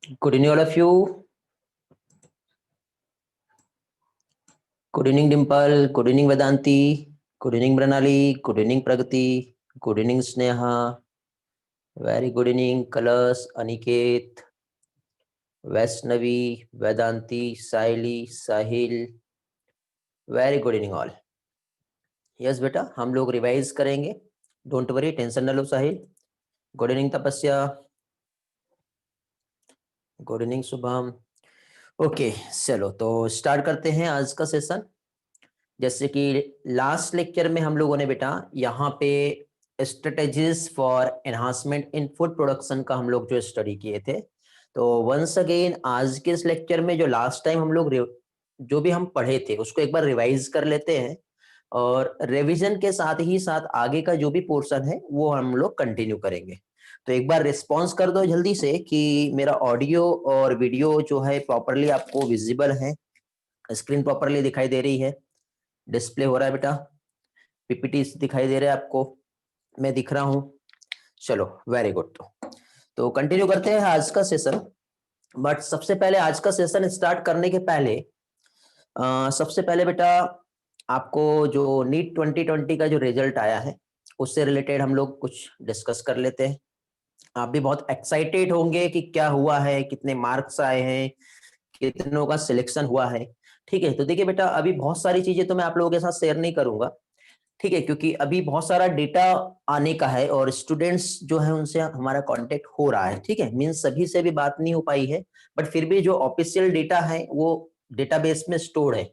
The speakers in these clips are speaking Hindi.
Good evening, all of you. Good evening, Dimple. Good evening, Vedanti. Good evening, Pranali. Good evening, Pragati. Good evening, Sneha. Very good evening, Kalas, Aniket, Vaishnavi, Vedanti, Saili, Sahil. Very good evening, all. Yes, बेटा हम लोग रिवाइज करेंगे. डोंट वरी, टेंशन न लो साहिल. गुड इवनिंग तपस्या. Good evening Shubham. ओके चलो तो स्टार्ट करते हैं आज का सेशन. जैसे कि लास्ट लेक्चर में हम लोगों ने बेटा यहाँ पे strategies for enhancement in food production का हम लोग जो स्टडी किए थे. तो वंस अगेन आज के इस लेक्चर में जो लास्ट टाइम हम लोग जो भी हम पढ़े थे उसको एक बार रिवाइज कर लेते हैं. और रिवीजन के साथ ही साथ आगे का जो भी पोर्शन है वो हम लोग कंटिन्यू करेंगे. तो एक बार रिस्पॉन्स कर दो जल्दी से कि मेरा ऑडियो और वीडियो जो है प्रॉपरली आपको विजिबल है, स्क्रीन प्रॉपरली दिखाई दे रही है, डिस्प्ले हो रहा है बेटा, पीपीटी दिखाई दे रहा है आपको, मैं दिख रहा हूं. चलो वेरी गुड. तो कंटिन्यू करते हैं आज का सेशन. बट सबसे पहले आज का सेशन स्टार्ट करने के पहले सबसे पहले बेटा आपको जो नीट 2020 का जो रिजल्ट आया है उससे रिलेटेड हम लोग कुछ डिस्कस कर लेते हैं. आप भी बहुत एक्साइटेड होंगे कि क्या हुआ है, कितने मार्क्स आए हैं, कितनों का सिलेक्शन हुआ है. ठीक है, तो देखिए बेटा अभी बहुत सारी चीजें तो मैं आप लोगों के साथ शेयर नहीं करूंगा. ठीक है, क्योंकि अभी बहुत सारा डेटा आने का है और स्टूडेंट्स जो है उनसे हमारा कांटेक्ट हो रहा है. ठीक है, मींस सभी से भी बात नहीं हो पाई है, बट फिर भी जो ऑफिशियल डेटा है वो डेटाबेस में स्टोर है.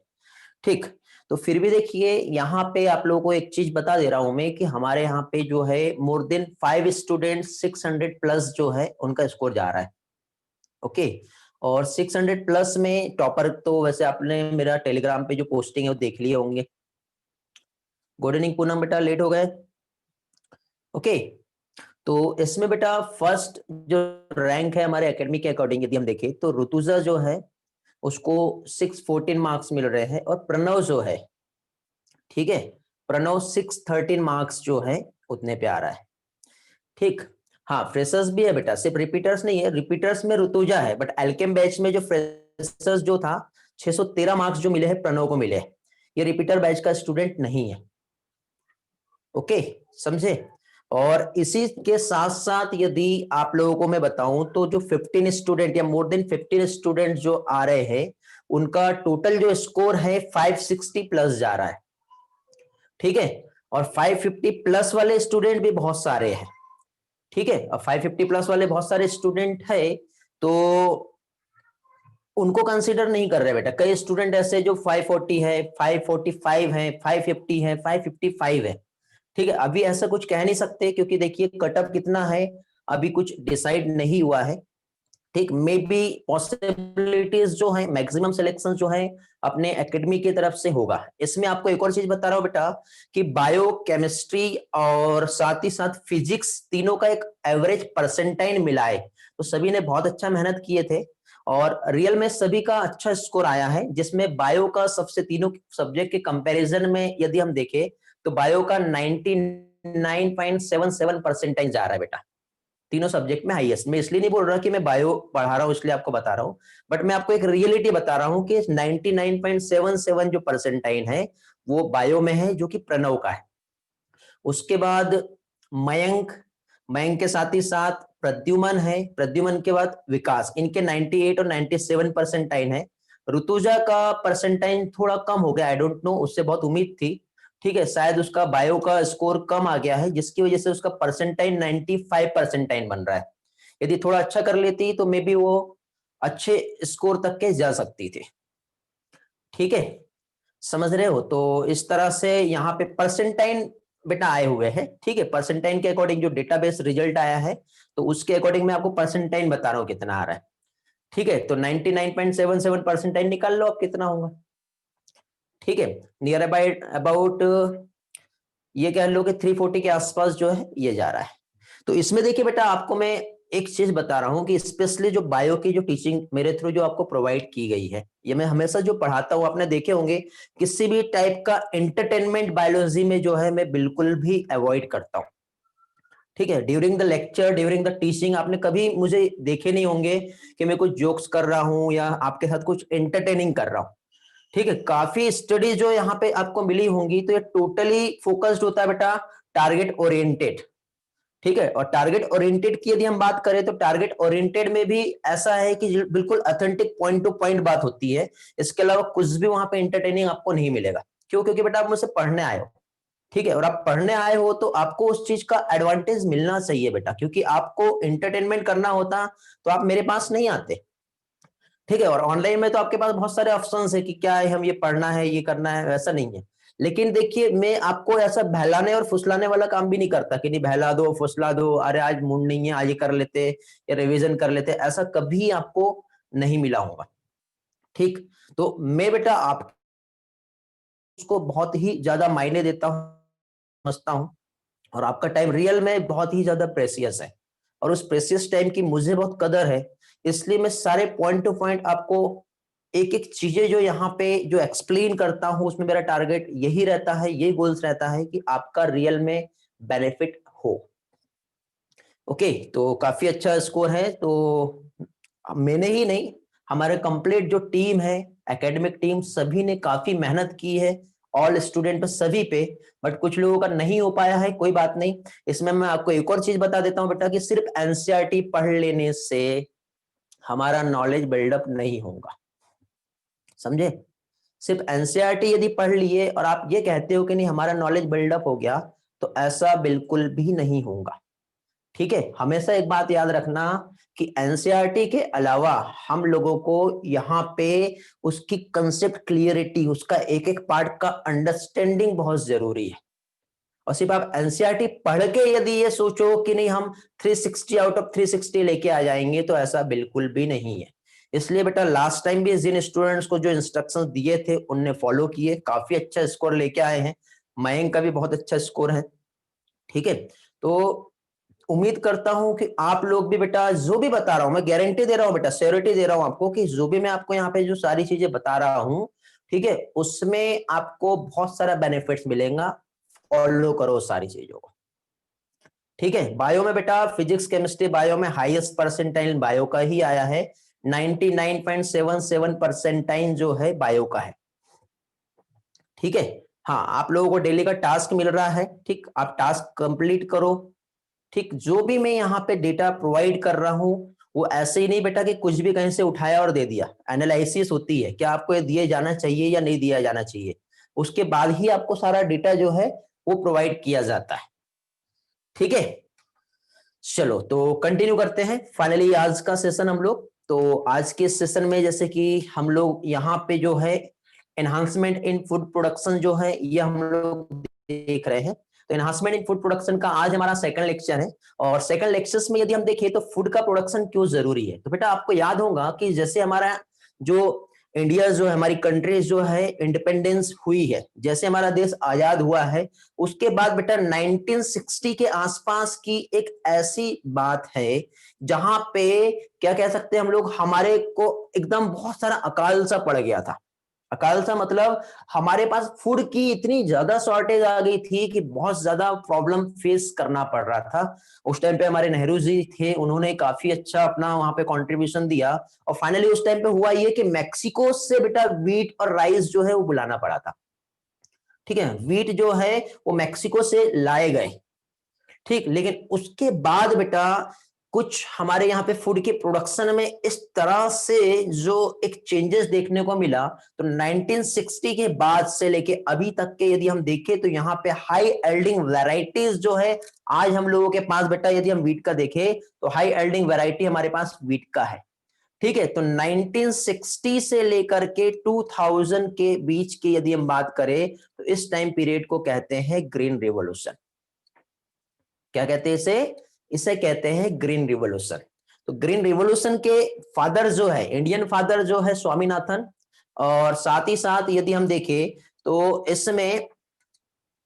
ठीक, तो फिर भी देखिए यहाँ पे आप लोगों को एक चीज बता दे रहा हूं मैं कि हमारे यहाँ पे जो है मोर देन 5 स्टूडेंट 600 प्लस जो है उनका स्कोर जा रहा है. ओके, और 600 प्लस में टॉपर तो वैसे आपने मेरा टेलीग्राम पे जो पोस्टिंग है वो देख लिए होंगे. गुड इवनिंग पूनम बेटा, लेट हो गए. ओके, तो इसमें बेटा फर्स्ट जो रैंक है हमारे एकेडमी के अकॉर्डिंग यदि हम देखें तो ऋतुजा जो है उसको 614 मार्क्स मिल रहे हैं और प्रणव जो है, ठीक है, प्रणव 613 मार्क्स जो है उतने पे आ रहा है. ठीक, हाँ फ्रेशर्स भी है बेटा, सिर्फ रिपीटर्स नहीं है. रिपीटर्स में ऋतुजा है बट एल्केम बैच में जो फ्रेशर्स जो था 613 मार्क्स जो मिले हैं प्रणव को मिले हैं. ये रिपीटर बैच का स्टूडेंट नहीं है. ओके, समझे. और इसी के साथ साथ यदि आप लोगों को मैं बताऊं तो जो 15 स्टूडेंट या मोर देन 15 स्टूडेंट जो आ रहे हैं उनका टोटल जो स्कोर है 560 प्लस जा रहा है. ठीक है, और 550 प्लस वाले स्टूडेंट भी बहुत सारे हैं. ठीक है, और 550 प्लस वाले बहुत सारे स्टूडेंट है तो उनको कंसीडर नहीं कर रहे बेटा. कई स्टूडेंट ऐसे जो 540 है, 545 है, 550 है, 555 है. ठीक है, अभी ऐसा कुछ कह नहीं सकते क्योंकि देखिए कटअप कितना है अभी कुछ डिसाइड नहीं हुआ है. ठीक, मे बी पॉसिबिलिटीज जो है मैक्सिमम सिलेक्शन जो है अपने एकेडमी की तरफ से होगा. इसमें आपको एक और चीज बता रहा हूं बेटा कि बायो, केमिस्ट्री और साथ ही साथ फिजिक्स तीनों का एक एवरेज परसेंटाइन मिला है. तो सभी ने बहुत अच्छा मेहनत किए थे और रियल में सभी का अच्छा स्कोर आया है, जिसमें बायो का सबसे तीनों सब्जेक्ट के कंपैरिजन में यदि हम देखें तो बायो का 99.77 परसेंटाइन जा रहा है बेटा. तीनों सब्जेक्ट में हाईएस्ट. मैं इसलिए नहीं बोल रहा कि मैं बायो पढ़ा रहा हूं इसलिए आपको बता रहा हूं, बट मैं आपको एक रियलिटी बता रहा हूं कि 99.77 जो परसेंटाइन है वो बायो में है जो कि प्रणव का है. उसके बाद मयंक, मयंक के साथ ही साथ प्रद्युमन है, प्रद्युमन के बाद विकास, इनके 98 और 97 परसेंटाइन है. ऋतुजा का परसेंटाइन थोड़ा कम हो गया, आई डोंट नो, उससे बहुत उम्मीद थी. ठीक है, शायद उसका बायो का स्कोर कम आ गया है जिसकी वजह से उसका परसेंटाइन 95 परसेंटाइन बन रहा है. यदि थोड़ा अच्छा कर लेती तो मे बी वो अच्छे स्कोर तक के जा सकती थी. ठीक है, समझ रहे हो. तो इस तरह से यहाँ पे परसेंटाइन बेटा आए हुए हैं. ठीक है, परसेंटाइन के अकॉर्डिंग जो डेटाबेस रिजल्ट आया है तो उसके अकॉर्डिंग मैं आपको परसेंटाइन बता रहा हूँ कितना आ रहा है. ठीक है, तो 99.77 परसेंटाइन निकाल लो आप कितना होगा. ठीक है, नियर अबाउट अबाउट ये कह लो कि 340 के आसपास जो है ये जा रहा है. तो इसमें देखिए बेटा आपको मैं एक चीज बता रहा हूं कि स्पेशली जो बायो की जो टीचिंग मेरे थ्रू जो आपको प्रोवाइड की गई है, ये मैं हमेशा जो पढ़ाता हूं आपने देखे होंगे किसी भी टाइप का एंटरटेनमेंट बायोलॉजी में जो है मैं बिल्कुल भी अवॉइड करता हूं. ठीक है, during the lecture, during the teaching आपने कभी मुझे देखे नहीं होंगे कि मैं कुछ जोक्स कर रहा हूं या आपके साथ कुछ एंटरटेनिंग कर रहा हूं। ठीक है, काफी स्टडी जो यहाँ पे आपको मिली होंगी, तो ये टोटली फोकस्ड होता है बेटा टारगेट ओरिएंटेड। ठीक है, और टारगेट ओरिएंटेड की यदि हम बात करें तो टारगेट ओरिएंटेड में भी ऐसा है कि बिल्कुल ऑथेंटिक पॉइंट टू पॉइंट बात होती है। इसके अलावा कुछ भी वहां पे एंटरटेनिंग आपको नहीं मिलेगा। क्यों? क्योंकि बेटा आप मुझसे पढ़ने आए हो। ठीक है, और आप पढ़ने आए हो तो आपको उस चीज का एडवांटेज मिलना चाहिए बेटा, क्योंकि आपको एंटरटेनमेंट करना होता तो आप मेरे पास नहीं आते। ठीक है, और ऑनलाइन में तो आपके पास बहुत सारे ऑप्शंस है कि क्या है, हम ये पढ़ना है, ये करना है, वैसा नहीं है। लेकिन देखिए, मैं आपको ऐसा बहलाने और फुसलाने वाला काम भी नहीं करता कि नहीं बहला दो, फुसला दो, अरे आज मूड नहीं है, आज ये कर लेते या रिवीजन कर लेते, ऐसा कभी आपको नहीं मिला होगा। ठीक, तो मैं बेटा आप उसको बहुत ही ज्यादा मायने देता हूं, समझता हूं, और आपका टाइम रियल में बहुत ही ज्यादा प्रेसियस है, और उस प्रेसियस टाइम की मुझे बहुत कदर है। इसलिए मैं सारे पॉइंट टू पॉइंट आपको एक एक चीजें जो यहाँ पे जो एक्सप्लेन करता हूं, उसमें मेरा टारगेट यही रहता है, ये गोल्स रहता है कि आपका रियल में बेनिफिट हो। ओके, तो काफी अच्छा स्कोर है। तो मैंने ही नहीं, हमारे कंप्लीट जो टीम है, एकेडमिक टीम, सभी ने काफी मेहनत की है, ऑल स्टूडेंट सभी पे। बट कुछ लोगों का नहीं हो पाया है, कोई बात नहीं। इसमें मैं आपको एक और चीज बता देता हूं बेटा कि सिर्फ एनसीईआरटी पढ़ लेने से हमारा नॉलेज बिल्डअप नहीं होगा, समझे? सिर्फ एनसीईआरटी यदि पढ़ लिए और आप ये कहते हो कि नहीं हमारा नॉलेज बिल्डअप हो गया, तो ऐसा बिल्कुल भी नहीं होगा। ठीक है, हमेशा एक बात याद रखना कि एनसीईआरटी के अलावा हम लोगों को यहाँ पे उसकी कंसेप्ट क्लियरिटी, उसका एक एक पार्ट का अंडरस्टैंडिंग बहुत जरूरी है। और सिर्फ आप एनसीईआरटी पढ़ के यदि ये सोचो कि नहीं हम 360 आउट ऑफ 360 लेके आ जाएंगे, तो ऐसा बिल्कुल भी नहीं है। इसलिए बेटा लास्ट टाइम भी जिन स्टूडेंट्स को जो इंस्ट्रक्शंस दिए थे उनने फॉलो किए, काफी अच्छा स्कोर लेके आए हैं। मयंक का भी बहुत अच्छा स्कोर है। ठीक है, तो उम्मीद करता हूं कि आप लोग भी बेटा जो भी बता रहा हूं, मैं गारंटी दे रहा हूं बेटा, श्योरिटी दे रहा हूं आपको कि जो भी मैं आपको यहाँ पे जो सारी चीजें बता रहा हूं, ठीक है, उसमें आपको बहुत सारा बेनिफिट्स मिलेगा। फॉलो करो सारी चीजों को। ठीक है, बायो में बेटा फिजिक्स केमिस्ट्री बायो में हाईएस्ट परसेंटाइल बायो का ही आया है। 99.77 परसेंटाइल जो है बायो का है। ठीक है, हाँ, आप लोगों को डेली का टास्क मिल रहा है। ठीक, आप टास्क कंप्लीट करो। ठीक, जो भी मैं यहाँ पे डेटा प्रोवाइड कर रहा हूँ वो ऐसे ही नहीं बेटा कि कुछ भी कहीं से उठाया और दे दिया। एनालिसिस होती है, क्या आपको ये दिए जाना चाहिए या नहीं दिया जाना चाहिए, उसके बाद ही आपको सारा डेटा जो है वो प्रोवाइड किया जाता है। ठीक है, चलो तो कंटिन्यू करते हैं फाइनली आज का सेशन हम लोग। तो आज के सेशन में जैसे कि हम लोग यहाँ पे जो है एनहांसमेंट इन फूड प्रोडक्शन जो है ये हम लोग देख रहे हैं। तो एनहांसमेंट इन फूड प्रोडक्शन का आज हमारा सेकंड लेक्चर है। और सेकंड लेक्चर्स में यदि हम देखें तो फूड का प्रोडक्शन क्यों जरूरी है, तो बेटा आपको याद होगा कि जैसे हमारा जो इंडिया जो है, हमारी कंट्री जो है इंडिपेंडेंस हुई है, जैसे हमारा देश आजाद हुआ है, उसके बाद बेटा 1960 के आसपास की एक ऐसी बात है जहां पे क्या कह सकते हैं हम लोग, हमारे को एकदम बहुत सारा अकाल सा पड़ गया था। अकाल सा मतलब हमारे पास फूड की इतनी ज्यादा शॉर्टेज आ गई थी कि बहुत ज्यादा प्रॉब्लम फेस करना पड़ रहा था। उस टाइम पे हमारे नेहरू जी थे, उन्होंने काफी अच्छा अपना वहां पे कंट्रीब्यूशन दिया। और फाइनली उस टाइम पे हुआ ये कि मैक्सिको से बेटा व्हीट और राइस जो है वो बुलाना पड़ा था। ठीक है, व्हीट जो है वो मैक्सिको से लाए गए। ठीक, लेकिन उसके बाद बेटा कुछ हमारे यहाँ पे फूड के प्रोडक्शन में इस तरह से जो एक चेंजेस देखने को मिला, तो 1960 के बाद से लेके अभी तक के यदि हम देखें तो यहाँ पे हाई एल्डिंग वैरायटीज जो है आज हम लोगों के पास बेटा, यदि हम व्हीट का देखें तो हाई एल्डिंग वैरायटी हमारे पास व्हीट का है। ठीक है, तो 1960 से लेकर के 2000 के बीच की यदि हम बात करें तो इस टाइम पीरियड को कहते हैं ग्रीन रिवॉल्यूशन। क्या कहते हैं इसे? इसे कहते हैं ग्रीन रिवॉल्यूशन। तो ग्रीन रिवॉल्यूशन के फादर जो है, इंडियन फादर जो है स्वामीनाथन। और साथ ही साथ यदि हम देखें तो इसमें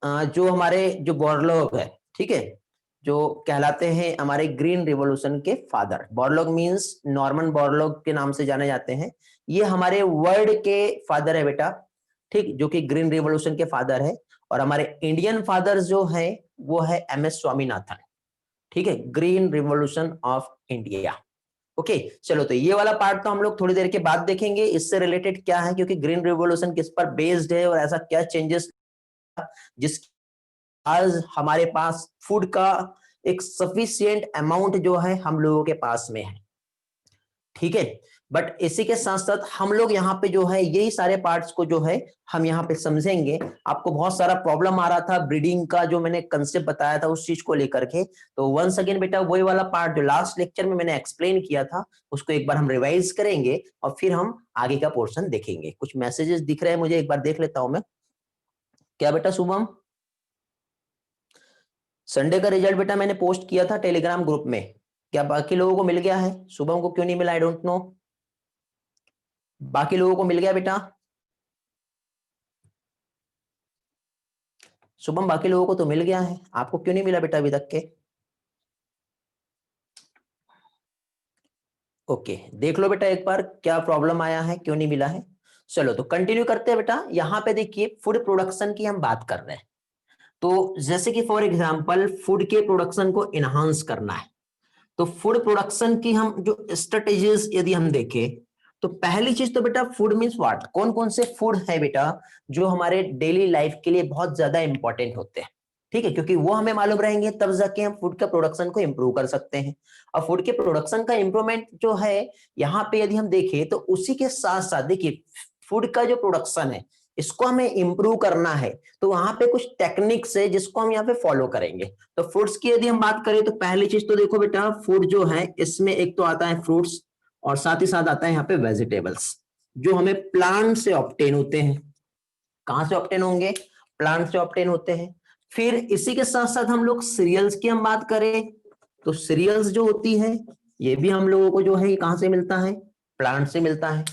जो हमारे जो बोरलॉग है, ठीक है, जो कहलाते हैं हमारे ग्रीन रिवॉल्यूशन के father. Borlaug means Norman Borlaug के नाम से जाने जाते हैं। ये हमारे वर्ल्ड के फादर है बेटा। ठीक, जो कि ग्रीन रिवॉल्यूशन के फादर है। और हमारे इंडियन फादर जो है वो है एम एस स्वामीनाथन। ठीक है, green revolution of India. Okay चलो, तो ये वाला पार्ट तो हम लोग थोड़ी देर के बाद देखेंगे, इससे रिलेटेड क्या है, क्योंकि ग्रीन रिवॉल्यूशन किस पर बेस्ड है और ऐसा क्या चेंजेस जिस आज हमारे पास फूड का एक सफिशिएंट अमाउंट जो है हम लोगों के पास में है। ठीक है, बट इसी के साथ साथ हम लोग यहाँ पे जो है यही सारे पार्ट्स को जो है हम यहाँ पे समझेंगे। आपको बहुत सारा प्रॉब्लम आ रहा था ब्रीडिंग का, जो मैंने कंसेप्ट बताया था उस चीज को लेकर के, तो वंस अगेन बेटा वही वाला पार्ट जो लास्ट लेक्चर में मैंने एक्सप्लेन किया था उसको एक बार हम रिवाइज करेंगे और फिर हम आगे का पोर्शन देखेंगे। कुछ मैसेजेस दिख रहे हैं मुझे, एक बार देख लेता हूं मैं। क्या बेटा शुभम? संडे का रिजल्ट बेटा मैंने पोस्ट किया था टेलीग्राम ग्रुप में, क्या बाकी लोगों को मिल गया है? शुभम को क्यों नहीं मिला? आई डोंट नो, बाकी लोगों को मिल गया बेटा? शुभम बाकी लोगों को तो मिल गया है, आपको क्यों नहीं मिला बेटा अभी तक के? ओके देख लो बेटा एक बार क्या प्रॉब्लम आया है, क्यों नहीं मिला है। चलो तो कंटिन्यू करते हैं बेटा। यहाँ पे देखिए फूड प्रोडक्शन की हम बात कर रहे हैं, तो जैसे कि फॉर एग्जांपल फूड के प्रोडक्शन को इनहांस करना है, तो फूड प्रोडक्शन की हम जो स्ट्रेटेजीज यदि हम देखें, तो पहली चीज तो बेटा फूड मींस व्हाट, कौन कौन से फूड है बेटा जो हमारे डेली लाइफ के लिए बहुत ज्यादा इंपॉर्टेंट होते हैं। ठीक है, क्योंकि वो हमें मालूम रहेंगे तब जाके हम फूड का प्रोडक्शन को इंप्रूव कर सकते हैं। और फूड के प्रोडक्शन का इंप्रूवमेंट जो है यहाँ पे यदि हम देखें, तो उसी के साथ साथ देखिए फूड का जो प्रोडक्शन है इसको हमें इंप्रूव करना है, तो वहां पे कुछ टेक्निक्स है जिसको हम यहाँ पे फॉलो करेंगे। तो फ्रूट्स की यदि हम बात करें, तो पहली चीज तो देखो बेटा फूड जो है इसमें एक तो आता है फ्रूट्स और साथ ही साथ आता है यहाँ पे वेजिटेबल्स, जो हमें प्लांट से ऑब्टेन होते हैं। कहां से ऑब्टेन होंगे? प्लांट से ऑब्टेन होते हैं। फिर इसी के साथ साथ हम लोग सीरियल्स की हम बात करें, तो सीरियल्स जो होती है ये भी हम लोगों को जो है कहां से मिलता है? प्लांट से मिलता है।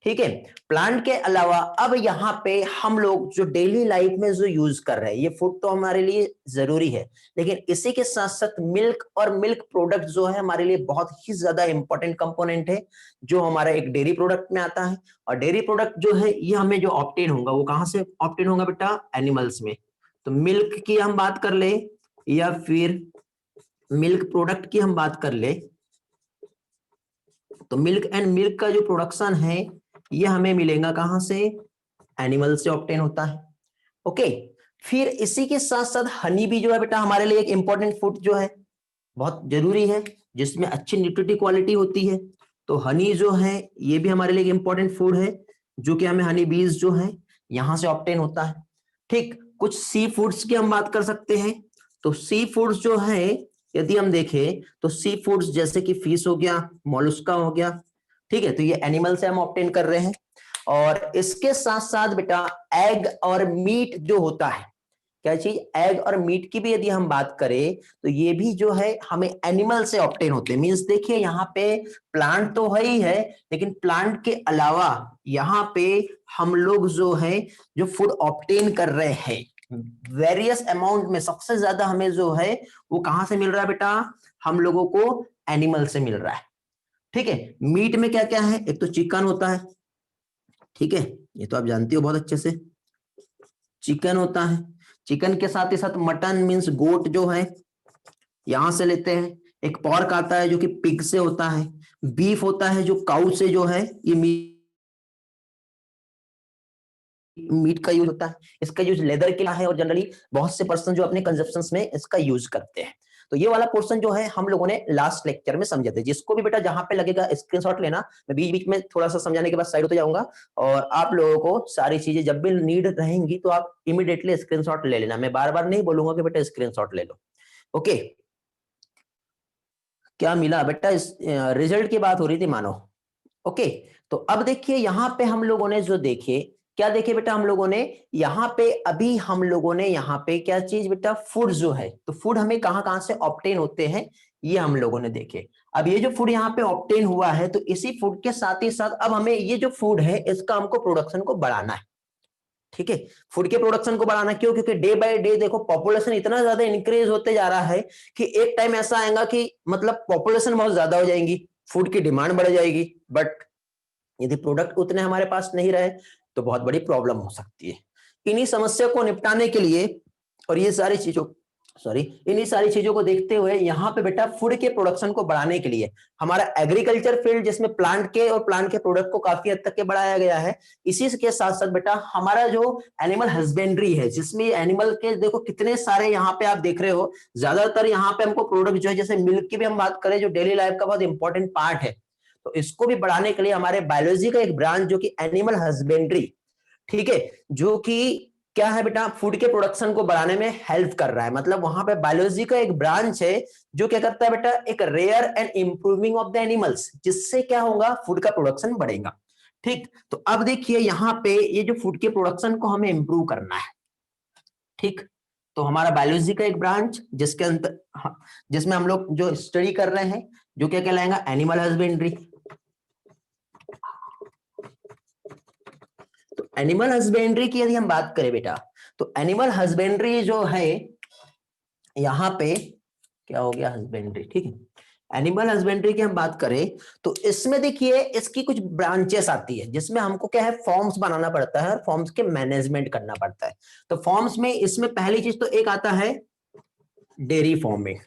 ठीक है, प्लांट के अलावा अब यहाँ पे हम लोग जो डेली लाइफ में जो यूज कर रहे हैं, ये फूड तो हमारे लिए जरूरी है, लेकिन इसी के साथ साथ मिल्क और मिल्क प्रोडक्ट जो है हमारे लिए बहुत ही ज्यादा इंपॉर्टेंट कंपोनेंट है, जो हमारा एक डेयरी प्रोडक्ट में आता है। और डेयरी प्रोडक्ट जो है ये हमें जो ऑब्टेन होगा वो कहां से ऑब्टेन होगा बेटा? एनिमल्स में। तो मिल्क की हम बात कर ले या फिर मिल्क प्रोडक्ट की हम बात कर ले, तो मिल्क एंड मिल्क का जो प्रोडक्शन है ये हमें मिलेगा कहां से? एनिमल से ऑब्टेन होता है। ओके, फिर इसी के साथ साथ हनी भी जो है बेटा हमारे लिए एक इंपॉर्टेंट फूड जो है, बहुत जरूरी है, जिसमें अच्छी न्यूट्रिटिव क्वालिटी होती है। तो हनी जो है ये भी हमारे लिए एक इंपॉर्टेंट फूड है, जो कि हमें हनी बीज जो है यहां से ऑब्टेन होता है। ठीक, कुछ सी फूड्स की हम बात कर सकते हैं, तो सी फूड्स जो है यदि हम देखें, तो सी फूड्स जैसे कि फिश हो गया, मोलस्का हो गया, ठीक है, तो ये एनिमल से हम ऑब्टेन कर रहे हैं। और इसके साथ साथ बेटा एग और मीट जो होता है, क्या चीज? एग और मीट की भी यदि हम बात करें, तो ये भी जो है हमें एनिमल से ऑब्टेन होते हैं। मींस देखिए यहाँ पे प्लांट तो है ही है, लेकिन प्लांट के अलावा यहाँ पे हम लोग जो है जो फूड ऑब्टेन कर रहे हैं वेरियस अमाउंट में, सबसे ज्यादा हमें जो है वो कहां से मिल रहा है बेटा? हम लोगों को एनिमल से मिल रहा है। ठीक है, मीट में क्या क्या है? एक तो चिकन होता है, ठीक है, ये तो आप जानती हो बहुत अच्छे से, चिकन होता है। चिकन के साथ ही साथ मटन मींस गोट जो है यहां से लेते हैं। एक पॉर्क आता है जो कि पिग से होता है। बीफ होता है जो काउ से जो है ये मीट का यूज होता है। इसका यूज लेदर के लिए है और जनरली बहुत से पर्सन जो अपने कंजप्शंस में इसका यूज करते हैं। तो ये वाला पोर्शन जो है हम लोगों ने लास्ट लेक्चर में समझे थे। जिसको भी बेटा जहां पे लगेगा स्क्रीनशॉट लेना, मैं बीच बीच में थोड़ा सा समझाने के बाद साइड होते जाऊंगा, और आप लोगों को सारी चीजें जब भी नीड रहेंगी तो आप इमीडिएटली स्क्रीनशॉट ले लेना। मैं बार बार नहीं बोलूंगा कि बेटा स्क्रीनशॉट ले लो। ओके, क्या मिला बेटा? इस रिजल्ट की बात हो रही थी मानो। ओके, तो अब देखिए यहाँ पे हम लोगों ने जो देखे, क्या देखे बेटा हम लोगों ने? यहाँ पे अभी हम लोगों ने यहाँ पे क्या चीज बेटा? फूड जो है, तो फूड हमें कहां कहां से ऑब्टेन होते हैं ये हम लोगों ने देखे। अब ये जो फूड यहाँ पे ऑब्टेन हुआ है, तो इसी फूड के साथ ही साथ अब हमें ये जो फूड है इसका हमको प्रोडक्शन को बढ़ाना है। ठीक है, फूड के प्रोडक्शन को बढ़ाना क्यों? क्योंकि डे बाय डे देखो पॉपुलेशन इतना ज्यादा इंक्रीज होते जा रहा है कि एक टाइम ऐसा आएगा कि मतलब पॉपुलेशन बहुत ज्यादा हो जाएगी, फूड की डिमांड बढ़ जाएगी, बट यदि प्रोडक्ट उतने हमारे पास नहीं रहे तो बहुत बड़ी प्रॉब्लम हो सकती है। इन्हीं समस्या को निपटाने के लिए और ये सारी चीजों सॉरी, इन्हीं सारी चीजों को देखते हुए यहाँ पे बेटा फूड के प्रोडक्शन को बढ़ाने के लिए हमारा एग्रीकल्चर फील्ड, जिसमें प्लांट के और प्लांट के प्रोडक्ट को काफी हद तक के बढ़ाया गया है, इसी के साथ साथ बेटा हमारा जो एनिमल हस्बेंड्री है, जिसमें एनिमल के देखो कितने सारे यहाँ पे आप देख रहे हो, ज्यादातर यहाँ पे हमको प्रोडक्ट जो है, जैसे मिल्क की भी हम बात करें जो डेली लाइफ का बहुत इंपॉर्टेंट पार्ट है, तो इसको भी बढ़ाने के लिए हमारे बायोलॉजी का एक ब्रांच जो कि एनिमल हस्बेंड्री, ठीक है, जो कि क्या है बेटा फूड के प्रोडक्शन को बढ़ाने में हेल्प कर रहा है। मतलब वहां पे बायोलॉजी का एक ब्रांच है जो क्या करता है बेटा, एक rear and improving of the animals, जिससे क्या होगा फूड का प्रोडक्शन बढ़ेगा। ठीक, तो अब देखिए यहाँ पे ये जो फूड के प्रोडक्शन को हमें इंप्रूव करना है, ठीक, तो हमारा बायोलॉजी का एक ब्रांच जिसके अंदर जिसमें हम लोग जो स्टडी कर रहे हैं जो क्या कहलाएगा, एनिमल हस्बेंड्री। तो एनिमल हस्बेंड्री की यदि हम बात करें बेटा, तो एनिमल हस्बेंड्री जो है यहाँ पे क्या हो गया, हस्बेंड्री, ठीक है, एनिमल हस्बेंड्री की हम बात करें तो इसमें देखिए इसकी कुछ ब्रांचेस आती है, जिसमें हमको क्या है फॉर्म्स बनाना पड़ता है और फॉर्म्स के मैनेजमेंट करना पड़ता है। तो फॉर्म्स में इसमें पहली चीज तो एक आता है डेयरी फार्मिंग,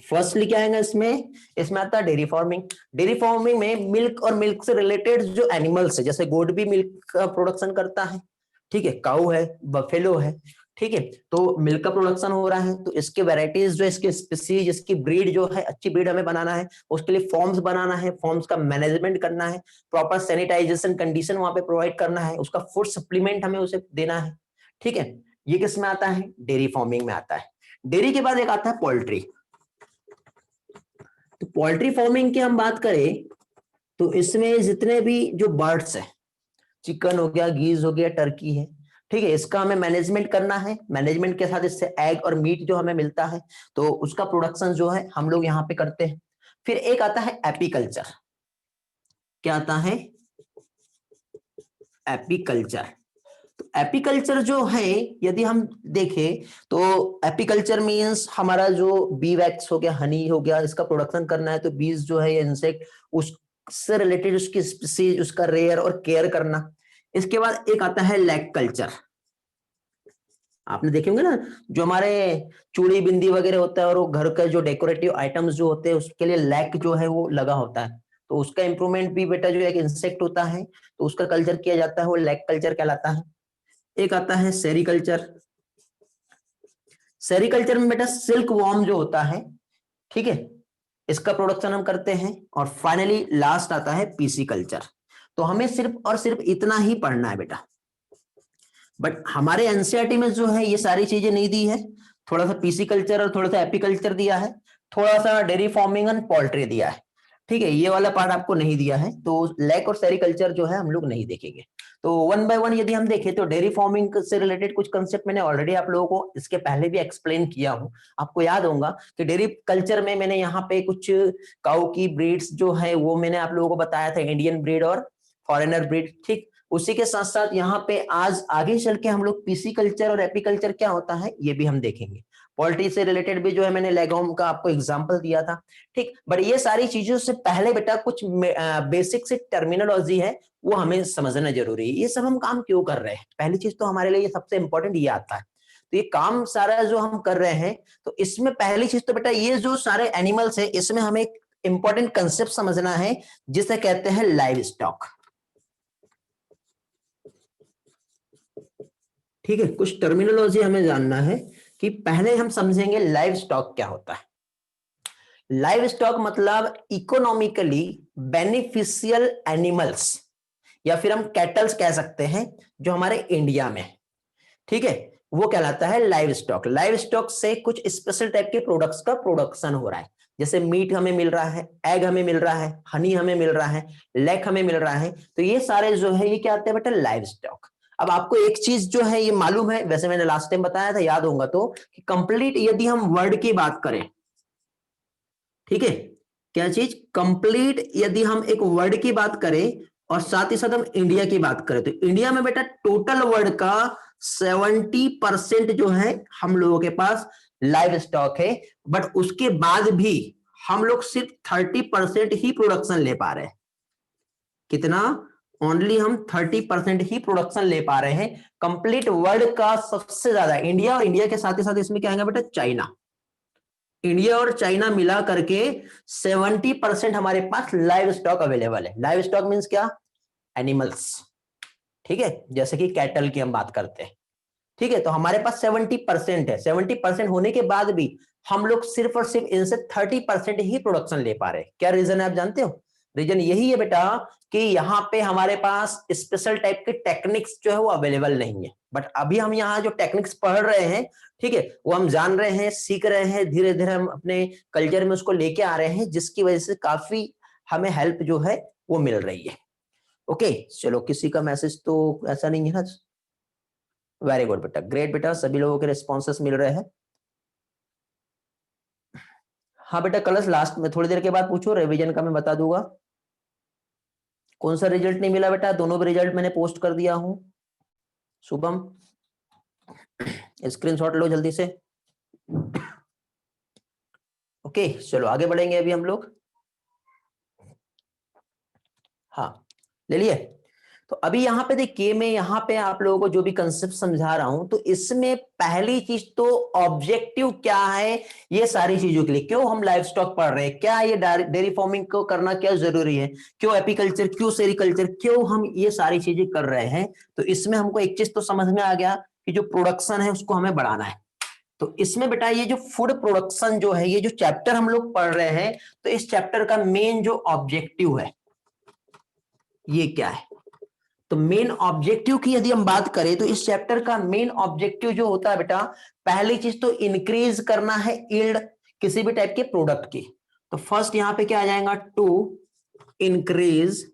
फर्स्टली क्या आएगा इसमें आता है डेयरी फार्मिंग। डेयरी फार्मिंग में मिल्क और मिल्क से रिलेटेड जो एनिमल्स है, जैसे गोट भी मिल्क का प्रोडक्शन करता है, ठीक है, काऊ है, बफेलो है, ठीक है, तो मिल्क का प्रोडक्शन हो रहा है, तो इसके वेराइटीज जो इसके स्पीसीज, इसकी ब्रीड जो है, अच्छी ब्रीड हमें बनाना है, उसके लिए फॉर्म्स बनाना है, फॉर्म्स का मैनेजमेंट करना है, प्रॉपर सैनिटाइजेशन कंडीशन वहां पे प्रोवाइड करना है, उसका फूड सप्लीमेंट हमें उसे देना है, ठीक है, ये किस में आता है, डेयरी फार्मिंग में आता है। डेयरी के बाद एक आता है पोल्ट्री। तो पोल्ट्री फार्मिंग की हम बात करें तो इसमें जितने भी जो बर्ड्स है, चिकन हो गया, गीज हो गया, टर्की है, ठीक है, इसका हमें मैनेजमेंट करना है, मैनेजमेंट के साथ इससे एग और मीट जो हमें मिलता है तो उसका प्रोडक्शन जो है हम लोग यहाँ पे करते हैं। फिर एक आता है एपीकल्चर। क्या आता है, एपीकल्चर। तो एपीकल्चर जो है यदि हम देखें तो एपीकल्चर मींस हमारा जो बी वैक्स हो गया, हनी हो गया, इसका प्रोडक्शन करना है, तो बीज जो है ये इंसेक्ट, उससे रिलेटेड उसकी स्पीसीज, उसका रेयर और केयर करना। इसके बाद एक आता है लैक कल्चर। आपने देखे होंगे ना जो हमारे चूड़ी बिंदी वगैरह होता है और वो घर का जो डेकोरेटिव आइटम्स जो होते हैं उसके लिए लैक जो है वो लगा होता है, तो उसका इंप्रूवमेंट भी बेटा जो एक इंसेक्ट होता है तो उसका कल्चर किया जाता है, वो लैक कल्चर कहलाता है। एक आता है सेरिकल्चर। सेरिकल्चर में बेटा सिल्क वॉर्म जो होता है, ठीक है, इसका प्रोडक्शन हम करते हैं। और फाइनली लास्ट आता है पीसी कल्चर। तो हमें सिर्फ और सिर्फ इतना ही पढ़ना है बेटा, बट हमारे एनसीईआरटी में जो है ये सारी चीजें नहीं दी है, थोड़ा सा पीसी कल्चर और थोड़ा सा एपीकल्चर दिया है, थोड़ा सा डेयरी फार्मिंग एंड पोल्ट्री दिया है, ठीक है, ये वाला पार्ट आपको नहीं दिया है, तो लैक और सेरिकल्चर जो है हम लोग नहीं देखेंगे। तो वन बाय वन यदि हम देखें तो डेयरी फार्मिंग से रिलेटेड कुछ कंसेप्ट मैंने ऑलरेडी आप लोगों को इसके पहले भी एक्सप्लेन किया हूं। आपको याद होगा कि डेयरी कल्चर में मैंने यहाँ पे कुछ काऊ की ब्रीड्स जो है वो मैंने आप लोगों को बताया था, इंडियन ब्रीड और फॉरेनर ब्रीड, ठीक। उसी के साथ साथ यहाँ पे आज आगे चल के हम लोग पीसी कल्चर और एपीकल्चर क्या होता है ये भी हम देखेंगे। पोल्ट्री से रिलेटेड भी जो है मैंने लेगोम का आपको एग्जांपल दिया था, ठीक। बट ये सारी चीजों से पहले बेटा कुछ बेसिक से टर्मिनोलॉजी है वो हमें समझना जरूरी है। ये सब हम काम क्यों कर रहे हैं, पहली चीज तो हमारे लिए सबसे इंपॉर्टेंट ये आता है। तो ये काम सारा जो हम कर रहे हैं तो इसमें पहली चीज तो बेटा ये जो सारे एनिमल्स है इसमें हमें एक इंपॉर्टेंट कंसेप्ट समझना है जिसे कहते हैं लाइव स्टॉक, ठीक है। कुछ टर्मिनोलॉजी हमें जानना है कि पहले हम समझेंगे लाइव स्टॉक क्या होता है। लाइव स्टॉक मतलब इकोनॉमिकली बेनिफिशियल एनिमल्स या फिर हम कैटल्स कह सकते हैं जो हमारे इंडिया में, ठीक है, वो कहलाता है लाइव स्टॉक। लाइव स्टॉक से कुछ स्पेशल टाइप के प्रोडक्ट्स का प्रोडक्शन हो रहा है, जैसे मीट हमें मिल रहा है, एग हमें मिल रहा है, हनी हमें मिल रहा है, लेक हमें मिल रहा है, तो ये सारे जो है ये क्या आते हैं बेटा लाइव स्टॉक। अब आपको एक चीज जो है ये मालूम है, वैसे मैंने लास्ट टाइम बताया था याद होगा तो, कि कंप्लीट यदि हम वर्ड की बात करें, ठीक है, क्या चीज कंप्लीट यदि हम एक वर्ड की बात करें और साथ ही साथ हम इंडिया की बात करें तो इंडिया में बेटा टोटल वर्ड का 70% जो है हम लोगों के पास लाइव स्टॉक है, बट उसके बाद भी हम लोग सिर्फ 30% ही प्रोडक्शन ले पा रहे हैं। कितना, ओनली हम 30% ही प्रोडक्शन ले पा रहे हैं कंप्लीट वर्ल्ड का। सबसे ज्यादा इंडिया, और इंडिया के साथ ही साथ इसमें क्या आएगा बेटा, चाइना। इंडिया और चाइना मिला करके 70% हमारे पास लाइव स्टॉक अवेलेबल है। लाइव स्टॉक मींस क्या, एनिमल्स, ठीक है, जैसे कि कैटल की हम बात करते हैं, ठीक है। तो हमारे पास 70% है। 70% होने के बाद भी हम लोग सिर्फ और सिर्फ इनसे 30% ही प्रोडक्शन ले पा रहे हैं। क्या रीजन है आप जानते हो? रीजन यही है बेटा कि यहाँ पे हमारे पास स्पेशल टाइप के टेक्निक्स जो है वो अवेलेबल नहीं है। बट अभी हम यहाँ जो टेक्निक्स पढ़ रहे हैं, ठीक है, वो हम जान रहे हैं, सीख रहे हैं, धीरे धीरे हम अपने कल्चर में उसको लेके आ रहे हैं, जिसकी वजह से काफी हमें हेल्प जो है वो मिल रही है। ओके चलो, किसी का मैसेज तो ऐसा नहीं है ना? वेरी गुड बेटा, ग्रेट बेटा, सभी लोगों के रिस्पॉन्सेस मिल रहे हैं। हाँ बेटा, कल लास्ट में थोड़ी देर के बाद पूछो, रिवीजन का मैं बता दूंगा। कौन सा रिजल्ट नहीं मिला बेटा? दोनों भी रिजल्ट मैंने पोस्ट कर दिया हूं। शुभम, स्क्रीनशॉट लो जल्दी से। ओके चलो आगे बढ़ेंगे अभी हम लोग। हाँ ले लिए। तो अभी यहाँ पे देखिए, मैं यहाँ पे आप लोगों को जो भी कंसेप्ट समझा रहा हूं, तो इसमें पहली चीज तो ऑब्जेक्टिव क्या है, ये सारी चीजों के लिए क्यों हम लाइव स्टॉक पढ़ रहे हैं, क्या ये डेयरी फार्मिंग को करना क्या जरूरी है, क्यों एपीकल्चर, क्यों सेरिकल्चर, क्यों हम ये सारी चीजें कर रहे हैं। तो इसमें हमको एक चीज तो समझ में आ गया कि जो प्रोडक्शन है उसको हमें बढ़ाना है। तो इसमें बेटा ये जो फूड प्रोडक्शन जो है, ये जो चैप्टर हम लोग पढ़ रहे हैं, तो इस चैप्टर का मेन जो ऑब्जेक्टिव है ये क्या है। तो मेन ऑब्जेक्टिव की यदि हम बात करें, तो इस चैप्टर का मेन ऑब्जेक्टिव जो होता है बेटा, पहली चीज तो इंक्रीज करना है यील्ड किसी भी टाइप के प्रोडक्ट की। तो फर्स्ट यहां पे क्या आ जाएगा, to increase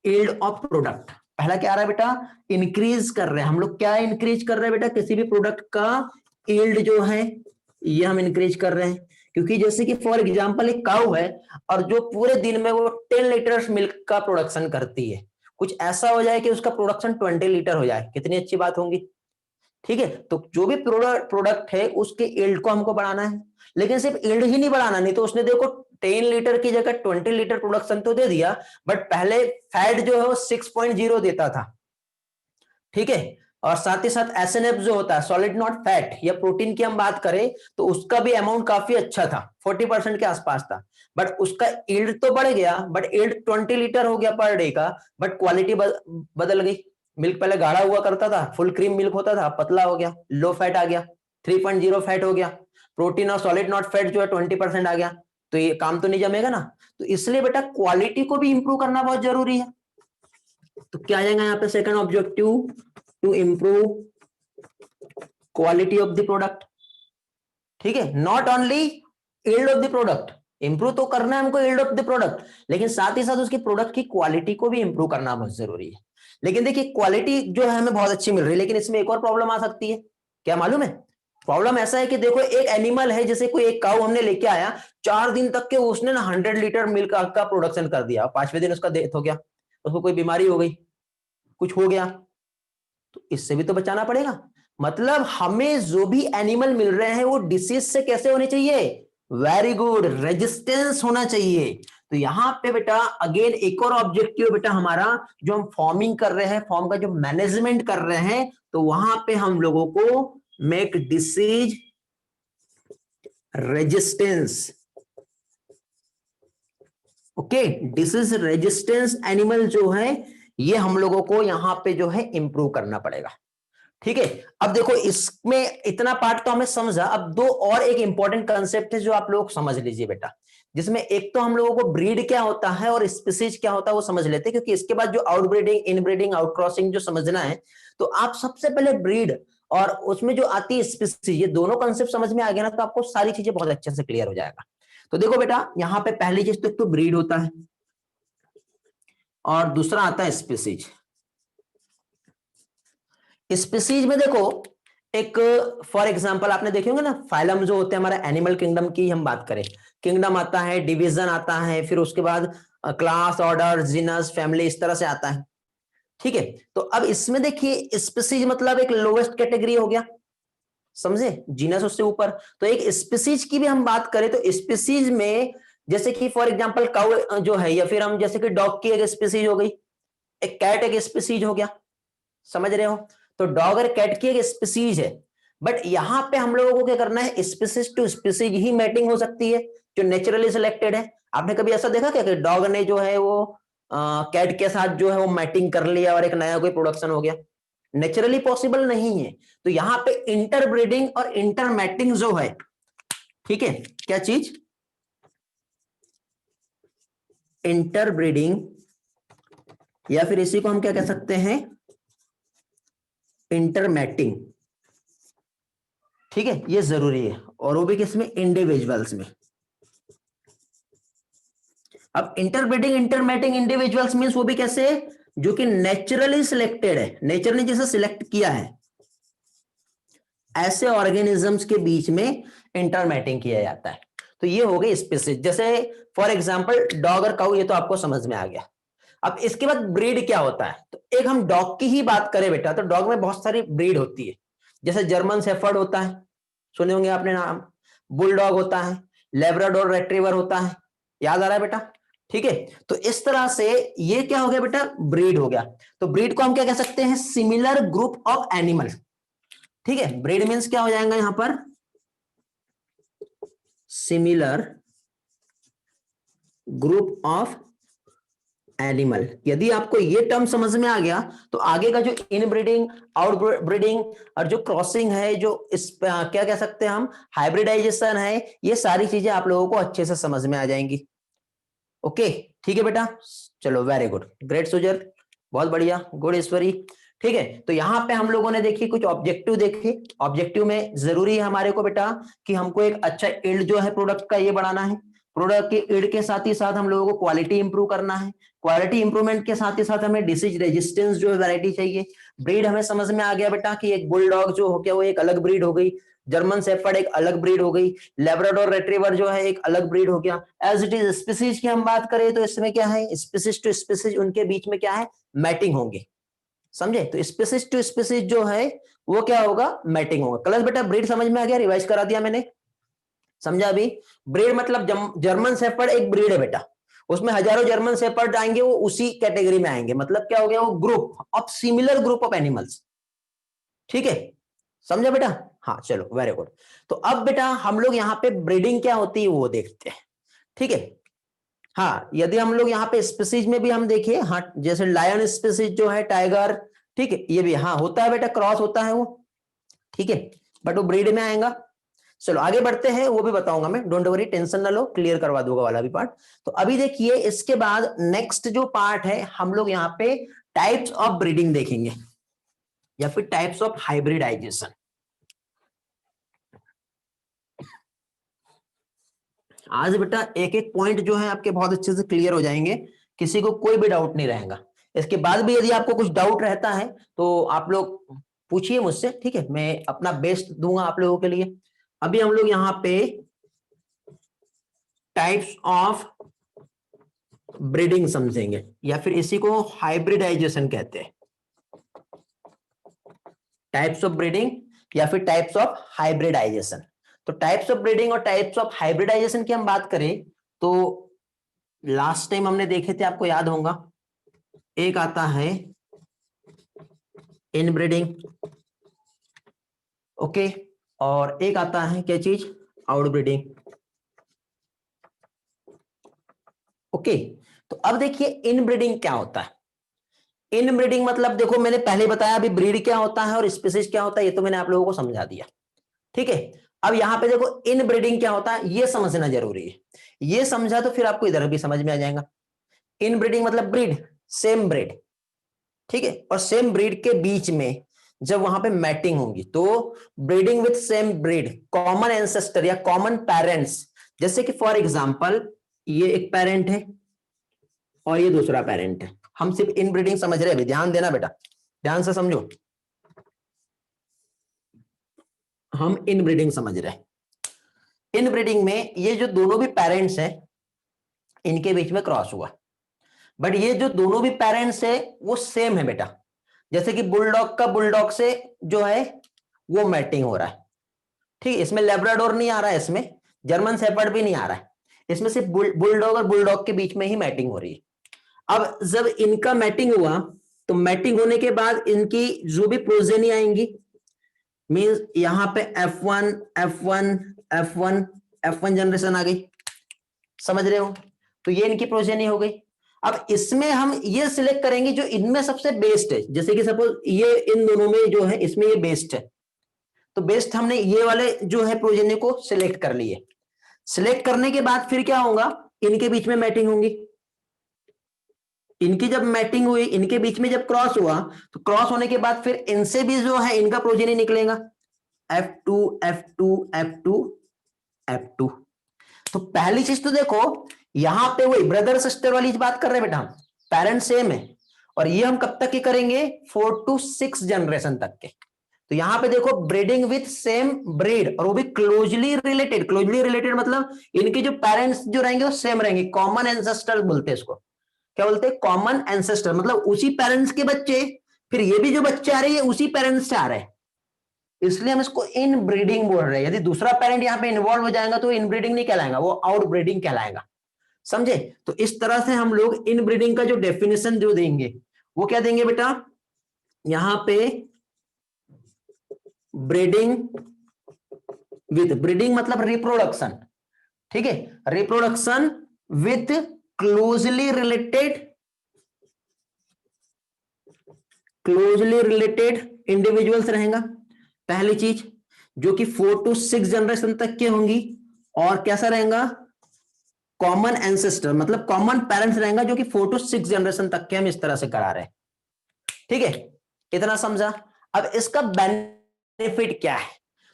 yield of product. पहला क्या आ रहा है बेटा, इंक्रीज कर रहे हैं हम लोग। क्या इंक्रीज कर रहे हैं बेटा, किसी भी प्रोडक्ट का यील्ड जो है ये हम इंक्रीज कर रहे हैं। क्योंकि जैसे कि फॉर एग्जांपल एक काऊ है, और जो पूरे दिन में वो 10 लीटर मिल्क का प्रोडक्शन करती है, कुछ ऐसा हो जाए कि उसका प्रोडक्शन 20 लीटर हो जाए, कितनी अच्छी बात होगी, ठीक है। तो जो भी प्रोडक्ट है उसके यील्ड को हमको बढ़ाना है। लेकिन सिर्फ यील्ड ही नहीं बढ़ाना, नहीं तो उसने देखो 10 लीटर की जगह 20 लीटर प्रोडक्शन तो दे दिया, बट पहले फैट जो है वो 6.0 देता था, ठीक है। और साथ ही साथ एसएनएफ जो होता है, सॉलिड नॉट फैट या प्रोटीन की हम बात करें, तो उसका भी अमाउंट काफी अच्छा था, 40% के आसपास था। बट उसका यील्ड तो बढ़ गया, बट यील्ड 20 लीटर हो गया पर डे का, बट क्वालिटी बदल गई। मिल्क पहले गाढ़ा हुआ करता था, फुल क्रीम मिल्क होता था, पतला हो गया, लो फैट आ गया, 3.0 फैट हो गया। प्रोटीन और सॉलिड नॉट फैट जो है 20% आ गया। तो ये काम तो नहीं जमेगा ना। तो इसलिए बेटा क्वालिटी को भी इंप्रूव करना बहुत जरूरी है। तो क्या आ जाएगा यहाँ पे second objective, to improve quality of the product, ठीक है। Not only yield of the product, improve तो करना है हमको यील्ड ऑफ द प्रोडक्ट, लेकिन साथ ही साथ उसकी प्रोडक्ट की क्वालिटी को भी इंप्रूव करना बहुत जरूरी है। लेकिन देखिए क्वालिटी जो है हमें बहुत अच्छी मिल रही है, लेकिन इसमें एक और प्रॉब्लम आ सकती है। क्या मालूम है? प्रॉब्लम ऐसा है कि देखो एक एनिमल है, जैसे कोई एक काऊ हमने लेके आया, 4 दिन तक के उसने ना 100 लीटर मिल्क का प्रोडक्शन कर दिया, 5वें दिन उसका डेथ हो गया, उसको कोई बीमारी हो गई, कुछ हो गया, तो इससे भी तो बचाना पड़ेगा। मतलब हमें जो भी एनिमल मिल रहे हैं वो डिसीज से कैसे होने चाहिए, वेरी गुड, रेजिस्टेंस होना चाहिए। तो यहां पे बेटा अगेन एक और ऑब्जेक्टिव बेटा हमारा, जो हम फॉर्मिंग कर रहे हैं, फॉर्म का जो मैनेजमेंट कर रहे हैं, तो वहां पे हम लोगों को make disease resistance, okay, disease resistance animal जो है ये हम लोगों को यहां पे जो है इंप्रूव करना पड़ेगा, ठीक है। अब देखो इसमें इतना पार्ट तो हमें समझा, अब दो और एक इंपॉर्टेंट कंसेप्ट है जो आप लोग समझ लीजिए बेटा, जिसमें एक तो हम लोगों को ब्रीड क्या होता है और स्पीसीज क्या होता है वो समझ लेते हैं, क्योंकि इसके बाद जो आउटब्रीडिंग, इनब्रीडिंग, आउटक्रॉसिंग जो समझना है, तो आप सबसे पहले ब्रीड और उसमें जो आती है स्पीसीज, ये दोनों कंसेप्ट समझ में आ गया ना, तो आपको सारी चीजें बहुत अच्छे से क्लियर हो जाएगा। तो देखो बेटा यहाँ पे पहली चीज तो ब्रीड होता है और दूसरा आता है स्पीसीज। स्पीसीज में देखो एक, फॉर एग्जांपल आपने देखे होंगे ना, फाइलम जो होते हैं हमारा एनिमल किंगडम की हम बात करें, किंगडम आता है, डिवीजन आता है, फिर उसके बाद क्लास, ऑर्डर, जीनस, फैमिली, इस तरह से आता है, ठीक है। तो अब इसमें देखिए स्पीसीज मतलब एक लोवेस्ट कैटेगरी हो गया, समझे, जीनस उससे ऊपर। तो एक स्पीसीज की भी हम बात करें तो स्पीसीज में जैसे कि फॉर एग्जांपल काऊ जो है, या फिर हम जैसे कि डॉग की एक स्पीसीज हो गई, एक कैट एक स्पीसीज हो गया, समझ रहे हो? तो डॉग और कैट की एक स्पीसीज है, बट यहां पे हम लोगों को क्या करना है, स्पीसीज टू स्पीसीज ही मैटिंग हो सकती है जो नेचुरली सिलेक्टेड है। आपने कभी ऐसा देखा क्या कि डॉग ने जो है वो कैट के साथ जो है वो मैटिंग कर लिया और एक नया कोई प्रोडक्शन हो गया? नेचुरली पॉसिबल नहीं है। तो यहां पे इंटरब्रीडिंग और इंटरमैटिंग जो है, ठीक है, क्या चीज, इंटरब्रीडिंग या फिर इसी को हम क्या कह सकते हैं, इंटरमैटिंग, ठीक है, ये जरूरी है, और वो भी किसमें, इंडिविजुअल्स में। अब इंटरब्रीडिंग इंटरमैटिंग इंडिविजुअल्स मींस वो भी कैसे, जो कि नेचुरली सिलेक्टेड है, नेचर ने जिसे सिलेक्ट किया है, ऐसे ऑर्गेनिजम्स के बीच में इंटरमैटिंग किया जाता है। तो ये हो गई स्पीसीज, जैसे फॉर एग्जांपल डॉग और काऊ, ये तो आपको समझ में आ गया। अब इसके बाद ब्रीड क्या होता है, तो एक हम डॉग की ही बात करें बेटा, तो डॉग में बहुत सारी ब्रीड होती है, जैसे जर्मन शेफर्ड होता है, सुने होंगे आपने नाम, बुलडॉग होता है, लेब्राडोर रिट्रीवर होता है, याद आ रहा है बेटा? ठीक है, तो इस तरह से ये क्या हो गया बेटा, ब्रीड हो गया। तो ब्रीड को हम क्या कह सकते हैं, सिमिलर ग्रुप ऑफ एनिमल, ठीक है, ब्रीड मीन्स क्या हो जाएगा यहां पर, सिमिलर ग्रुप ऑफ एनिमल। यदि आपको ये टर्म समझ में आ गया तो आगे का जो इनब्रीडिंग, आउट ब्रीडिंग और जो क्रॉसिंग है, जो इस क्या कह सकते हैं हम, हाइब्रिडाइजेशन है, ये सारी चीजें आप लोगों को अच्छे से समझ में आ जाएंगी। ओके, ठीक है बेटा, चलो वेरी गुड, ग्रेट सुजर, बहुत बढ़िया, गुड ईश्वरी। ठीक है, तो यहां पे हम लोगों ने देखी कुछ ऑब्जेक्टिव देखे। ऑब्जेक्टिव में जरूरी है हमारे को बेटा कि हमको एक अच्छा यील्ड जो है प्रोडक्ट का ये बढ़ाना है, प्रोडक्ट के यील्ड के साथ ही साथ हम लोगों को क्वालिटी इंप्रूव करना है, क्वालिटी इंप्रूवमेंट के साथ ही साथ हमें डिसीज रेजिस्टेंस जो है वैरायटी चाहिए। ब्रीड हमें समझ में आ गया बेटा कि एक बुलडॉग जो हो गया वो एक अलग ब्रीड हो गई, जर्मन शेफर्ड एक अलग ब्रीड हो गई, लेब्राडोर रिट्रीवर जो है एक अलग ब्रीड हो गया। एज इट इज स्पीसीज की हम बात करें तो इसमें क्या है, स्पीसीज टू स्पीसीज उनके बीच में क्या है, मैटिंग होंगे, समझे? तो स्पीसीज टू स्पीसीज जो है वो क्या होगा, मैटिंग होगा। क्लास बेटा ब्रीड समझ में आ गया, रिवाइज करा दिया मैंने, समझा? अभी ब्रीड मतलब जर्मन शेफर्ड एक ब्रीड है बेटा, उसमें हजारों जर्मन शेफर्ड आएंगे, वो उसी कैटेगरी में आएंगे, मतलब क्या हो गया, वो group of similar group of animals, ठीक है, समझा बेटा? हाँ चलो वेरी गुड। तो अब बेटा हम लोग यहाँ पे ब्रीडिंग क्या होती है वो देखते हैं, ठीक है। हाँ, यदि हम लोग यहाँ पे स्पीसीज में भी हम देखिए, हाँ जैसे लायन स्पीसीज जो है, टाइगर, ठीक है, ये भी हाँ होता है बेटा, क्रॉस होता है वो, ठीक है, बट वो ब्रीड में आएगा। चलो आगे बढ़ते हैं, वो भी बताऊंगा मैं, डोंट वरी, टेंशन ना लो, क्लियर करवा दूंगा वाला भी पार्ट। तो अभी देखिए इसके बाद नेक्स्ट जो पार्ट है, हम लोग यहाँ पे टाइप्स ऑफ ब्रीडिंग देखेंगे या फिर टाइप्स ऑफ हाइब्रिडाइजेशन। आज बेटा एक एक पॉइंट जो है आपके बहुत अच्छे से क्लियर हो जाएंगे, किसी को कोई भी डाउट नहीं रहेगा। इसके बाद भी यदि आपको कुछ डाउट रहता है तो आप लोग पूछिए मुझसे, ठीक है, मैं अपना बेस्ट दूंगा आप लोगों के लिए। अभी हम लोग यहाँ पे टाइप्स ऑफ ब्रीडिंग समझेंगे या फिर इसी को हाइब्रिडाइजेशन कहते हैं, टाइप्स ऑफ ब्रीडिंग या फिर टाइप्स ऑफ हाइब्रिडाइजेशन। तो टाइप्स ऑफ ब्रीडिंग और टाइप्स ऑफ हाइब्रिडाइजेशन की हम बात करें तो लास्ट टाइम हमने देखे थे, आपको याद होगा, एक आता है इनब्रीडिंग, ओके, और एक आता है क्या चीज, आउटब्रीडिंग, ओके। तो अब देखिए इनब्रीडिंग क्या होता है। इनब्रीडिंग मतलब देखो मैंने पहले बताया अभी ब्रीड क्या होता है और स्पीसीज क्या होता है, ये तो मैंने आप लोगों को समझा दिया, ठीक है। अब यहां पे देखो इनब्रीडिंग क्या होता है ये समझना जरूरी है, ये समझा तो फिर आपको इधर भी समझ में आ जाएगा। इनब्रीडिंग मतलब ब्रीड, सेम ब्रीड, ठीक है, और सेम ब्रीड के बीच में जब वहां पे मैटिंग होंगी तो breeding with same breed, common ancestor या कॉमन पेरेंट्स, जैसे कि फॉर एग्जांपल ये एक पेरेंट है और ये दूसरा पेरेंट है, हम सिर्फ इनब्रीडिंग समझ रहे हैं, अभी ध्यान देना बेटा, ध्यान से समझो, हम इनब्रीडिंग समझ रहे हैं। इनब्रीडिंग में ये जो दोनों भी पेरेंट्स हैं इनके बीच में क्रॉस हुआ, बट ये जो दोनों भी पेरेंट्स है वो सेम है बेटा, जैसे कि बुलडॉग का बुलडॉग से जो है वो मैटिंग हो रहा है, ठीक है, इसमें लेब्राडोर नहीं आ रहा है, इसमें जर्मन शेफर्ड भी नहीं आ रहा है, इसमें सिर्फ बुलडॉग और बुलडॉग के बीच में ही मैटिंग हो रही है। अब जब इनका मैटिंग हुआ तो मैटिंग होने के बाद इनकी जो भी प्रोजेनी आएंगी, मींस यहां पे F1 F1 F1 F1 generation आ गई, समझ रहे हो? तो ये इनकी प्रोजेनी हो गई। अब इसमें हम ये सिलेक्ट करेंगे जो इनमें सबसे बेस्ट है, जैसे कि सपोज ये इन दोनों में जो है इसमें ये बेस्ट है, तो बेस्ट हमने ये वाले जो है प्रोजेनी को सिलेक्ट कर लिए। सिलेक्ट करने के बाद फिर क्या होगा, इनके बीच में मैटिंग होंगी। इनकी जब मैटिंग हुई, इनके बीच में जब क्रॉस हुआ, तो क्रॉस होने के बाद फिर इनसे भी जो है इनका प्रोजेनी निकलेगा, F2 F2 F2 F2। तो पहली चीज तो देखो, यहां पे वही ब्रदर सिस्टर वाली बात कर रहे हैं बेटा, पेरेंट सेम है, और ये हम कब तक के करेंगे, 4 to 6 जनरेशन तक के। तो यहां पे देखो ब्रीडिंग विथ सेम ब्रीड, और वो भी क्लोजली रिलेटेड। क्लोजली रिलेटेड मतलब इनके जो पेरेंट्स जो रहेंगे वो सेम रहेंगे, कॉमन एंसेस्टर बोलते हैं इसको। क्या बोलते हैं, कॉमन एंसेस्टर, मतलब उसी पेरेंट्स के बच्चे, फिर ये भी जो बच्चे आ रहे हैं उसी पेरेंट्स से आ रहे हैं, इसलिए हम इसको इन ब्रीडिंग बोल रहे हैं। यदि दूसरा पेरेंट यहाँ पे इन्वॉल्व हो जाएगा तो इन ब्रीडिंग नहीं कहलाएगा, वो आउट ब्रीडिंग कहलाएगा, समझे? तो इस तरह से हम लोग इन ब्रीडिंग का जो डेफिनेशन जो देंगे वो क्या देंगे बेटा, यहां पे ब्रीडिंग विथ, ब्रीडिंग मतलब रिप्रोडक्शन, ठीक है, reproduction with closely related individuals रहेगा, पहली चीज, जो कि 4 to 6 जनरेशन तक के होंगी, और कैसा रहेगा, कॉमन एंसेस्टर मतलब कॉमन पेरेंट्स रहेगा, जो कि 4 to 6 जनरेशन तक के हम इस तरह से करा रहे हैं, ठीक है, इतना समझा? अब इसका बेनिफिट क्या है,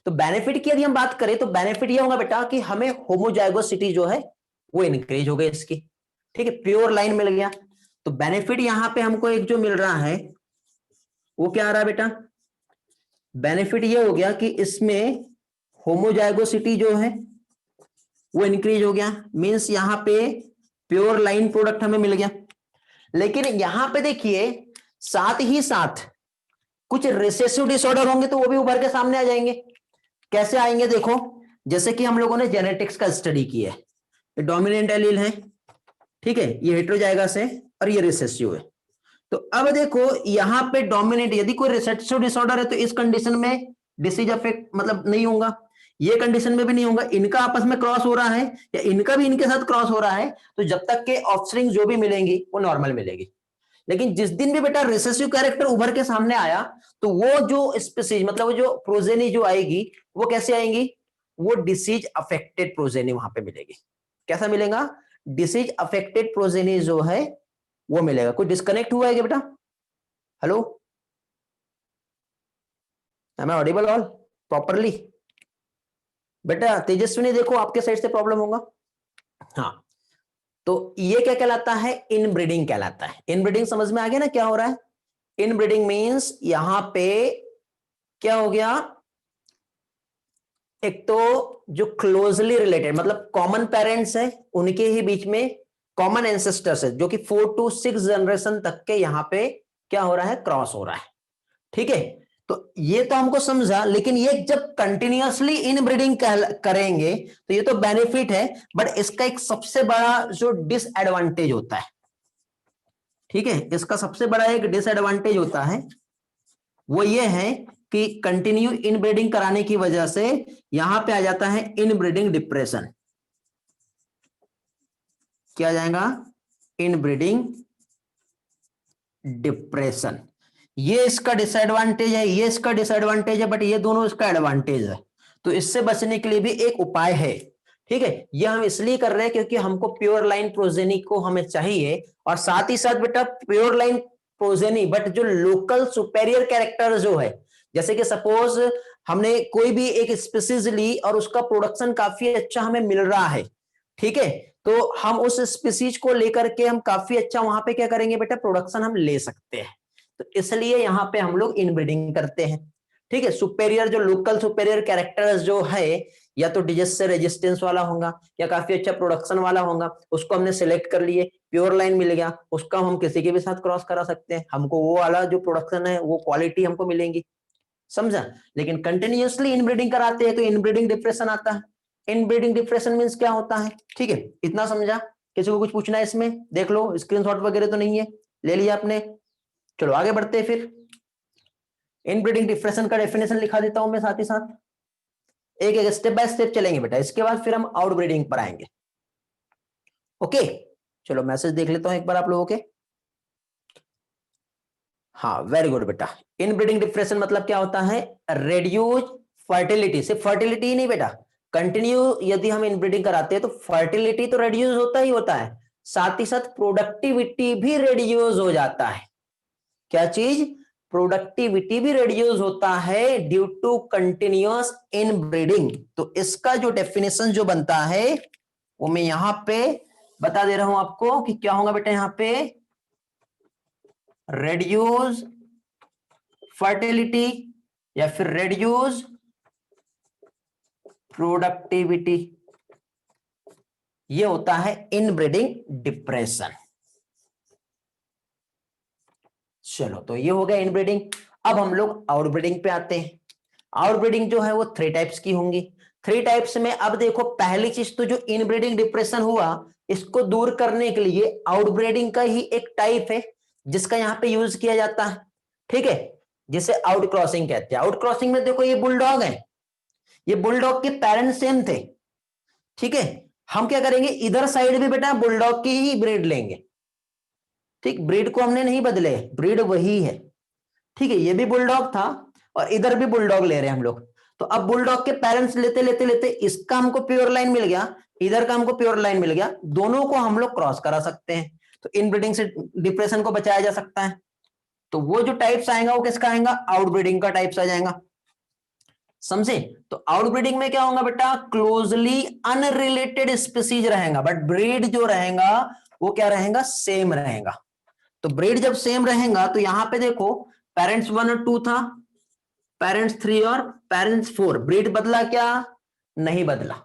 तो बेनिफिट की यदि हम बात करें तो बेनिफिट यह होगा बेटा कि हमें होमोजाइगोसिटी जो है वो इंक्रीज हो गई इसकी, ठीक है, प्योर लाइन मिल गया। तो बेनिफिट यहां पे हमको एक जो मिल रहा है वो क्या आ रहा है बेटा, बेनिफिट ये हो गया कि इसमें होमोजाइगोसिटी जो है वो इंक्रीज हो गया, मींस यहां पे प्योर लाइन प्रोडक्ट हमें मिल गया। लेकिन यहां पे देखिए साथ ही साथ कुछ रिसेसिव डिसऑर्डर होंगे तो वो भी उभर के सामने आ जाएंगे। कैसे आएंगे देखो, जैसे कि हम लोगों ने जेनेटिक्स का स्टडी किया है, ये डोमिनेंट एलील है, ठीक है, ये हेटेरोजाइगस है और ये रिसेसिव है। तो अब देखो यहां पे डोमिनेंट, यदि कोई रिसेसिव डिसऑर्डर है तो इस कंडीशन में डिसीज अफेक्ट मतलब नहीं होगा, ये कंडीशन में भी नहीं होगा, इनका आपस में क्रॉस हो रहा है या इनका भी इनके साथ क्रॉस हो रहा है, तो जब तक के ऑफस्प्रिंग जो भी मिलेंगी वो नॉर्मल मिलेगी। लेकिन जिस दिन भी बेटा रिसेसिव कैरेक्टर उभर के सामने आया तो वो जो स्पीसीज मतलब वो जो प्रोजेनी जो आएगी वो कैसे आएंगी, वो डिसीज अफेक्टेड प्रोजेनी वहां पे मिलेगी। कैसा मिलेगा, डिसीज अफेक्टेड प्रोजेनी जो है वो मिलेगा। कोई डिस्कनेक्ट हुआ है क्या बेटा, hello, am I audible all properly? बेटा तेजस्विनी देखो आपके साइड से प्रॉब्लम होगा, हाँ। तो ये क्या कहलाता है, इनब्रीडिंग कहलाता है। इनब्रीडिंग समझ में आ गया ना क्या हो रहा है, इनब्रीडिंग मींस यहां पे क्या हो गया, एक तो जो क्लोजली रिलेटेड मतलब कॉमन पेरेंट्स है उनके ही बीच में कॉमन एंसेस्टर्स है, जो कि 4 to 6 जनरेशन तक के यहां पे क्या हो रहा है, क्रॉस हो रहा है, ठीक है। तो ये तो हमको समझा, लेकिन ये जब कंटिन्यूअसली इनब्रीडिंग करेंगे तो ये तो बेनिफिट है, बट इसका एक सबसे बड़ा जो डिसएडवांटेज होता है, ठीक है, इसका सबसे बड़ा एक डिसएडवांटेज होता है वो ये है कि कंटिन्यू इनब्रीडिंग कराने की वजह से यहां पे आ जाता है इनब्रीडिंग डिप्रेशन। क्या आ जाएगा, इनब्रीडिंग डिप्रेशन। ये इसका डिसएडवांटेज है, ये इसका डिसएडवांटेज है, बट ये दोनों इसका एडवांटेज है। तो इससे बचने के लिए भी एक उपाय है, ठीक है। ये हम इसलिए कर रहे हैं क्योंकि हमको प्योर लाइन प्रोजेनी को हमें चाहिए, और साथ ही साथ बेटा प्योर लाइन प्रोजेनी बट जो लोकल सुपेरियर कैरेक्टर जो है, जैसे कि सपोज हमने कोई भी एक स्पीसीज ली और उसका प्रोडक्शन काफी अच्छा हमें मिल रहा है, ठीक है, तो हम उस स्पीसीज को लेकर के हम काफी अच्छा वहां पे क्या करेंगे बेटा, प्रोडक्शन हम ले सकते हैं। तो इसलिए यहां पे हम लोग इनब्रीडिंग करते हैं, ठीक है। सुपेरियर जो लोकल सुपेरियर कैरेक्टर्स जो है, या तो डिजीज से रेजिस्टेंस वाला होगा या काफी अच्छा प्रोडक्शन वाला होगा, उसको हमने सिलेक्ट कर लिए, प्योर लाइन मिल गया, उसका हम किसी के भी साथ क्रॉस करा सकते हैं, हमको वो वाला जो प्रोडक्शन है वो क्वालिटी हमको मिलेंगी, समझा। लेकिन कंटिन्यूअसली इनब्रीडिंग कराते हैं तो इनब्रीडिंग डिप्रेशन आता है। इनब्रीडिंग डिप्रेशन मींस क्या होता है, ठीक है, इतना समझा। किसी को कुछ पूछना है इसमें? देख लो, स्क्रीनशॉट वगैरह तो नहीं है, ले लिया आपने। चलो आगे बढ़ते हैं फिर। इनब्रीडिंग डिफरेंस का डेफिनेशन लिखा देता हूं मैं साथ ही साथ, एक एक स्टेप बाय स्टेप चलेंगे बेटा, इसके बाद फिर हम आउटब्रीडिंग पर आएंगे। ओके, चलो मैसेज देख लेता हूं एक बार आप लोगों के। हाँ वेरी गुड बेटा। इनब्रीडिंग डिफरेंस मतलब क्या होता है? Reduce fertility. सिर्फ फर्टिलिटी ही नहीं बेटा, कंटिन्यू यदि हम इनब्रीडिंग कराते हैं तो फर्टिलिटी तो रेड्यूस होता ही होता है, साथ ही साथ प्रोडक्टिविटी भी रेड्यूस हो जाता है। क्या चीज? प्रोडक्टिविटी भी रिड्यूस होता है ड्यू टू कंटिन्यूअस इनब्रीडिंग। तो इसका जो डेफिनेशन जो बनता है वो मैं यहां पे बता दे रहा हूं आपको कि क्या होगा बेटा, यहां पे रेड्यूस फर्टिलिटी या फिर रेड्यूस प्रोडक्टिविटी, ये होता है इनब्रीडिंग डिप्रेशन। चलो तो ये हो गया इनब्रीडिंग। अब हम लोग आउटब्रीडिंग पे आते हैं। आउटब्रीडिंग जो है वो 3 टाइप्स की होंगी। 3 टाइप्स में अब देखो, पहली चीज तो जो इनब्रीडिंग डिप्रेशन हुआ, इसको दूर करने के लिए आउटब्रीडिंग का ही एक टाइप है जिसका यहाँ पे यूज किया जाता है, ठीक है, जिसे आउट क्रॉसिंग कहते हैं। आउट क्रॉसिंग में देखो ये बुलडॉग है, ये बुलडॉग के पेरेंट्स सेम थे, ठीक है। हम क्या करेंगे, इधर साइड भी बेटा बुलडॉग की ही ब्रीड लेंगे, ठीक, ब्रीड को हमने नहीं बदले, ब्रीड वही है, ठीक है। ये भी बुलडॉग था और इधर भी बुलडॉग ले रहे हैं हम लोग। तो अब बुलडॉग के पेरेंट्स लेते लेते लेते इसका हमको प्योर लाइन मिल गया, इधर का हमको प्योर लाइन मिल गया, दोनों को हम लोग क्रॉस करा सकते हैं, तो इनब्रीडिंग से डिप्रेशन को बचाया जा सकता है। तो वो जो टाइप्स आएगा वो किसका आएगा? आउटब्रीडिंग का टाइप्स आ जाएगा, समझे। तो आउटब्रीडिंग में क्या होगा बेटा, क्लोजली अनरिलेटेड स्पीसीज रहेगा, बट ब्रीड जो रहेगा वो क्या रहेगा? सेम रहेगा। तो ब्रीड जब सेम रहेगा तो यहां पे देखो, पेरेंट्स 1 और 2 था, पेरेंट्स 3 और पेरेंट्स 4, ब्रीड बदला क्या? नहीं बदला,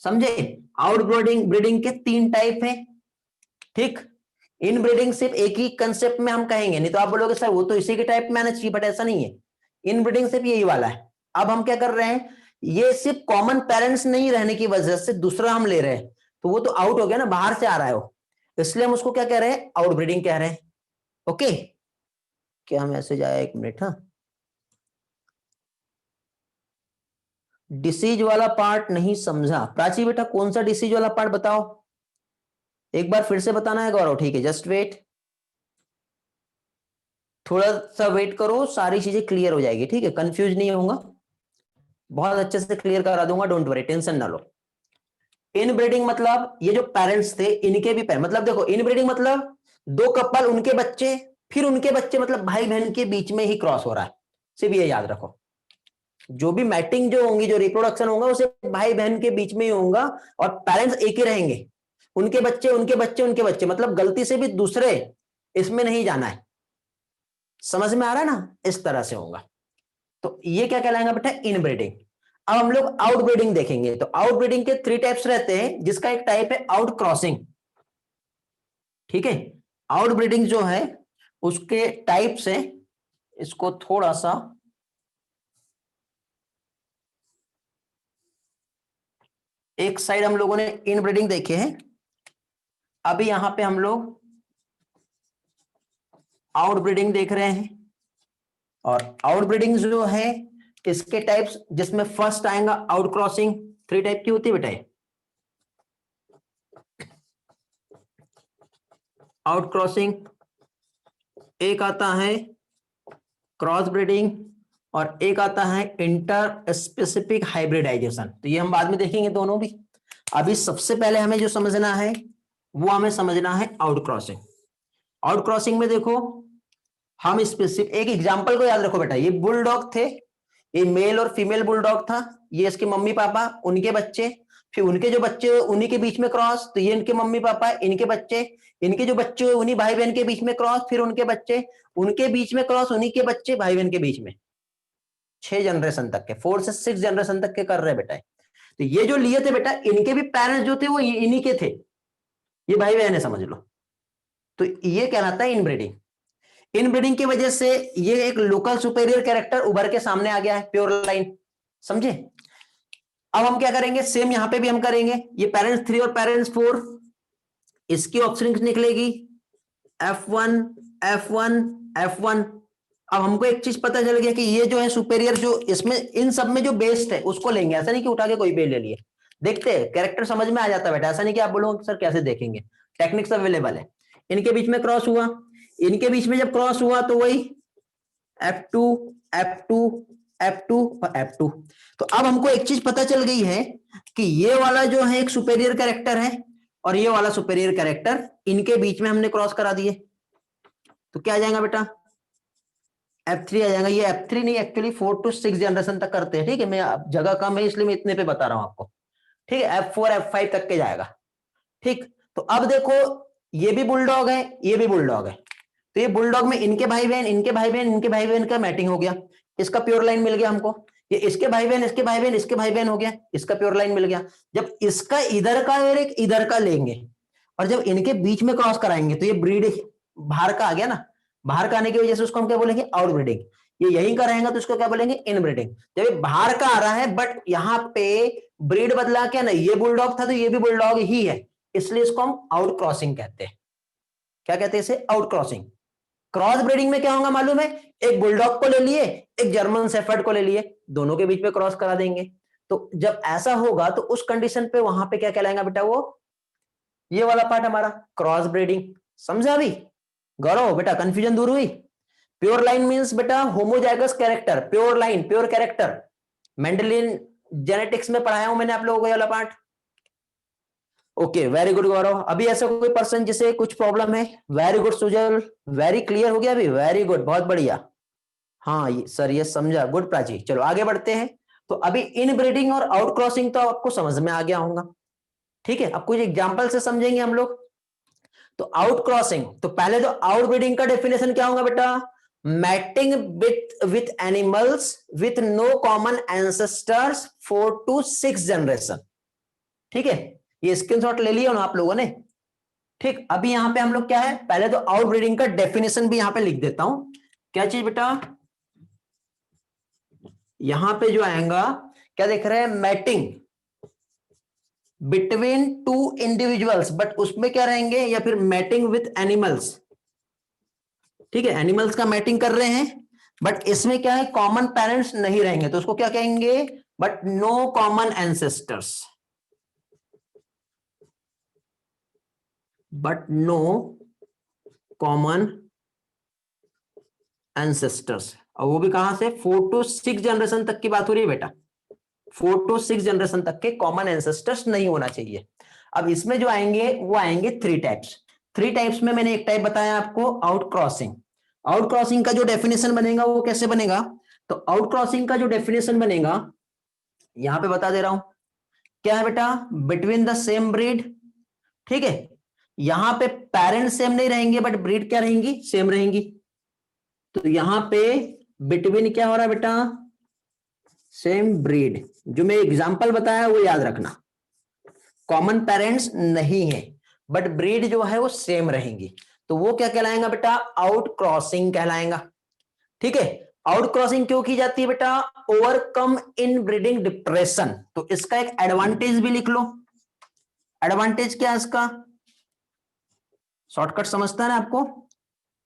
समझे। आउटब्रीडिंग ब्रीडिंग के 3 टाइप है, ठीक। इन ब्रीडिंग सिर्फ एक ही कंसेप्ट में हम कहेंगे, नहीं तो आप बोलोगे सर वो तो इसी के टाइप में आना चाहिए, बट ऐसा नहीं है। इन ब्रीडिंग सिर्फ यही वाला है। अब हम क्या कर रहे हैं, ये सिर्फ कॉमन पेरेंट्स नहीं रहने की वजह से दूसरा हम ले रहे हैं, तो वो तो आउट हो गया ना, बाहर से आ रहा है वो, इसलिए हम उसको क्या कह रहे हैं? आउटब्रीडिंग कह रहे हैं। ओके, क्या मैसेज आया? 1 मिनट। हाँ, डिसीज वाला पार्ट नहीं समझा प्राची बेटा, कौन सा डिसीज वाला पार्ट बताओ, एक बार फिर से बताना है गौरव, ठीक है, जस्ट वेट, थोड़ा सा वेट करो, सारी चीजें क्लियर हो जाएगी, ठीक है, कंफ्यूज नहीं होगा, बहुत अच्छे से क्लियर करा दूंगा, डोंट वरी, टेंशन ना लो। इनब्रीडिंग मतलब ये जो पेरेंट्स थे इनके भी मतलब देखो, इनब्रीडिंग मतलब 2 कपल, उनके बच्चे, फिर उनके बच्चे, मतलब भाई बहन के बीच में ही क्रॉस हो रहा है, सिर्फ ये याद रखो। जो भी मैटिंग जो होंगी, जो रिप्रोडक्शन होगा, उसे भाई बहन के बीच में ही होगा, और पेरेंट्स एक ही रहेंगे, उनके बच्चे उनके बच्चे उनके बच्चे, मतलब गलती से भी दूसरे इसमें नहीं जाना है, समझ में आ रहा है ना, इस तरह से होगा। तो ये क्या कहलाएगा बेटा? इनब्रीडिंग। अब हम लोग आउटब्रीडिंग देखेंगे, तो आउटब्रीडिंग के 3 टाइप्स रहते हैं, जिसका एक टाइप है आउट क्रॉसिंग, ठीक है। आउटब्रीडिंग जो है उसके टाइप से, इसको थोड़ा सा एक साइड हम लोगों ने इनब्रीडिंग देखे हैं, अभी यहां पे हम लोग आउटब्रीडिंग देख रहे हैं। और आउटब्रीडिंग जो है इसके टाइप्स, जिसमें फर्स्ट आएगा आउट क्रॉसिंग, 3 टाइप की होती है बेटा। आउट क्रॉसिंग, एक आता है क्रॉस ब्रीडिंग, और एक आता है इंटर स्पेसिफिक हाइब्रिडाइजेशन। तो ये हम बाद में देखेंगे दोनों भी, अभी सबसे पहले हमें जो समझना है वो हमें समझना है आउट क्रॉसिंग। आउट क्रॉसिंग में देखो, हम स्पेसिफिक एक एग्जांपल को याद रखो बेटा, ये बुलडॉग थे, ये मेल और फीमेल बुलडॉग था, ये इसके मम्मी पापा, उनके बच्चे, फिर उनके जो बच्चे उन्हीं के बीच में क्रॉस, तो ये इनके मम्मी पापा, इनके बच्चे, इनके जो बच्चे उन्हीं भाई बहन के बीच में क्रॉस, फिर उनके बच्चे, उनके बीच में क्रॉस, उन्हीं के बच्चे भाई बहन के बीच में, 6 जनरेशन तक के, 4 से 6 जनरेशन तक के कर रहे बेटा। तो ये जो लिए थे बेटा, इनके भी पेरेंट्स जो थे वो इन्हीं के थे, ये भाई बहन है समझ लो। तो ये कहलाता है इनब्रीडिंग। इनब्रीडिंग की वजह से ये एक लोकल सुपेरियर कैरेक्टर उभर के सामने आ गया है, प्योर लाइन, समझे। अब हम क्या करेंगे, सेम यहां पे भी हम करेंगे, ये पेरेंट्स 3 और पेरेंट्स 4, इसकी ऑप्शन निकलेगी F1 F1 F1। अब हमको एक चीज पता चल गया कि ये जो है सुपेरियर, जो इसमें इन सब में जो बेस्ड है उसको लेंगे, ऐसा नहीं कि उठा के कोई भी ले लिए। देखते हैं, कैरेक्टर समझ में आ जाता है बेटा, ऐसा नहीं कि आप बोलोगे सर कैसे देखेंगे, टेक्निक्स अवेलेबल है। इनके बीच में क्रॉस हुआ, इनके बीच में जब क्रॉस हुआ तो वही F2 F2 F2 और F2। तो अब हमको एक चीज पता चल गई है कि ये वाला जो है एक सुपेरियर कैरेक्टर है और ये वाला सुपेरियर कैरेक्टर, इनके बीच में हमने क्रॉस करा दिए, तो क्या आ जाएगा बेटा F3 आ जाएगा। ये F3 नहीं, एक्चुअली 4 to 6 जनरेशन तक करते हैं, ठीक है। मैं जगह कम है इसलिए मैं इतने पे बता रहा हूं आपको, ठीक है। F4 F5 तक के जाएगा, ठीक। तो अब देखो ये भी बुलडॉग है, ये भी बुलडॉग है, तो ये बुलडॉग में इनके भाई बहन, इनके भाई बहन, इनके भाई बहन का मैटिंग हो गया, इसका प्योर लाइन मिल गया हमको। ये इसके भाई बहन, इसके भाई बहन, इसके भाई बहन हो गया, इसका प्योर लाइन मिल गया। जब इसका इधर का और एक इधर का लेंगे और जब इनके बीच में क्रॉस कराएंगे तो ये ब्रीड बाहर का आ गया ना, बाहर का आने की वजह से उसको हम क्या बोलेंगे आउट ब्रीडिंग। ये यहीं का रहेगा तो इसको क्या बोलेंगे इन ब्रीडिंग। जब ये बाहर का आ रहा है बट यहाँ पे ब्रीड बदला क्या, नहीं ये बुलडॉग था तो ये भी बुलडॉग ही है, इसलिए इसको हम आउट क्रॉसिंग कहते हैं। क्या कहते हैं इसे, आउट क्रॉसिंग। क्रॉस ब्रीडिंग में क्या होगा मालूम है, एक बुलडॉग को ले लिए, एक जर्मन शेफर्ड को ले लिए, दोनों के बीच में क्रॉस करा देंगे। तो जब ऐसा होगा तो उस कंडीशन पे वहां पे क्या कहलाएगा बेटा, वो ये वाला पार्ट हमारा क्रॉस ब्रीडिंग। समझा अभी गौरव बेटा, कंफ्यूजन दूर हुई। प्योर लाइन मींस बेटा homozygous character, pure line pure character. Mendelian genetics में पढ़ाया हूं मैंने आप लोगों को ये वाला पार्ट। ओके वेरी गुड गौरव। अभी ऐसा कोई पर्सन जिसे कुछ प्रॉब्लम है, very good Sujal, very clear हो गया अभी, वेरी गुड, बहुत बढ़िया। हाँ सर ये समझा, गुड प्राची। चलो आगे बढ़ते हैं। तो अभी इन ब्रीडिंग और आउट क्रॉसिंग तो आपको समझ में आ गया होगा, ठीक है। अब कुछ एग्जांपल से समझेंगे हम लोग। तो आउट क्रॉसिंग, तो पहले तो आउट ब्रीडिंग का डेफिनेशन क्या होगा बेटा, mating with animals with no common ancestors 4 to 6 generation, ठीक है। ये स्क्रीनशॉट ले लिया ना आप लोगों ने, ठीक। अभी यहां पे हम लोग क्या है, पहले तो आउट ब्रीडिंग का डेफिनेशन भी यहां पे लिख देता हूं। क्या चीज बेटा, यहां पे जो आएगा क्या देख रहे हैं, mating between two individuals, but उसमें क्या रहेंगे, या फिर मैटिंग विथ एनिमल्स, ठीक है। एनिमल्स का मैटिंग कर रहे हैं बट इसमें क्या है, कॉमन पेरेंट्स नहीं रहेंगे, तो उसको क्या कहेंगे, but no common ancestors, but no common ancestors. और वो भी कहां से, 4 to 6 जनरेशन तक की बात हो रही है बेटा, 4 to 6 जनरेशन तक के कॉमन एंसेस्टर्स नहीं होना चाहिए। अब इसमें जो आएंगे वो आएंगे 3 टाइप्स। 3 टाइप्स में मैंने एक टाइप बताया आपको, आउट क्रॉसिंग। आउट क्रॉसिंग का जो डेफिनेशन बनेगा वो कैसे बनेगा, तो आउट क्रॉसिंग का जो डेफिनेशन बनेगा यहां पे बता दे रहा हूं, क्या है बेटा, बिटवीन द सेम ब्रीड, ठीक है। यहां पे पेरेंट्स सेम नहीं रहेंगे बट ब्रीड क्या रहेंगी, सेम रहेंगी। तो यहां पे बिटवीन क्या हो रहा है बेटा, सेम ब्रीड। जो मैं एग्जांपल बताया वो याद रखना, कॉमन पेरेंट्स नहीं है बट ब्रीड जो है वो सेम रहेंगी, तो वो क्या कहलाएगा बेटा, आउट क्रॉसिंग कहलाएगा, ठीक है। आउट क्रॉसिंग क्यों की जाती है बेटा, ओवरकम इन ब्रीडिंग डिप्रेशन। तो इसका एक एडवांटेज भी लिख लो। एडवांटेज क्या है इसका, शॉर्टकट समझता है ना आपको,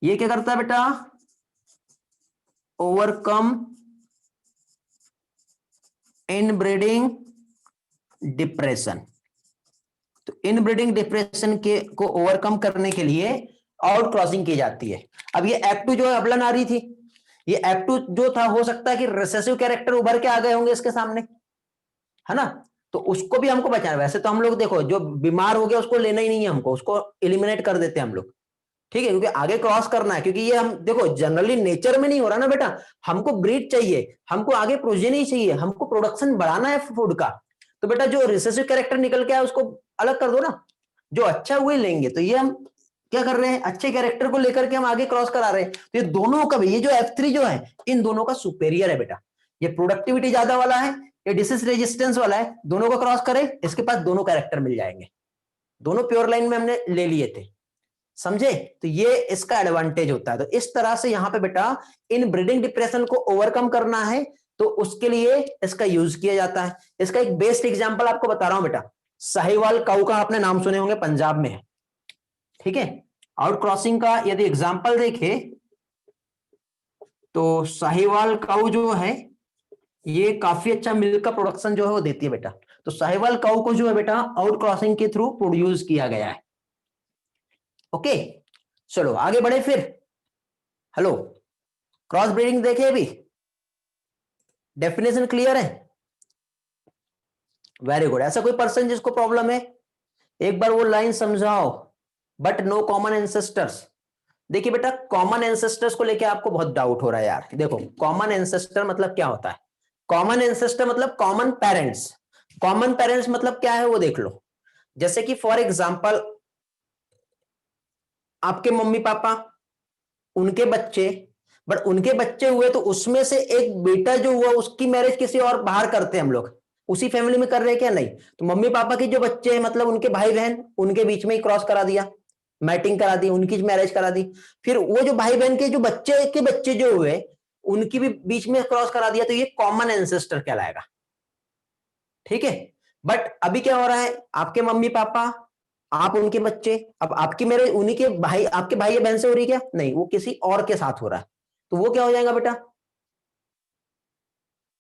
ये क्या करता है बेटा, ओवरकम इन ब्रीडिंग डिप्रेशन। तो इन ब्रीडिंग डिप्रेशन के को ओवरकम करने के लिए आउट क्रॉसिंग की जाती है। अब ये F2 जो अबलन आ रही थी, ये F2 जो था, हो सकता है कि रिसेसिव कैरेक्टर उभर के आ गए होंगे इसके सामने, है ना, तो उसको भी हमको बचाना। वैसे तो हम लोग देखो जो बीमार हो गया उसको लेना ही नहीं है हमको, उसको एलिमिनेट कर देते हैं हम लोग, ठीक है, क्योंकि आगे क्रॉस करना है। क्योंकि ये हम देखो जनरली नेचर में नहीं हो रहा ना बेटा, हमको ब्रीड चाहिए, हमको आगे प्रोजेनी चाहिए, हमको प्रोडक्शन बढ़ाना है फूड का। तो बेटा जो रिसेसिव कैरेक्टर निकल के आया उसको अलग कर दो ना, जो अच्छा हुए लेंगे। तो ये हम क्या कर रहे हैं, अच्छे कैरेक्टर को लेकर के हम आगे क्रॉस करा रहे हैं। तो ये दोनों का भी, ये जो F3 जो है इन दोनों का सुपेरियर है बेटा, ये प्रोडक्टिविटी ज्यादा वाला है, ये डिसीज रेजिस्टेंस वाला है, दोनों को क्रॉस करें इसके पास दोनों कैरेक्टर मिल जाएंगे, दोनों प्योर लाइन में हमने ले लिए थे, समझे। तो ये इसका एडवांटेज होता है। तो इस तरह से यहां पे बेटा इन ब्रीडिंग डिप्रेशन को ओवरकम करना है तो उसके लिए इसका यूज किया जाता है। इसका एक बेस्ट एग्जांपल आपको बता रहा हूं बेटा, साहिवाल काऊ का आपने नाम सुने होंगे, पंजाब में है, ठीक है। आउट क्रॉसिंग का यदि एग्जांपल देखे तो साहिवाल काऊ जो है ये काफी अच्छा मिल्क का प्रोडक्शन जो है वो देती है बेटा। तो साहिवाल काऊ को जो है बेटा आउट क्रॉसिंग के थ्रू प्रोड्यूस किया गया है। ओके, चलो आगे बढ़े फिर। हेलो, क्रॉस ब्रीडिंग देखे अभी, डेफिनेशन क्लियर है? Very good. ऐसा कोई पर्सन जिसको प्रॉब्लम है, एक बार वो लाइन समझाओ। But no common ancestors. देखिए बेटा, कॉमन एंसेस्टर्स को लेके आपको बहुत डाउट हो रहा है यार। देखो, कॉमन एंसेस्टर मतलब क्या होता है? कॉमन एंसेस्टर मतलब कॉमन पेरेंट्स। कॉमन पेरेंट्स मतलब क्या है वो देख लो। जैसे कि फॉर एग्जांपल आपके मम्मी पापा, उनके बच्चे, बट उनके बच्चे हुए तो उसमें से एक बेटा जो हुआ उसकी मैरिज किसी और बाहर करते हैं हम लोग, उसी फैमिली में कर रहे हैं क्या? नहीं। तो मम्मी पापा के जो बच्चे हैं मतलब उनके भाई बहन, उनके बीच में ही क्रॉस करा दिया, मैटिंग करा दी, उनकी मैरिज करा दी। फिर वो जो भाई बहन के जो बच्चे के बच्चे जो हुए उनकी भी बीच में क्रॉस करा दिया, तो ये कॉमन एंसेस्टर कहलाएगा। ठीक है। बट अभी क्या हो रहा है, आपके मम्मी पापा, आप उनके बच्चे, अब आपकी मेरे उन्हीं के भाई, आपके भाई या बहन से हो रही क्या? नहीं, वो किसी और के साथ हो रहा है। तो वो क्या हो जाएगा बेटा?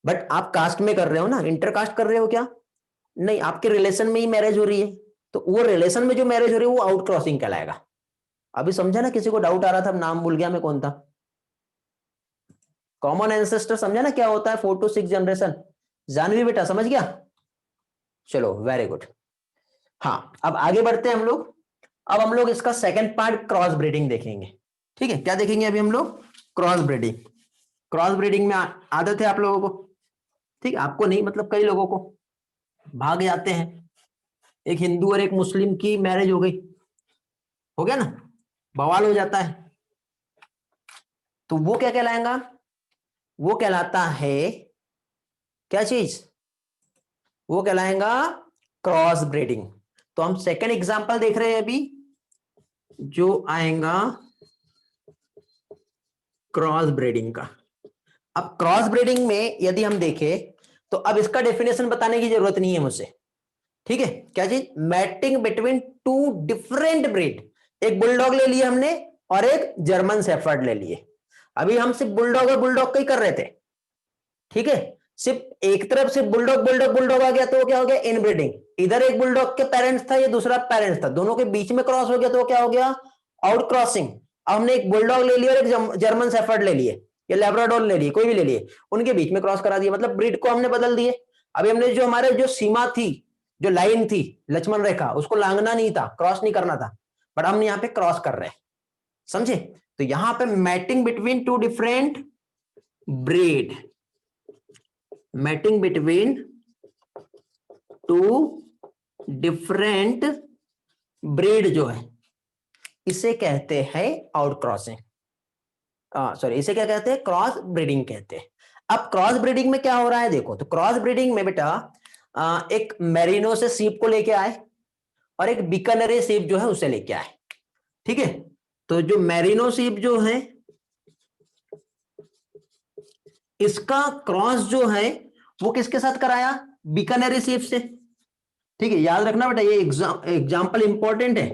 बट आप कास्ट में कर रहे हो ना, इंटरकास्ट कर रहे हो क्या? नहीं, आपके रिलेशन में ही मैरिज हो रही है। तो वो रिलेशन में जो मैरिज हो रही है वो आउट क्रॉसिंग कहलाएगा। अभी समझा ना? किसी को डाउट आ रहा था, नाम भूल गया मैं कौन था। कॉमन एंसेस्टर समझा ना क्या होता है? 4 to 6 जनरेशन। जानवी बेटा समझ गया? चलो वेरी गुड। हाँ, अब आगे बढ़ते हैं हम लोग। अब हम लोग इसका सेकंड पार्ट क्रॉस ब्रीडिंग देखेंगे। ठीक है, क्या देखेंगे अभी हम लोग? Cross breeding. क्रॉस ब्रीडिंग में आदत है आप लोगों को, ठीक है, आपको नहीं मतलब कई लोगों को, भाग जाते हैं। एक हिंदू और एक मुस्लिम की मैरिज हो गई, हो गया ना, बवाल हो जाता है। तो वो क्या कहलाएगा? वो कहलाता है क्या चीज? वो कहलाएगा क्रॉस ब्रीडिंग। तो हम सेकंड एग्जांपल देख रहे हैं अभी, जो आएगा क्रॉस ब्रीडिंग का। अब क्रॉस ब्रीडिंग में यदि हम देखें तो अब इसका डेफिनेशन बताने की जरूरत नहीं है मुझे। ठीक है, क्या चीज? Mating between two different breed. एक बुलडॉग ले लिए हमने और एक जर्मन शेफर्ड ले लिए। अभी हम सिर्फ बुलडॉग और बुलडॉग का ही कर रहे थे। ठीक है, सिर्फ एक तरफ से बुलडॉग बुलडॉग बुलडॉग आ गया तो क्या हो गया? इनब्रीडिंग। इधर एक बुलडॉग के पेरेंट्स था, ये दूसरा पेरेंट्स था, दोनों के बीच में क्रॉस हो गया तो क्या हो गया? Out crossing. अब हमने एक बुलडॉग ले लिया और एक जर्मन शेफर्ड ले लिए या लैब्राडोर ले लिए, कोई भी ले लिए, उनके बीच में क्रॉस करा दिया, मतलब ब्रीड को हमने बदल दिए। अभी हमने जो हमारे जो सीमा थी, जो लाइन थी, लक्ष्मण रेखा, उसको लांघना नहीं था, क्रॉस नहीं करना था, बट हम यहाँ पे क्रॉस कर रहे हैं। समझे? तो यहां पे mating between two different breed, mating between two different breed जो है इसे कहते हैं आउट क्रॉसिंग। सॉरी, इसे क्या कहते हैं? क्रॉस ब्रीडिंग कहते हैं। अब क्रॉस ब्रीडिंग में क्या हो रहा है देखो, तो क्रॉस ब्रीडिंग में बेटा एक मेरिनो से सीप को लेके आए और एक बीकानेरी सीप जो है उसे लेके आए। ठीक है, तो जो मेरिनो सीप जो है इसका क्रॉस जो है वो किसके साथ कराया? बीकानेरी सीप से। ठीक है, याद रखना बेटा, ये एग्जाम्पल इंपॉर्टेंट है।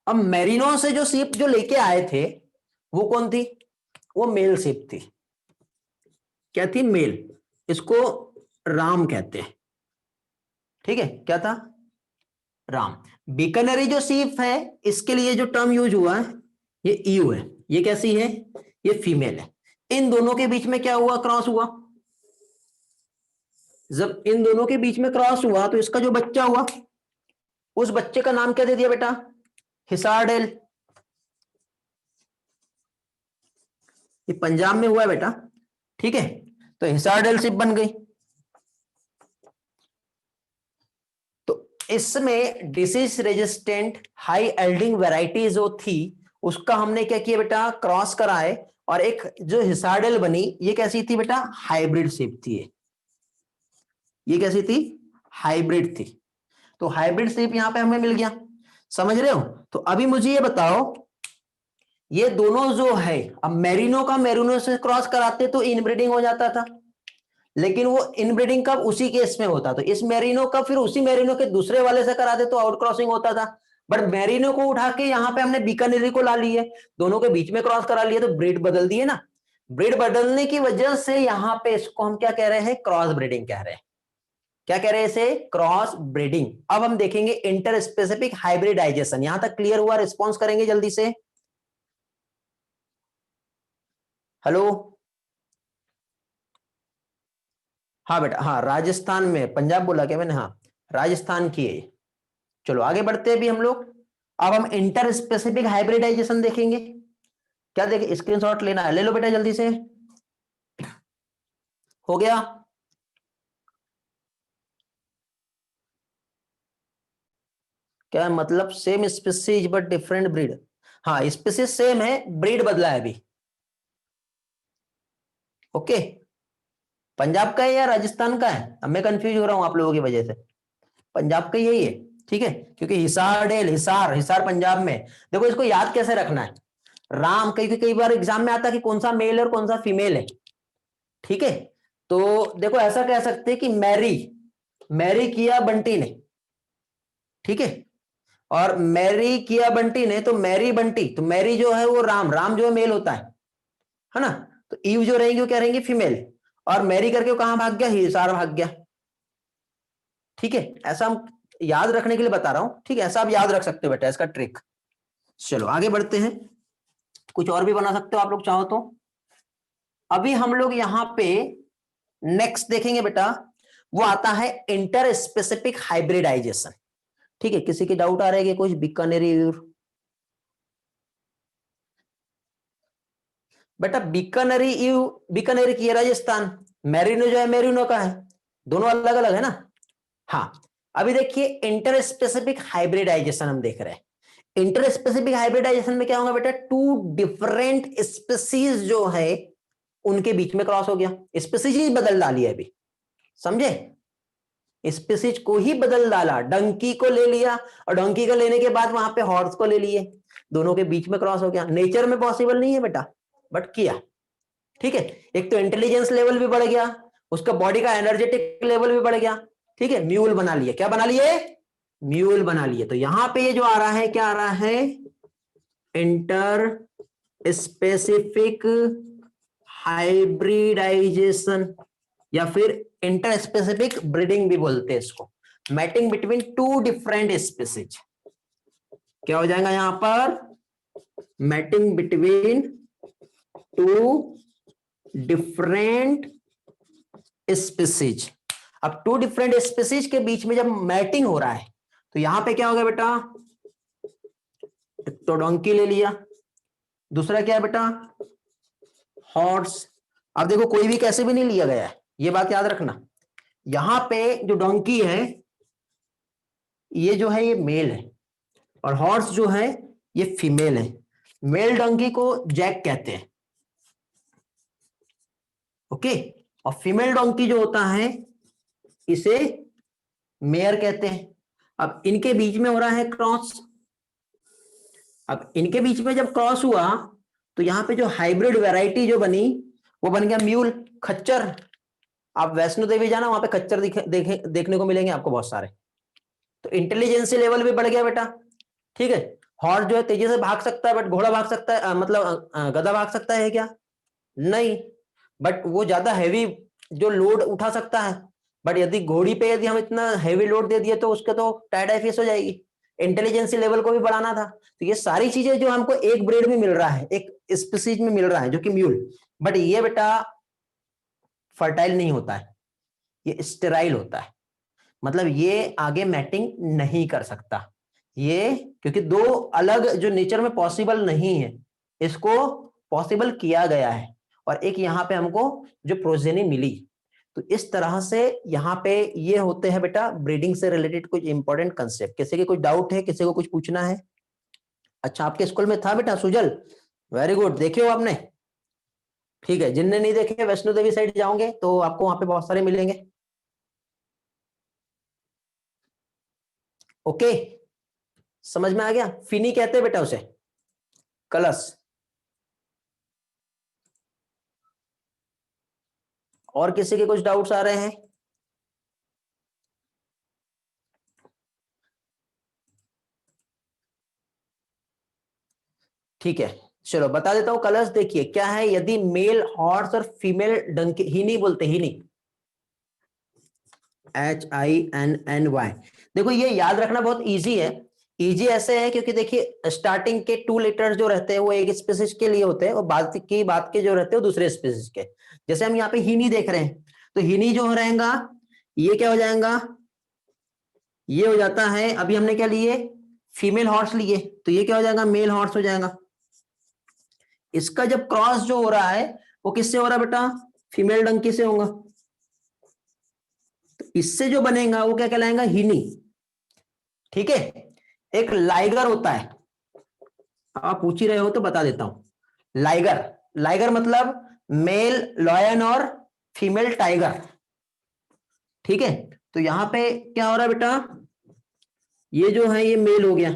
अब मेरिनो से जो सीप जो लेके आए थे वो कौन थी? वो मेल सीप थी। क्या थी? मेल। इसको राम कहते हैं। ठीक है, क्या था? राम। बीकानेरी जो सीप है इसके लिए जो टर्म यूज हुआ है ये ईयू है। ये कैसी है? ये फीमेल है। इन दोनों के बीच में क्या हुआ? क्रॉस हुआ। जब इन दोनों के बीच में क्रॉस हुआ तो इसका जो बच्चा हुआ उस बच्चे का नाम क्या दे दिया बेटा? हिसारडेल। ये पंजाब में हुआ है बेटा। ठीक है, तो हिसारडेल शिप बन गई। तो इसमें डिसीज रेजिस्टेंट हाई एल्डिंग वैरायटी जो थी उसका हमने क्या किया बेटा? क्रॉस कराए, और एक जो हिसारडेल बनी ये कैसी थी बेटा? हाइब्रिड शिप थी। ये कैसी थी? हाइब्रिड थी। तो हाइब्रिड शिप यहां पे हमें मिल गया। समझ रहे हो? तो अभी मुझे ये बताओ, ये दोनों जो है, अब मेरिनो का मेरिनो से क्रॉस कराते तो इनब्रीडिंग हो जाता था, लेकिन वो इनब्रीडिंग कब उसी केस में होता, तो इस मेरिनो का फिर उसी मेरिनो के दूसरे वाले से करा दे तो आउट क्रॉसिंग होता था। बट मेरिनो को उठा के यहाँ पे हमने बीकानेरी को ला लिए, दोनों के बीच में क्रॉस करा लिया, तो ब्रीड बदल दिए ना। ब्रीड बदलने की वजह से यहाँ पे इसको हम क्या कह रहे हैं, क्रॉस ब्रीडिंग कह रहे हैं। क्या कह रहे हैं इसे, क्रॉस ब्रीडिंग। अब हम देखेंगे इंटर स्पेसिफिक हाइब्रिडाइजेशन। यहां तक क्लियर हुआ, रिस्पॉन्स करेंगे जल्दी से। हेलो, हाँ बेटा, हाँ राजस्थान में, पंजाब बोला क्या मैंने, हाँ राजस्थान की है। चलो आगे बढ़ते हैं अभी हम लोग। अब हम इंटर स्पेसिफिक हाइब्रिडाइजेशन देखेंगे। क्या देखें, स्क्रीनशॉट लेना है, ले लो बेटा जल्दी से। हो गया, क्या मतलब, same species but different breed. हाँ स्पीसीज सेम है, ब्रीड बदला है अभी। ओके, पंजाब का है या राजस्थान का है, अब मैं कंफ्यूज हो रहा हूं आप लोगों की वजह से। पंजाब का यही है, ठीक है, क्योंकि हिसार डेल, हिसार हिसार पंजाब में। देखो इसको याद कैसे रखना है, राम, कई बार एग्जाम में आता है कि कौन सा मेल और कौन सा फीमेल है, ठीक है। तो देखो ऐसा कह सकते हैं कि मैरी, मैरी किया बंटी ने, ठीक है, और मैरी किया बंटी ने, तो मैरी बंटी, तो मैरी जो है वो राम, राम जो है मेल होता है ना। तो ईव जो रहेंगी वो क्या रहेंगी, फीमेल। और मैरी करके वो कहां भाग गया, हिसार भाग गया, ठीक है। ऐसा हम याद रखने के लिए बता रहा हूं, ठीक है, ऐसा आप याद रख सकते हो बेटा, इसका ट्रिक। चलो आगे बढ़ते हैं, कुछ और भी बना सकते हो आप लोग चाहो तो। अभी हम लोग यहां पे नेक्स्ट देखेंगे बेटा, वो आता है इंटर स्पेसिफिक हाइब्रिडाइजेशन, ठीक है। किसी की डाउट आ रहा है कि कुछ बीकानेरी, बेटा बीकानेरी ईव, बीकानेरी की है राजस्थान, मेरिनो जो है मेरिनो का है, दोनों अलग अलग है ना। हाँ, अभी देखिए इंटर स्पेसिफिक हाइब्रिडाइजेशन हम देख रहे हैं। इंटर स्पेसिफिक हाइब्रिडाइजेशन में क्या होगा बेटा, टू डिफरेंट स्पीसीज जो है उनके बीच में क्रॉस हो गया, स्पीसीज ही बदल डाली है अभी, समझे, स्पीसीज को ही बदल डाला, डंकी को ले लिया और डंकी को लेने के बाद वहां पे हॉर्स को ले लिए, दोनों के बीच में क्रॉस हो गया। नेचर में पॉसिबल नहीं है बेटा, बट किया, ठीक है। एक तो इंटेलिजेंस लेवल भी बढ़ गया, उसका बॉडी का एनर्जेटिक लेवल भी बढ़ गया, ठीक है। म्यूल बना लिए, क्या बना लिए, म्यूल बना लिए। तो यहां पे ये जो आ रहा है, क्या आ रहा है, इंटर स्पेसिफिक हाइब्रिडाइजेशन, या फिर इंटर स्पेसिफिक ब्रीडिंग भी बोलते हैं इसको, mating between two different species. क्या हो जाएगा यहां पर, mating between two different species. अब टू डिफरेंट स्पीसीज के बीच में जब मैटिंग हो रहा है, तो यहां पे क्या हो गया बेटा, एक तो डोंकी ले लिया, दूसरा क्या है बेटा, हॉर्स। अब देखो कोई भी कैसे भी नहीं लिया गया है, ये बात याद रखना। यहां पे जो डोंकी है, ये जो है ये मेल है, और हॉर्स जो है ये फीमेल है। मेल डोंकी को जैक कहते हैं, ओके, और फीमेल डोंकी जो होता है इसे मेयर कहते हैं। अब इनके बीच में हो रहा है क्रॉस, अब इनके बीच में जब क्रॉस हुआ, तो यहां पे जो हाइब्रिड वैरायटी जो बनी, वो बन गया म्यूल, खच्चर। आप वैष्णो देवी जाना, वहां पे खच्चर देखने को मिलेंगे आपको बहुत सारे। तो इंटेलिजेंसी लेवल भी बढ़ गया बेटा, ठीक है। हॉर्स जो है तेजी से भाग सकता है, बट घोड़ा भाग सकता है, मतलब गधा भाग सकता है क्या, नहीं, बट वो ज्यादा हैवी जो लोड उठा सकता है। बट यदि घोड़ी पे यदि हम इतना हैवी लोड दे दिए तो उसके तो टायर्ड आईफियस हो जाएगी। इंटेलिजेंसी लेवल को भी बढ़ाना था, तो ये सारी चीजें जो हमको एक ब्रीड में मिल रहा है, एक स्पीसीज में मिल रहा है जो कि म्यूल, बट ये बेटा फर्टाइल नहीं होता है, ये स्टेराइल होता है, मतलब ये आगे मैटिंग नहीं कर सकता ये, क्योंकि दो अलग जो नेचर में पॉसिबल नहीं है, इसको पॉसिबल किया गया है, और एक यहां पे हमको जो प्रोजेनी मिली। तो इस तरह से यहां पे ये होते हैं बेटा ब्रीडिंग से रिलेटेड कुछ इंपॉर्टेंट कंसेप्ट। किसी के कुछ डाउट है, किसी को कुछ पूछना है। अच्छा आपके स्कूल में था बेटा सुजल, वेरी गुड, देखे हो आपने, ठीक है। जिनने नहीं देखे वैष्णो देवी साइड जाओगे तो आपको वहां पे बहुत सारे मिलेंगे, ओके, समझ में आ गया। फिनी कहते हैं बेटा उसे, कलश, और किसी के कुछ डाउट्स आ रहे हैं? ठीक है, चलो बता देता हूं कलर्स। देखिए क्या है, यदि मेल हॉर्स और फीमेल डंकी, ही नहीं बोलते, ही नहीं, HINNY। देखो ये याद रखना बहुत इजी है। इजी ऐसे है क्योंकि देखिए स्टार्टिंग के 2 लेटर्स जो रहते हैं वो एक स्पीसीज के लिए होते हैं और बात के जो रहते हैं वो दूसरे स्पीसीज के। जैसे हम यहाँ पे हिनी देख रहे हैं, तो हिनी जो रहेगा ये क्या हो जाएगा, ये हो जाता है, अभी हमने क्या लिए, फीमेल हॉर्स लिए, तो ये क्या हो जाएगा, मेल हॉर्स हो जाएगा। इसका जब क्रॉस जो हो रहा है वो किससे हो रहा है बेटा, फीमेल डंकी से होगा, तो इससे जो बनेगा वो क्या कहलाएगा, हिनी। ठीक है, एक लाइगर होता है, आप पूछ ही रहे हो तो बता देता हूं। लाइगर, लाइगर मतलब मेल लॉयन और फीमेल टाइगर। ठीक है, तो यहां पे क्या हो रहा है बेटा, ये जो है ये मेल हो गया,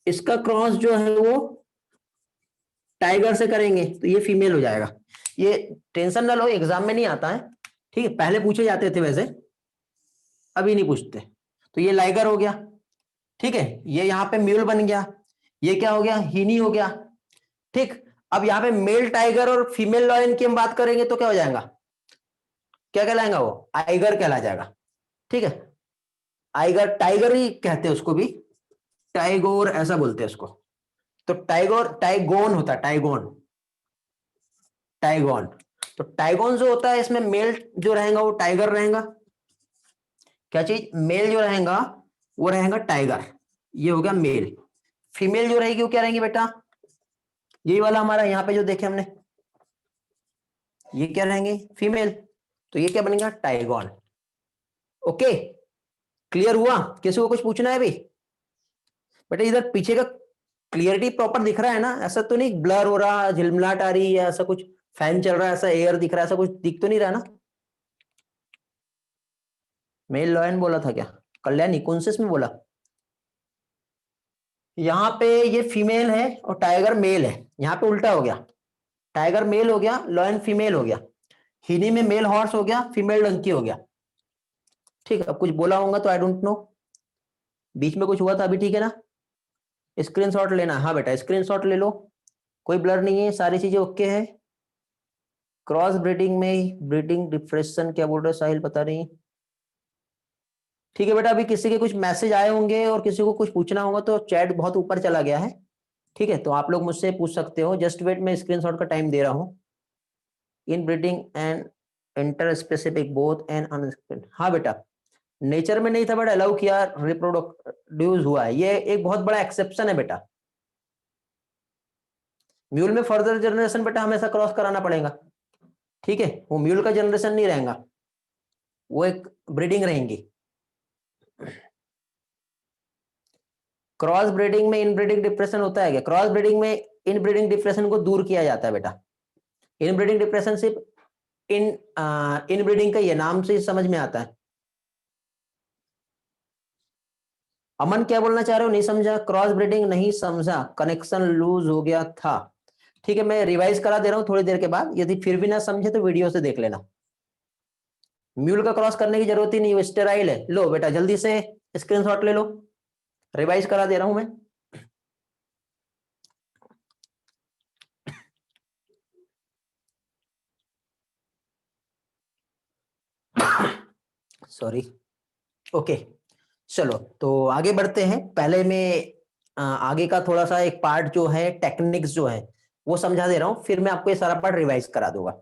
इसका क्रॉस जो है वो टाइगर से करेंगे तो ये फीमेल हो जाएगा। ये टेंशन ना लो, एग्जाम में नहीं आता है, ठीक है, पहले पूछे जाते थे वैसे, अभी नहीं पूछते। तो ये लाइगर हो गया, ठीक है, ये यहाँ पे म्यूल बन गया, ये क्या हो गया, हिनी हो गया। ठीक, अब यहाँ पे मेल टाइगर और फीमेल लॉयन की हम बात करेंगे तो क्या हो जाएगा, क्या कहलाएगा वो, आइगर कहला जाएगा। ठीक है, आइगर, टाइगर ही कहते हैं उसको भी, टाइगोर ऐसा बोलते हैं उसको। तो टाइगोर, टाइगोन होता है, टाइगोन, टाइगोन। तो टाइगोन जो होता है इसमें मेल जो रहेगा वो टाइगर रहेगा, क्या चीज, मेल जो रहेगा वो रहेगा टाइगर, ये हो गया मेल। फीमेल जो रहेगी वो क्या रहेंगी बेटा, यही वाला हमारा यहाँ पे जो देखे हमने, ये क्या रहेंगे, फीमेल, तो ये क्या बनेगा, टाइगोन। ओके, क्लियर हुआ, किसी को कुछ पूछना है अभी बेटा, इधर पीछे का क्लियरिटी प्रॉपर दिख रहा है ना, ऐसा तो नहीं ब्लर हो रहा, झिलमिलाट आ रही है, ऐसा कुछ फैन चल रहा है, ऐसा एयर दिख रहा है, ऐसा कुछ दिख तो नहीं रहा ना। मेल लॉयन बोला था क्या, कल्याणी कौन में बोला, यहाँ पे ये फीमेल है और टाइगर मेल है, यहाँ पे उल्टा हो गया, टाइगर मेल हो गया, लॉयन फीमेल हो गया, हिनी में मेल हॉर्स हो गया, फीमेल डंकी हो गया। ठीक है, अब कुछ बोला होगा तो आई डोंट नो, बीच में कुछ हुआ था अभी, ठीक है ना। स्क्रीनशॉट लेना, हाँ बेटा स्क्रीनशॉट ले लो, कोई ब्लर नहीं है, सारी चीजें ओके है। क्रॉस ब्रीडिंग में ब्रीडिंग डिप्रेशन क्या बोल रहे साहिल, पता नहीं। ठीक है बेटा, अभी किसी के कुछ मैसेज आए होंगे और किसी को कुछ पूछना होगा तो चैट बहुत ऊपर चला गया है, ठीक है, तो आप लोग मुझसे पूछ सकते हो, जस्ट वेट, मैं स्क्रीनशॉट का टाइम दे रहा हूं। इन breeding and inter specific both and unexpected, हाँ बेटा नेचर में नहीं था बट अलाउ किया, रिप्रोड्यूस हुआ है, ये एक बहुत बड़ा एक्सेप्शन है बेटा। म्यूल में फर्दर जनरेशन बेटा हमेशा क्रॉस कराना पड़ेगा, ठीक है, वो म्यूल का जनरेशन नहीं रहेगा, वो एक ब्रीडिंग रहेंगी। क्रॉस ब्रीडिंग में इनब्रीडिंग डिप्रेशन होता है क्या, क्रॉस ब्रीडिंग में इनब्रीडिंग डिप्रेशन को दूर किया जाता है बेटा। इनब्रीडिंग डिप्रेशन सिर्फ इन इनब्रीडिंग का ये नाम से समझ में आता है। अमन क्या बोलना चाह रहे हो, नहीं समझा, क्रॉस ब्रीडिंग नहीं समझा, कनेक्शन लूज हो गया था। ठीक है, मैं रिवाइज करा दे रहा हूं थोड़ी देर के बाद, यदि फिर भी ना समझे तो वीडियो से देख लेना। म्यूल का क्रॉस करने की जरूरत ही नहीं, वो स्टेराइल है। लो बेटा जल्दी से स्क्रीनशॉट ले लो, रिवाइज करा दे रहा हूं मैं। सॉरी, ओके, चलो तो आगे बढ़ते हैं। पहले मैं आगे का थोड़ा सा एक पार्ट जो है टेक्निक्स जो है वो समझा दे रहा हूं, फिर मैं आपको ये सारा पार्ट रिवाइज करा दूंगा।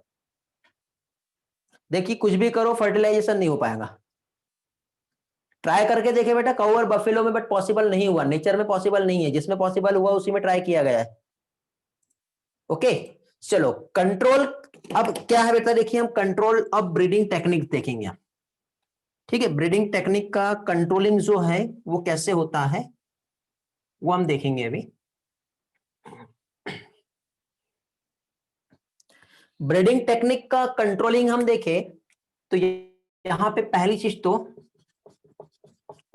देखिए कुछ भी करो फर्टिलाइजेशन नहीं हो पाएगा, ट्राई करके देखे बेटा काऊ और बफेलो में, बट पॉसिबल नहीं हुआ, नेचर में पॉसिबल नहीं है, जिसमें पॉसिबल हुआ उसी में ट्राई किया गया है। ओके, चलो कंट्रोल, अब क्या है बेटा, देखिए हम कंट्रोल अब ब्रीडिंग टेक्निक देखेंगे। ठीक है, ब्रीडिंग टेक्निक का कंट्रोलिंग जो है वो कैसे होता है वो हम देखेंगे अभी। ब्रीडिंग टेक्निक का कंट्रोलिंग हम देखें तो यहां पे पहली चीज तो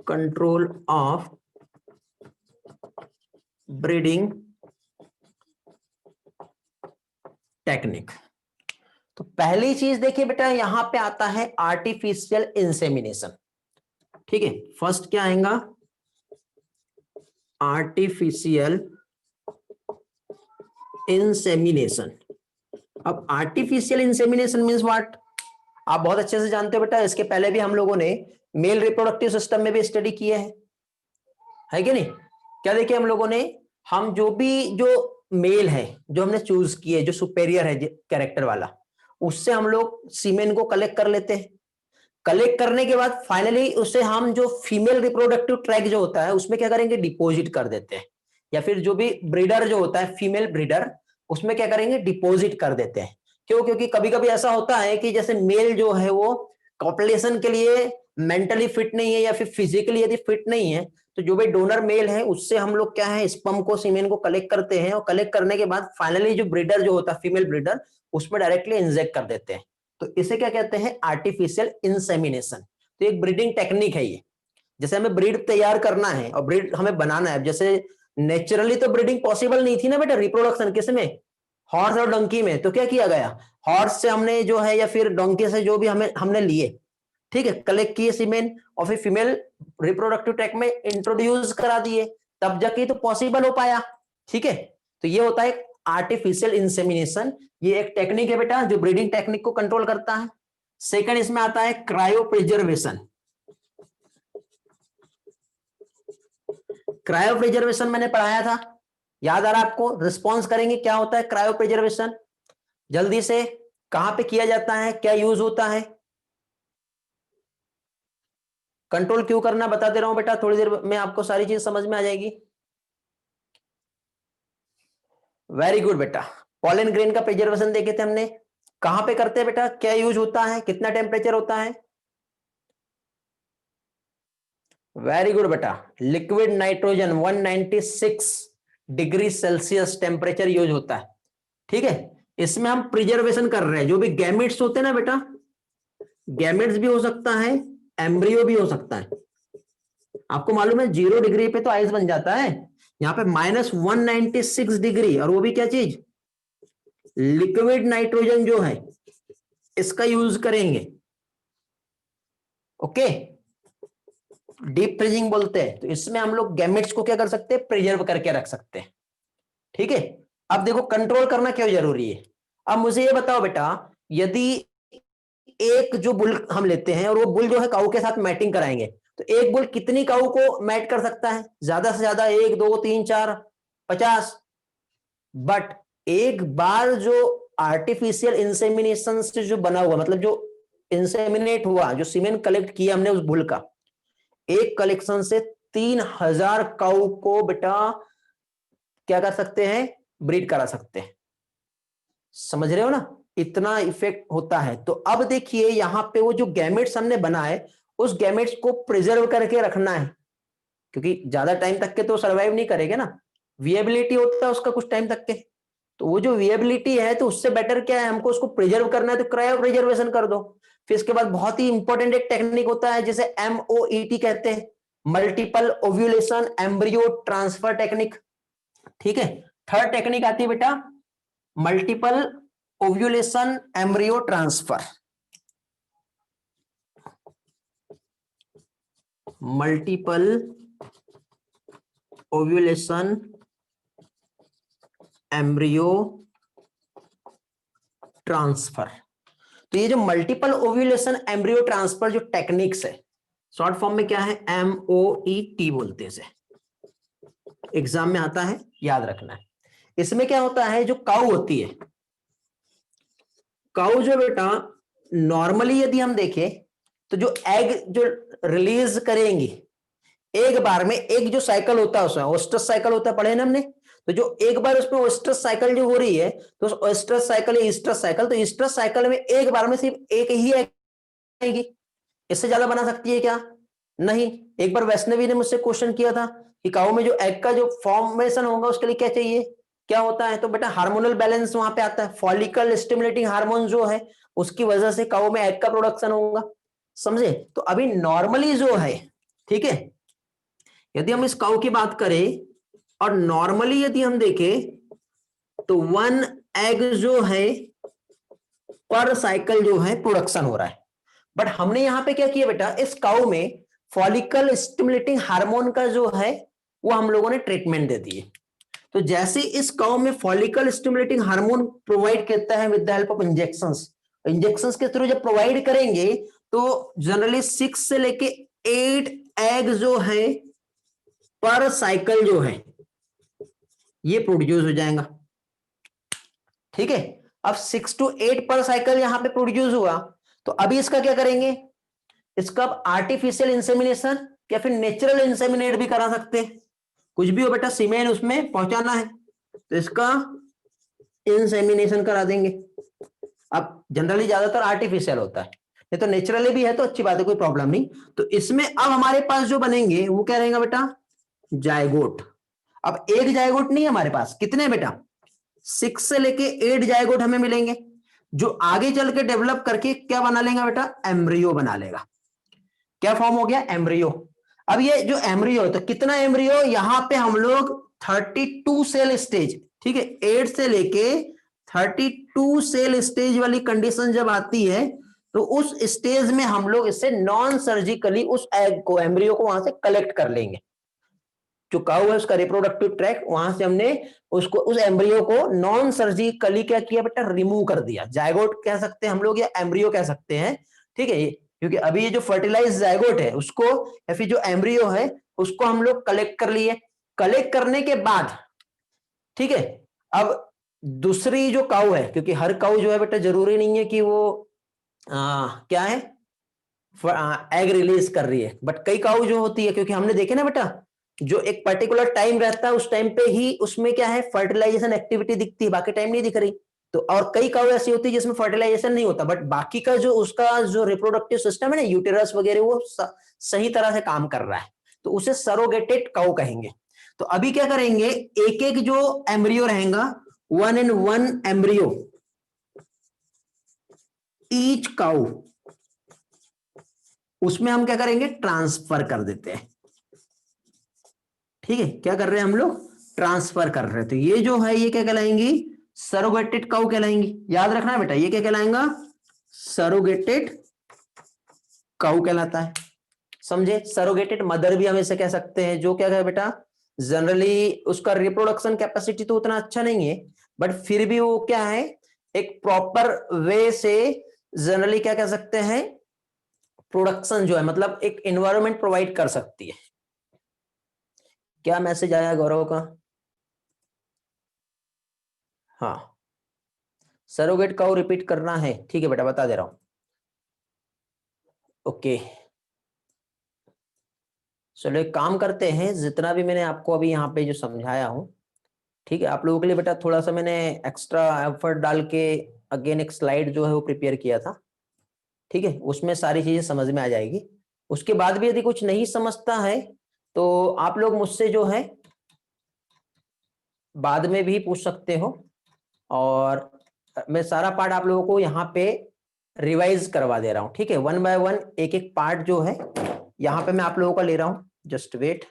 कंट्रोल ऑफ ब्रीडिंग टेक्निक, तो पहली चीज देखिए बेटा, यहां पे आता है आर्टिफिशियल इंसेमिनेशन। ठीक है, फर्स्ट क्या आएगा? Artificial insemination. अब आर्टिफिशियल इंसेमिनेशन मींस व्हाट? आप बहुत अच्छे से जानते हो बेटा, इसके पहले भी हम लोगों ने मेल रिप्रोडक्टिव सिस्टम में भी स्टडी किए है कि नहीं? क्या देखिए हम लोगों ने, हम जो मेल है जो हमने चूज किए, जो सुपेरियर है कैरेक्टर वाला, उससे हम लोग सीमेन को कलेक्ट कर लेते हैं। कलेक्ट करने के बाद फाइनली उसे हम जो फीमेल रिप्रोडक्टिव ट्रैक जो होता है उसमें क्या करेंगे? डिपॉजिट कर देते हैं। या फिर जो भी ब्रीडर जो होता है, फीमेल ब्रीडर, उसमें क्या करेंगे? डिपॉजिट कर देते हैं। क्यों? क्योंकि कभी कभी ऐसा होता है कि जैसे मेल जो है वो कॉपुलेशन के लिए मेंटली फिट नहीं है या फिर फिजिकली यदि फिट नहीं है, तो जो भी डोनर मेल है उससे हम लोग क्या है, स्पर्म को, सीमेन को कलेक्ट करते हैं, और कलेक्ट करने के बाद फाइनली जो ब्रीडर जो होता है, फीमेल ब्रीडर, उसमें डायरेक्टली इंजेक्ट कर देते हैं। तो इसे क्या कहते हैं? Artificial insemination. तो एक ब्रीडिंग टेक्निक है ये। जैसे हमें ब्रीड तैयार करना है और ब्रीड हमें बनाना है, जैसे नेचुरली तो ब्रीडिंग पॉसिबल नहीं थी ना बेटा, रिप्रोडक्शन किसमें? हॉर्स और डंकी में। तो क्या किया गया? हॉर्स से हमने जो है या फिर डंकी से जो भी हमने लिए, ठीक है, कलेक्ट किए सीमेन, और फिर फीमेल रिप्रोडक्टिव ट्रैक में इंट्रोड्यूस करा दिए, तब जाके तो पॉसिबल हो पाया। ठीक है, तो ये होता है आर्टिफिशियल इंसेमिनेशन। ये एक टेक्निक है बेटा जो ब्रीडिंग टेक्निक को कंट्रोल करता है। सेकंड इसमें आता है क्रायो प्रिजर्वेशन। क्रायो प्रिजर्वेशन मैंने पढ़ाया था, याद आ रहा है आपको? रिस्पॉन्स करेंगे क्या होता है क्रायो प्रिजर्वेशन जल्दी से? कहां पे किया जाता है, क्या यूज होता है? कंट्रोल क्यों करना बता दे रहा हूं बेटा, थोड़ी देर में आपको सारी चीज समझ में आ जाएगी। वेरी गुड बेटा, पॉलन ग्रेन का प्रिजर्वेशन देखे थे हमने। कहां पे करते हैं बेटा, क्या यूज होता है, कितना टेम्परेचर होता है? वेरी गुड बेटा, liquid nitrogen 196 degree Celsius temperature use होता है। ठीक है, इसमें हम प्रिजर्वेशन कर रहे हैं। जो भी गैमेट्स होते हैं ना बेटा, गैमेट्स भी हो सकता है, एम्ब्रियो भी हो सकता है। आपको मालूम है 0 डिग्री पे तो आइस बन जाता है, यहां पे -196 डिग्री, और वो भी क्या चीज? लिक्विड नाइट्रोजन जो है, इसका यूज करेंगे। ओके, डीप फ्रीजिंग बोलते हैं। तो इसमें हम लोग गैमेट्स को क्या कर सकते हैं? प्रिजर्व करके रख सकते हैं। ठीक है, अब देखो कंट्रोल करना क्यों जरूरी है। अब मुझे ये बताओ बेटा, यदि एक जो बुल हम लेते हैं और वो बुल जो है काऊ के साथ मैटिंग कराएंगे, तो एक बुल कितनी काऊ को मैट कर सकता है? ज्यादा से ज्यादा 1 2 3 4 50। बट एक बार जो आर्टिफिशियल इंसेमिनेशन से जो बना हुआ, मतलब जो इंसेमिनेट हुआ, जो सीमेन कलेक्ट किया हमने उस बुल का, एक कलेक्शन से 3000 काऊ को बेटा क्या कर सकते हैं? ब्रीड करा सकते हैं। समझ रहे हो ना, इतना इफेक्ट होता है। तो अब देखिए यहां पे वो जो गैमेट्स हमने बनाए, उस गैमेट्स को प्रिजर्व करके रखना है, क्योंकि ज्यादा टाइम तक के तो सर्वाइव नहीं करेंगे ना, विएबिलिटी होता है उसका कुछ टाइम तक के। तो वो जो विएबिलिटी है, तो उससे बेटर क्या है, हमको उसको प्रिजर्व करना है, तो क्रायो प्रिजर्वेशन कर दो। फिर इसके बाद बहुत ही इंपॉर्टेंट एक टेक्निक होता है जिसे MOET कहते हैं, multiple ovulation embryo transfer technique. ठीक है, थर्ड टेक्निक आती है बेटा multiple ovulation embryo transfer. Multiple ovulation embryo transfer. तो ये जो मल्टीपल ओव्यूलेशन एम्ब्रियो ट्रांसफर जो टेक्निक्स है, शॉर्ट फॉर्म में क्या है? MOET बोलते हैं इसे, एग्जाम में आता है, याद रखना है। इसमें क्या होता है, जो काऊ होती है, काऊ जो बेटा नॉर्मली यदि हम देखें तो जो एग जो रिलीज करेंगी एक बार में, एक जो साइकिल होता है उसमें ओस्टस साइकिल होता है, पढ़े ना हमने? तो जो एक बार उसमें ओस्टस साइकिल जो हो रही है, तो ओस्टस साइकिल या ईस्टस साइकिल, तो ईस्टस साइकिल में एक बार में सिर्फ एक ही एग आएगी। इससे ज्यादा बना सकती है क्या? नहीं। एक बार वैष्णवी ने मुझसे क्वेश्चन किया था कि काऊ में जो एग का जो फॉर्मेशन होगा उसके लिए क्या चाहिए, क्या होता है? तो बेटा हार्मोनल बैलेंस वहां पे आता है, फॉलिकल स्टिमुलेटिंग हार्मोन जो है उसकी वजह से काऊ में एग का प्रोडक्शन होगा। समझे? तो अभी नॉर्मली जो है, ठीक है, यदि हम इस काऊ की बात करें और नॉर्मली यदि हम देखें, तो 1 एग जो है पर साइकिल जो है प्रोडक्शन हो रहा है। बट हमने यहाँ पे क्या किया बेटा, इस काऊ में फॉलिकल स्टिमुलेटिंग हार्मोन का जो है वो हम लोगों ने ट्रीटमेंट दे दिए। तो जैसे इस काऊ में फॉलिकल स्टिमुलेटिंग हार्मोन प्रोवाइड करता है with the help of injections, injections के थ्रू जब प्रोवाइड करेंगे तो जनरली 6 से लेके 8 एग जो है पर साइकिल जो है ये प्रोड्यूस हो जाएगा। ठीक है, अब 6 to 8 पर साइकिल यहां पे प्रोड्यूस हुआ, तो अभी इसका क्या करेंगे, इसका आर्टिफिशियल इंसेमिनेशन या फिर नेचुरल इंसेमिनेट भी करा सकते हैं, कुछ भी हो बेटा, सीमेन उसमें पहुंचाना है तो इसका इंसेमिनेशन करा देंगे। अब जनरली ज्यादातर आर्टिफिशियल होता है, ये तो नेचुरली भी है तो अच्छी बात है, कोई प्रॉब्लम नहीं। तो इसमें अब हमारे पास जो बनेंगे वो क्या रहेगा बेटा, जायगोट। अब एक जायगोट नहीं है हमारे पास, कितने बेटा, 6 से लेके 8 जायगोट हमें मिलेंगे, जो आगे चल के डेवलप करके क्या बना लेगा बेटा, एम्ब्रियो बना लेगा। क्या फॉर्म हो गया, एम्ब्रियो। अब ये जो एम्ब्रियो, तो कितना एम्ब्रियो, यहां पे हम लोग 32 सेल स्टेज, ठीक है, 8 से लेके 32 सेल स्टेज वाली कंडीशन जब आती है तो उस स्टेज में हम लोग इससे नॉन सर्जिकली उस एग को, एम्ब्रियो को वहां से कलेक्ट कर लेंगे। जो काऊ है उसका रिप्रोडक्टिव ट्रैक, वहां से हमने उसको, उस एम्ब्रियो को नॉन सर्जिकली क्या किया बेटा, रिमूव कर दिया। जायगोट कह सकते हैं हम लोग या एम्ब्रियो कह सकते हैं, ठीक है, क्योंकि अभी ये जो फर्टिलाइज जायगोट है उसको या फिर जो एम्ब्रियो है उसको हम लोग कलेक्ट कर लिए। कलेक्ट करने के बाद, ठीक है, अब दूसरी जो काऊ है, क्योंकि हर काऊ जो है बेटा जरूरी नहीं है कि वो क्या है, एग रिलीज कर रही है, बट कई काऊ जो होती है, क्योंकि हमने देखे ना बेटा, जो एक पर्टिकुलर टाइम रहता है उस टाइम पे ही उसमें क्या है, फर्टिलाइजेशन एक्टिविटी दिखती है, बाकी टाइम नहीं दिख रही। तो और कई काऊ ऐसी होती है जिसमें फर्टिलाइजेशन नहीं होता, बट बाकी का जो उसका जो रिप्रोडक्टिव सिस्टम है ना, यूटेरस वगैरह, वो सही तरह से काम कर रहा है, तो उसे सरोगेटेड काऊ कहेंगे। तो अभी क्या करेंगे, एक एक जो एम्ब्रियो रहेगा, 1 in 1 एम्ब्रियो ईच काऊ, उसमें हम क्या करेंगे, ट्रांसफर कर देते हैं। ठीक है, क्या कर रहे हैं हम लोग, ट्रांसफर कर रहे हैं। तो ये जो है ये क्या कहलाएंगी, सरोगेटेड काऊ कहलाएंगी। याद रखना बेटा, ये क्या कहलाएगा, सरोगेटेड काऊ कहलाता है। समझे, सरोगेटेड मदर भी हम इसे कह सकते हैं, जो क्या है बेटा, जनरली उसका रिप्रोडक्शन कैपेसिटी तो उतना अच्छा नहीं है, बट फिर भी वो क्या है, एक प्रॉपर वे से जनरली क्या कह सकते हैं, प्रोडक्शन जो है, मतलब एक एनवायरनमेंट प्रोवाइड कर सकती है। क्या मैसेज आया गौरव का, हाँ, सरोगेट काऊ रिपीट करना है, ठीक है बेटा, बता दे रहा हूं। ओके, चलो एक काम करते हैं, जितना भी मैंने आपको अभी यहाँ पे जो समझाया हूं, ठीक है, आप लोगों के लिए बेटा थोड़ा सा मैंने एक्स्ट्रा एफर्ट डाल के अगेन एक स्लाइड जो है वो प्रिपेयर किया था, ठीक है, उसमें सारी चीजें समझ में आ जाएगी। उसके बाद भी यदि कुछ नहीं समझता है तो आप लोग मुझसे जो है बाद में भी पूछ सकते हो, और मैं सारा पार्ट आप लोगों को यहाँ पे रिवाइज करवा दे रहा हूँ, ठीक है, 1 by 1 एक एक पार्ट जो है यहाँ पे मैं आप लोगों का ले रहा हूँ, जस्ट वेट।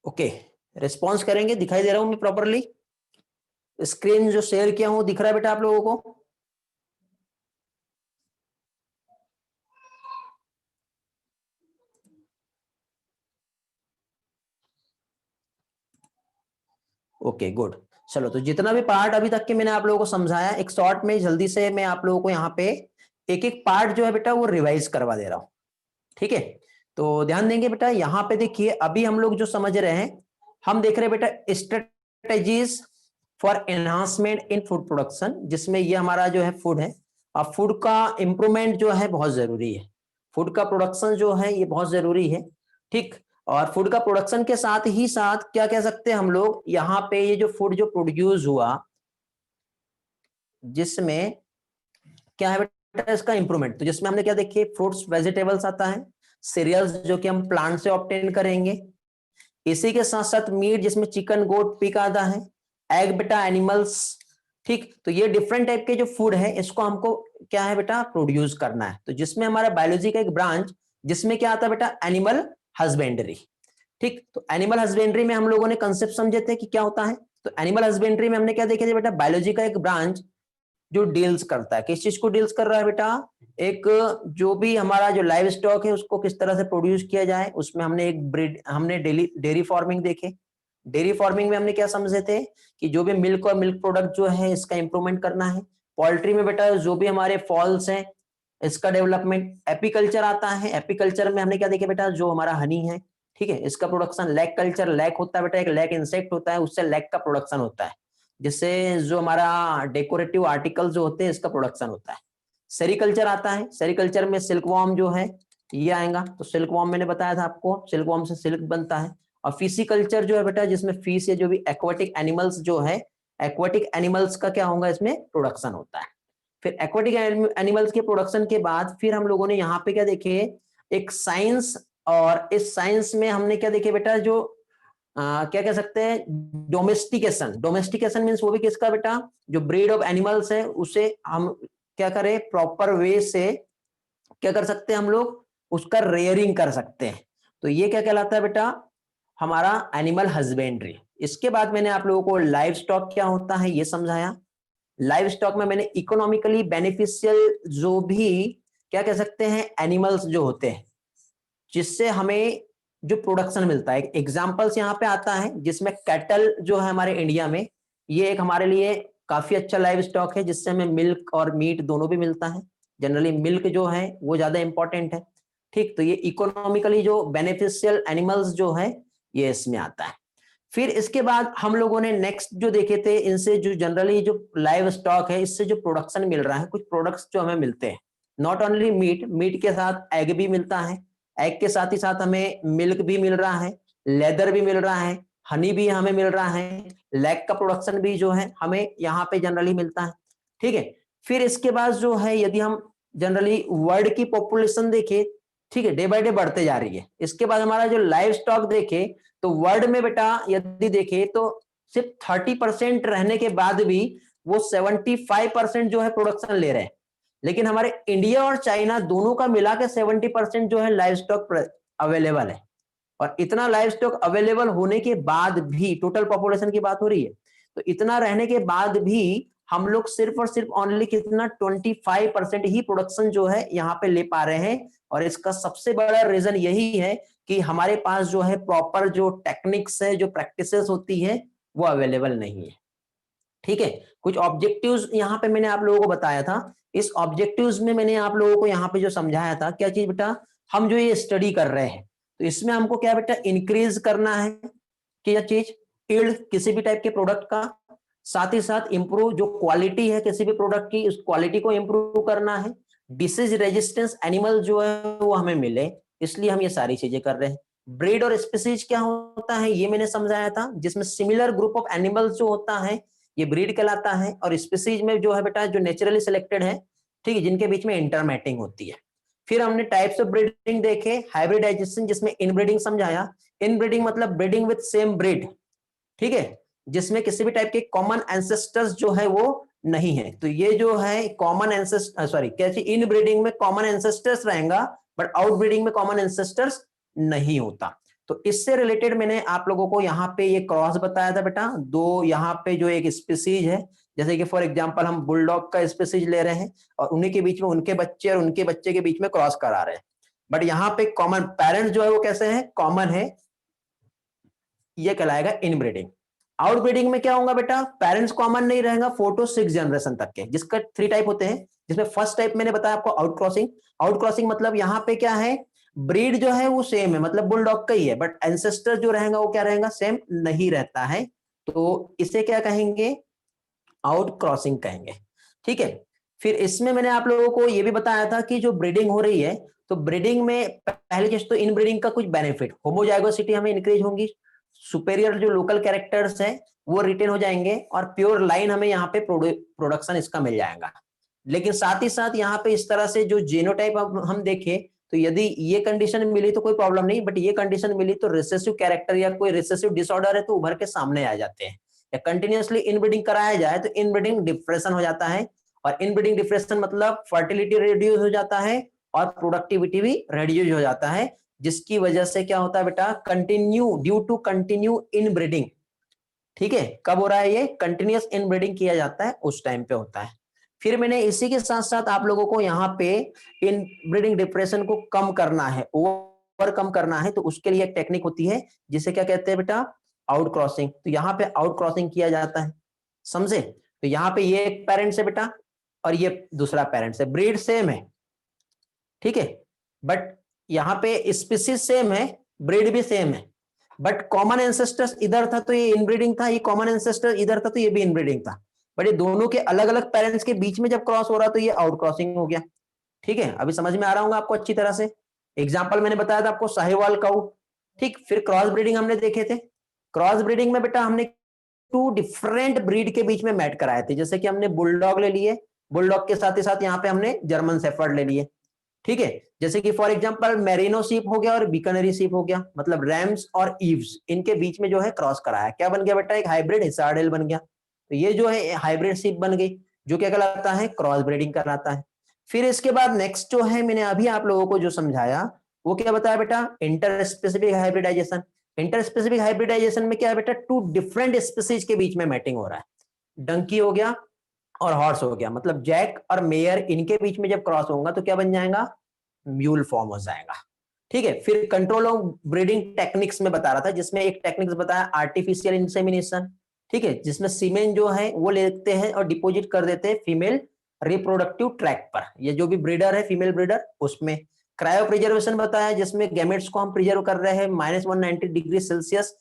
ओके, रिस्पॉन्स करेंगे, दिखाई दे रहा हूं मैं प्रॉपरली, स्क्रीन जो शेयर किया हूं दिख रहा है बेटा आप लोगों को, ओके गुड। चलो, तो जितना भी पार्ट अभी तक के मैंने आप लोगों को समझाया, एक शॉर्ट में जल्दी से मैं आप लोगों को यहाँ पे एक एक पार्ट जो है बेटा वो रिवाइज करवा दे रहा हूँ, ठीक है। तो ध्यान देंगे बेटा, यहाँ पे देखिए अभी हम लोग जो समझ रहे हैं, हम देख रहे हैं बेटा strategies for enhancement in food production, जिसमें ये हमारा जो है फूड है, अब फूड का इंप्रूवमेंट जो है बहुत जरूरी है, फूड का प्रोडक्शन जो है ये बहुत जरूरी है, ठीक। और फूड का प्रोडक्शन के साथ ही साथ क्या कह सकते हैं हम लोग, यहाँ पे ये जो फूड जो प्रोड्यूस हुआ, जिसमें क्या है बेटा, इसका इंप्रूवमेंट, तो जिसमें हमने क्या देखिए, फ्रूट्स वेजिटेबल्स आता है, सीरियल्स जो कि हम प्लांट से ऑब्टेन करेंगे, इसी के साथ साथ मीट जिसमें चिकन गोट पिग आता है, एग बेटा एनिमल्स ठीक, तो ये डिफरेंट टाइप के जो फूड है इसको हमको क्या है बेटा प्रोड्यूस करना है। तो जिसमें हमारा बायोलॉजी का एक ब्रांच जिसमें क्या आता है बेटा एनिमल हस्बेंड्री। ठीक, तो एनिमल हस्बेंड्री में हम लोगों ने कंसेप्ट समझे थे कि क्या होता है। तो एनिमल हस्बेंड्री में हमने क्या देखा था बेटा, बायोलॉजी का एक ब्रांच जो डील्स करता है, किस चीज को डील्स कर रहा है बेटा, एक जो भी हमारा जो लाइव स्टॉक है उसको किस तरह से प्रोड्यूस किया जाए। उसमें हमने एक ब्रीड, हमने डेयरी फार्मिंग देखे। डेयरी फार्मिंग में हमने क्या समझे थे कि जो भी मिल्क और मिल्क प्रोडक्ट जो है इसका इंप्रूवमेंट करना है। पोल्ट्री में बेटा जो भी हमारे फॉल्स हैं इसका डेवलपमेंट। एपीकल्चर आता है, एपीकल्चर में हमने क्या देखा बेटा, जो हमारा हनी है, ठीक है, इसका प्रोडक्शन। लैक कल्चर, लैक होता है बेटा, एक लैक इंसेक्ट होता है, उससे लैक का प्रोडक्शन होता है, जिससे जो हमारा डेकोरेटिव आर्टिकल जो होते हैं इसका प्रोडक्शन होता है। सेरिकल्चर आता है, सेरिकल्चर में सिल्कवॉर्म जो है ये आएगा। तो सिल्कवॉर्म मैंने बताया था आपको, सिल्कवॉर्म से सिल्क बनता है। और फिशिकल्चर जो है बेटा, जिसमें फिश या जो भी एक्वाटिक एनिमल्स जो है, एक्वाटिक एनिमल्स का क्या होगा इसमें प्रोडक्शन होता है। फिर एक्वाटिक एनिमल्स के प्रोडक्शन के बाद फिर हम लोगों ने यहाँ पे क्या देखे, एक साइंस। और इस साइंस में हमने क्या देखे बेटा, जो क्या कह सकते हैं, डोमेस्टिकेशन। डोमेस्टिकेशन मीन्स वो भी किसका बेटा, जो ब्रीड ऑफ एनिमल्स है उसे हम क्या करें, प्रॉपर वे से क्या कर सकते हैं हम लोग, उसका रेयरिंग कर सकते हैं। तो ये क्या कहलाता है बेटा, हमारा एनिमल हस्बेंड्री। इसके बाद मैंने आप लोगों को लाइव स्टॉक क्या होता है ये समझाया। लाइव स्टॉक में मैंने इकोनॉमिकली बेनिफिशियल जो भी क्या कह सकते हैं एनिमल्स जो होते हैं, जिससे हमें जो प्रोडक्शन मिलता है। एग्जांपल्स यहाँ पे आता है जिसमें कैटल जो है हमारे इंडिया में, ये एक हमारे लिए काफी अच्छा लाइव स्टॉक है, जिससे हमें मिल्क और मीट दोनों भी मिलता है। जनरली मिल्क जो है वो ज्यादा इंपॉर्टेंट है। ठीक, तो ये इकोनॉमिकली जो बेनिफिशियल एनिमल्स जो है ये इसमें आता है। फिर इसके बाद हम लोगों ने नेक्स्ट जो देखे थे, इनसे जो जनरली जो लाइव स्टॉक है इससे जो प्रोडक्शन मिल रहा है, कुछ प्रोडक्ट्स जो हमें मिलते हैं। नॉट ओनली मीट, मीट के साथ एग भी मिलता है, एग के साथ ही साथ हमें मिल्क भी मिल रहा है, लेदर भी मिल रहा है, हनी भी हमें मिल रहा है, लैक का प्रोडक्शन भी जो है हमें यहाँ पे जनरली मिलता है। ठीक है, फिर इसके बाद जो है यदि हम जनरली वर्ल्ड की पॉपुलेशन देखें, ठीक है, डे बाय डे बढ़ते जा रही है। इसके बाद हमारा जो लाइव स्टॉक देखे तो वर्ल्ड में बेटा यदि देखे तो सिर्फ 30% रहने के बाद भी वो 75% जो है प्रोडक्शन ले रहे हैं। लेकिन हमारे इंडिया और चाइना दोनों का मिला के 70% जो है लाइव स्टॉक अवेलेबल है। और इतना लाइव स्टॉक अवेलेबल होने के बाद भी, टोटल पॉपुलेशन की बात हो रही है, तो इतना रहने के बाद भी हम लोग सिर्फ और सिर्फ ओनली कितना 25% ही प्रोडक्शन जो है यहाँ पे ले पा रहे हैं। और इसका सबसे बड़ा रीजन यही है कि हमारे पास जो है प्रॉपर जो टेक्निक्स है, जो प्रैक्टिसेस होती है वो अवेलेबल नहीं है। ठीक है, कुछ ऑब्जेक्टिव्स यहाँ पे मैंने आप लोगों को बताया था। इस ऑब्जेक्टिव्स में मैंने आप लोगों को यहाँ पे जो समझाया था, क्या चीज बेटा, हम जो ये स्टडी कर रहे हैं तो इसमें हमको क्या बेटा इंक्रीज करना है कि यह चीज यील्ड किसी भी टाइप के प्रोडक्ट का, साथ ही साथ इंप्रूव जो क्वालिटी है किसी भी प्रोडक्ट की, उस क्वालिटी को इंप्रूव करना है। डिसीज रेजिस्टेंस एनिमल जो है वो हमें मिले, इसलिए हम ये सारी चीजें कर रहे हैं। ब्रीड और स्पीसीज क्या होता है ये मैंने समझाया था, जिसमें सिमिलर ग्रुप ऑफ एनिमल्स जो होता है ये ब्रीड कहलाता है। और स्पीसीज में जो है बेटा जो नेचुरली सिलेक्टेड है, ठीक है, जिनके बीच में इंटरमैटिंग होती है। फिर हमने टाइप्स ऑफ ब्रीडिंग देखे, हाइब्रिडाइजेशन जिसमें इनब्रीडिंग समझाया। इनब्रीडिंग मतलब ब्रीडिंग विद सेम ब्रीड, ठीक है, जिसमें किसी भी टाइप के कॉमन एंसेस्टर्स जो है वो नहीं है। तो ये जो है कॉमन एंसेस्टर, सॉरी कैसे, इन ब्रीडिंग में कॉमन एंसेस्टर्स रहेगा बट आउट ब्रीडिंग में कॉमन एंसेस्टर्स नहीं होता। तो इससे रिलेटेड मैंने आप लोगों को यहाँ पे ये क्रॉस बताया था बेटा, दो यहाँ पे जो एक स्पीसीज है, जैसे कि फॉर एग्जांपल हम बुलडॉग का स्पीसीज ले रहे हैं और उन्हीं के बीच में उनके बच्चे और उनके बच्चे के बीच में क्रॉस करा रहे हैं, बट यहाँ पे कॉमन पेरेंट्स जो है वो कैसे है, कॉमन है, ये कहलाएगा इनब्रीडिंग। आउटब्रीडिंग में क्या होगा बेटा, पेरेंट्स कॉमन नहीं रहेगा 4 to 6 जनरेशन तक के, जिसका 3 टाइप होते हैं। जिसमें फर्स्ट टाइप मैंने बताया आपको आउट क्रॉसिंग। आउट क्रॉसिंग मतलब यहाँ पे क्या है, ब्रीड जो है वो सेम है, मतलब बुलडॉग का ही है, बट एंसेस्टर जो रहेगा वो क्या रहेगा, सेम नहीं रहता है। तो इसे क्या कहेंगे, आउट क्रॉसिंग कहेंगे। ठीक है, फिर इसमें मैंने आप लोगों को ये भी बताया था कि जो ब्रीडिंग हो रही है, तो ब्रीडिंग में पहली चीज तो इन ब्रीडिंग का कुछ बेनिफिट, होमोजाइगोसिटी हमें इंक्रीज होगी, सुपेरियर जो लोकल कैरेक्टर्स है वो रिटेन हो जाएंगे, और प्योर लाइन हमें यहाँ पे प्रोडक्शन इसका मिल जाएगा। लेकिन साथ ही साथ यहाँ पे इस तरह से जो जीनोटाइप हम देखें, तो यदि ये कंडीशन मिली तो कोई प्रॉब्लम नहीं, बट ये कंडीशन मिली तो रिसेसिव कैरेक्टर या कोई रिसेसिव डिसऑर्डर है तो उभर के सामने आ जाते हैं। या कंटिन्यूअसली इनब्रीडिंग कराया जाए तो इनब्रीडिंग डिप्रेशन हो जाता है, और इनब्रीडिंग डिप्रेशन मतलब फर्टिलिटी रिड्यूस हो जाता है और प्रोडक्टिविटी भी रिड्यूस हो जाता है, जिसकी वजह से क्या होता है बेटा, continue due to continue inbreeding. ठीक है, कब हो रहा है ये, कंटिन्यूअस इनब्रीडिंग किया जाता है उस टाइम पे होता है। फिर मैंने इसी के साथ साथ आप लोगों को यहाँ पे इनब्रीडिंग डिप्रेशन को कम करना है, ओवरकम करना है, तो उसके लिए एक टेक्निक होती है जिसे क्या कहते हैं बेटा, आउट क्रॉसिंग। तो यहाँ पे आउट क्रॉसिंग किया जाता है, समझे। तो यहाँ पे ये एक पेरेंट्स है बेटा और ये दूसरा पेरेंट्स है, ब्रीड सेम है, ठीक है, बट यहाँ पे स्पीसीज सेम है, ब्रीड भी सेम है, बट कॉमन एंसेस्टर्स इधर था तो ये इनब्रीडिंग था, ये कॉमन एंसेस्टर इधर था तो ये भी इनब्रीडिंग था, बट ये दोनों के अलग अलग पेरेंट्स के बीच में जब क्रॉस हो रहा तो ये आउट क्रॉसिंग हो गया। ठीक है, अभी समझ में आ रहा होगा आपको अच्छी तरह से। एग्जाम्पल मैंने बताया था आपको, साहिवाल काऊ, ठीक। फिर क्रॉस ब्रीडिंग हमने देखे थे, क्रॉस ब्रीडिंग में बेटा हमने टू डिफरेंट ब्रीड के बीच में मैट कराए थे, जैसे कि हमने बुलडॉग ले लिए, बुलडॉग के साथ ही साथ यहाँ पे हमने जर्मन शेफर्ड ले लिए, ठीक है। जैसे कि फॉर एग्जांपल मेरिनो सीप हो गया और बीकानेरी सीप हो गया, मतलब रैम्स और ईव्स, इनके बीच में जो है क्रॉस कराया, क्या बन गया बेटा, एक हाइब्रिड हिसारडेल बन गया। तो ये जो है हाइब्रिड सीप बन गई, जो क्या कहलाता है, क्रॉस ब्रीडिंग कहलाता है। फिर इसके बाद नेक्स्ट जो है मैंने अभी आप लोगों को जो समझाया वो क्या बताया बेटा, interspecific hybridisation. Interspecific hybridisation में क्या है बेटा, टू डिफरेंट स्पीसीज के बीच में मैटिंग हो रहा है, डंकी हो गया और हॉर्स हो गया, मतलब जैक और मेयर, इनके बीच में जब क्रॉस होगा तो क्या बन जाएगा, म्यूल फॉर्म हो जाएगा। ठीक है, फिर कंट्रोल ऑफ ब्रीडिंग टेक्निक्स में बता रहा था, जिसमें एक टेक्निक्स बताया आर्टिफिशियल इंसेमिनेशन, ठीक है, जिसमें सीमेन जो है वो लेते हैं और डिपॉजिट कर देते हैं फीमेल रिप्रोडक्टिव ट्रैक पर, ये जो भी ब्रीडर है फीमेल ब्रीडर उसमें। क्रायो प्रिजर्वेशन बताया, जिसमें गैमेट्स को हम प्रिजर्व कर रहे हैं -190 डिग्री सेल्सियस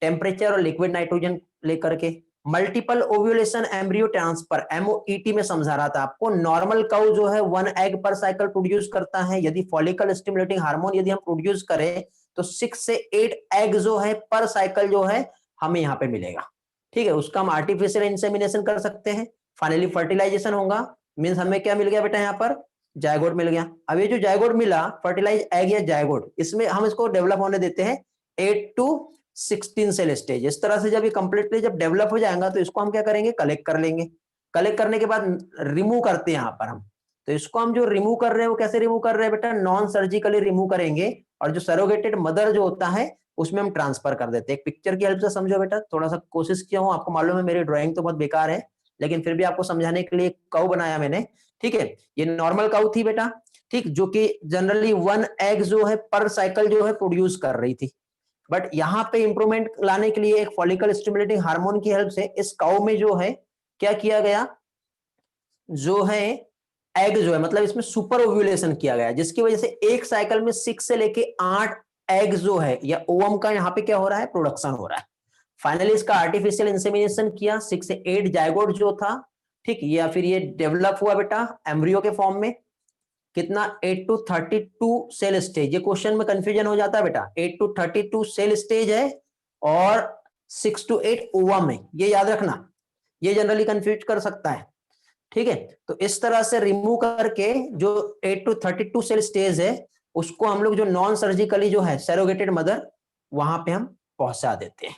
टेम्परेचर और लिक्विड नाइट्रोजन लेकर के। Multiple ovulation embryo transfer, MOET में समझा रहा था आपको। नॉर्मल काउ जो है 1 एग पर साइकिल प्रोड्यूस करता है, यदि फॉलिकल स्टिमुलेटिंग हार्मोन यदि हम प्रोड्यूस करें तो 6 से 8 एग जो है पर साइकिल जो है हमें यहाँ पे मिलेगा, ठीक है। उसका हम आर्टिफिशियल इंसेमिनेशन कर सकते हैं, फाइनली फर्टिलाइजेशन होगा, मीन्स हमें क्या मिल गया बेटा, यहाँ पर जायगोट मिल गया। अब ये जो जायगोट मिला, फर्टिलाइज एग या जायगोट, इसमें हम इसको डेवलप होने देते हैं 8 to 16 सेल स्टेज। इस तरह से जब ये कंप्लीटली जब डेवलप हो जाएगा तो इसको हम क्या करेंगे, कलेक्ट कर लेंगे। कलेक्ट करने के बाद रिमूव करते हैं यहाँ पर हम, तो इसको हम जो रिमूव कर रहे हैं वो कैसे रिमूव कर रहे हैं बेटा, नॉन सर्जिकली रिमूव करेंगे, और जो सरोगेटेड मदर जो होता है उसमें हम ट्रांसफर कर देते हैं। एक पिक्चर की हेल्प से समझो बेटा, थोड़ा सा कोशिश किया हूँ, आपको मालूम है मेरी ड्राइंग तो बहुत बेकार है, लेकिन फिर भी आपको समझाने के लिए काऊ बनाया मैंने, ठीक है। ये नॉर्मल काऊ थी बेटा, ठीक, जो कि जनरली 1 एग जो है पर साइकिल जो है प्रोड्यूस कर रही थी, बट यहाँ पे इंप्रूवमेंट लाने के लिए एक फॉलिकल स्टिमुलेटिंग हार्मोन की हेल्प से इस काऊ में जो है क्या किया गया, जो है एग जो है, मतलब इसमें सुपर ओव्यूलेशन किया गया, जिसकी वजह से एक साइकिल में 6 से लेके 8 एग जो है या ओवम का यहाँ पे क्या हो रहा है, प्रोडक्शन हो रहा है। फाइनली इसका आर्टिफिशियल इंसेमिनेशन किया, 6 से 8 जायगोट जो था, ठीक, या फिर ये डेवलप हुआ बेटा एम्ब्रियो के फॉर्म में, कितना 8 to 32 सेल स्टेज। ये क्वेश्चन में कंफ्यूजन हो जाता है बेटा, 8 to 32 सेल स्टेज है और 6 to 8 ओवम है, ये याद रखना, ये जनरली कंफ्यूज कर सकता है, ठीक है। तो इस तरह से रिमूव करके जो 8 to 32 सेल स्टेज है उसको हम लोग जो नॉन सर्जिकली जो है सरोगेटेड मदर वहां पे हम पहुंचा देते हैं,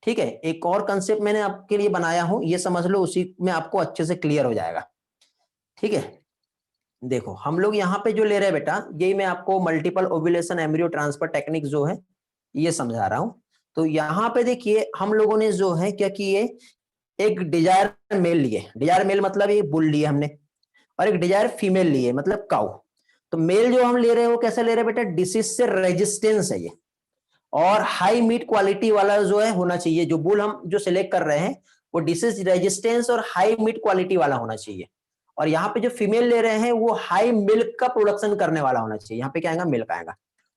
ठीक है। एक और कंसेप्ट मैंने आपके लिए बनाया हूं, ये समझ लो, उसी में आपको अच्छे से क्लियर हो जाएगा, ठीक है। देखो हम लोग यहाँ पे जो ले रहे हैं बेटा, यही मैं आपको multiple ovulation embryo transfer technique जो है ये समझा रहा हूं। तो यहाँ पे देखिए हम लोगों ने जो है क्या किए, एक डिजायर मेल लिए, डिजायर मेल मतलब ये बुल लिए हमने, और एक डिजायर फीमेल लिए मतलब काउ। तो मेल जो हम ले रहे हैं वो कैसे ले रहे हैं बेटा, डिसीज से रेजिस्टेंस है ये, और हाई मीट क्वालिटी वाला जो है होना चाहिए, जो बुल हम जो सिलेक्ट कर रहे हैं वो डिसीज रेजिस्टेंस और हाई मीट क्वालिटी वाला होना चाहिए। और यहाँ पे जो फीमेल ले रहे हैं वो हाई मिल्क का प्रोडक्शन करने वाला होना चाहिए, यहाँ पे क्या आएगा, मिल्क आएगा।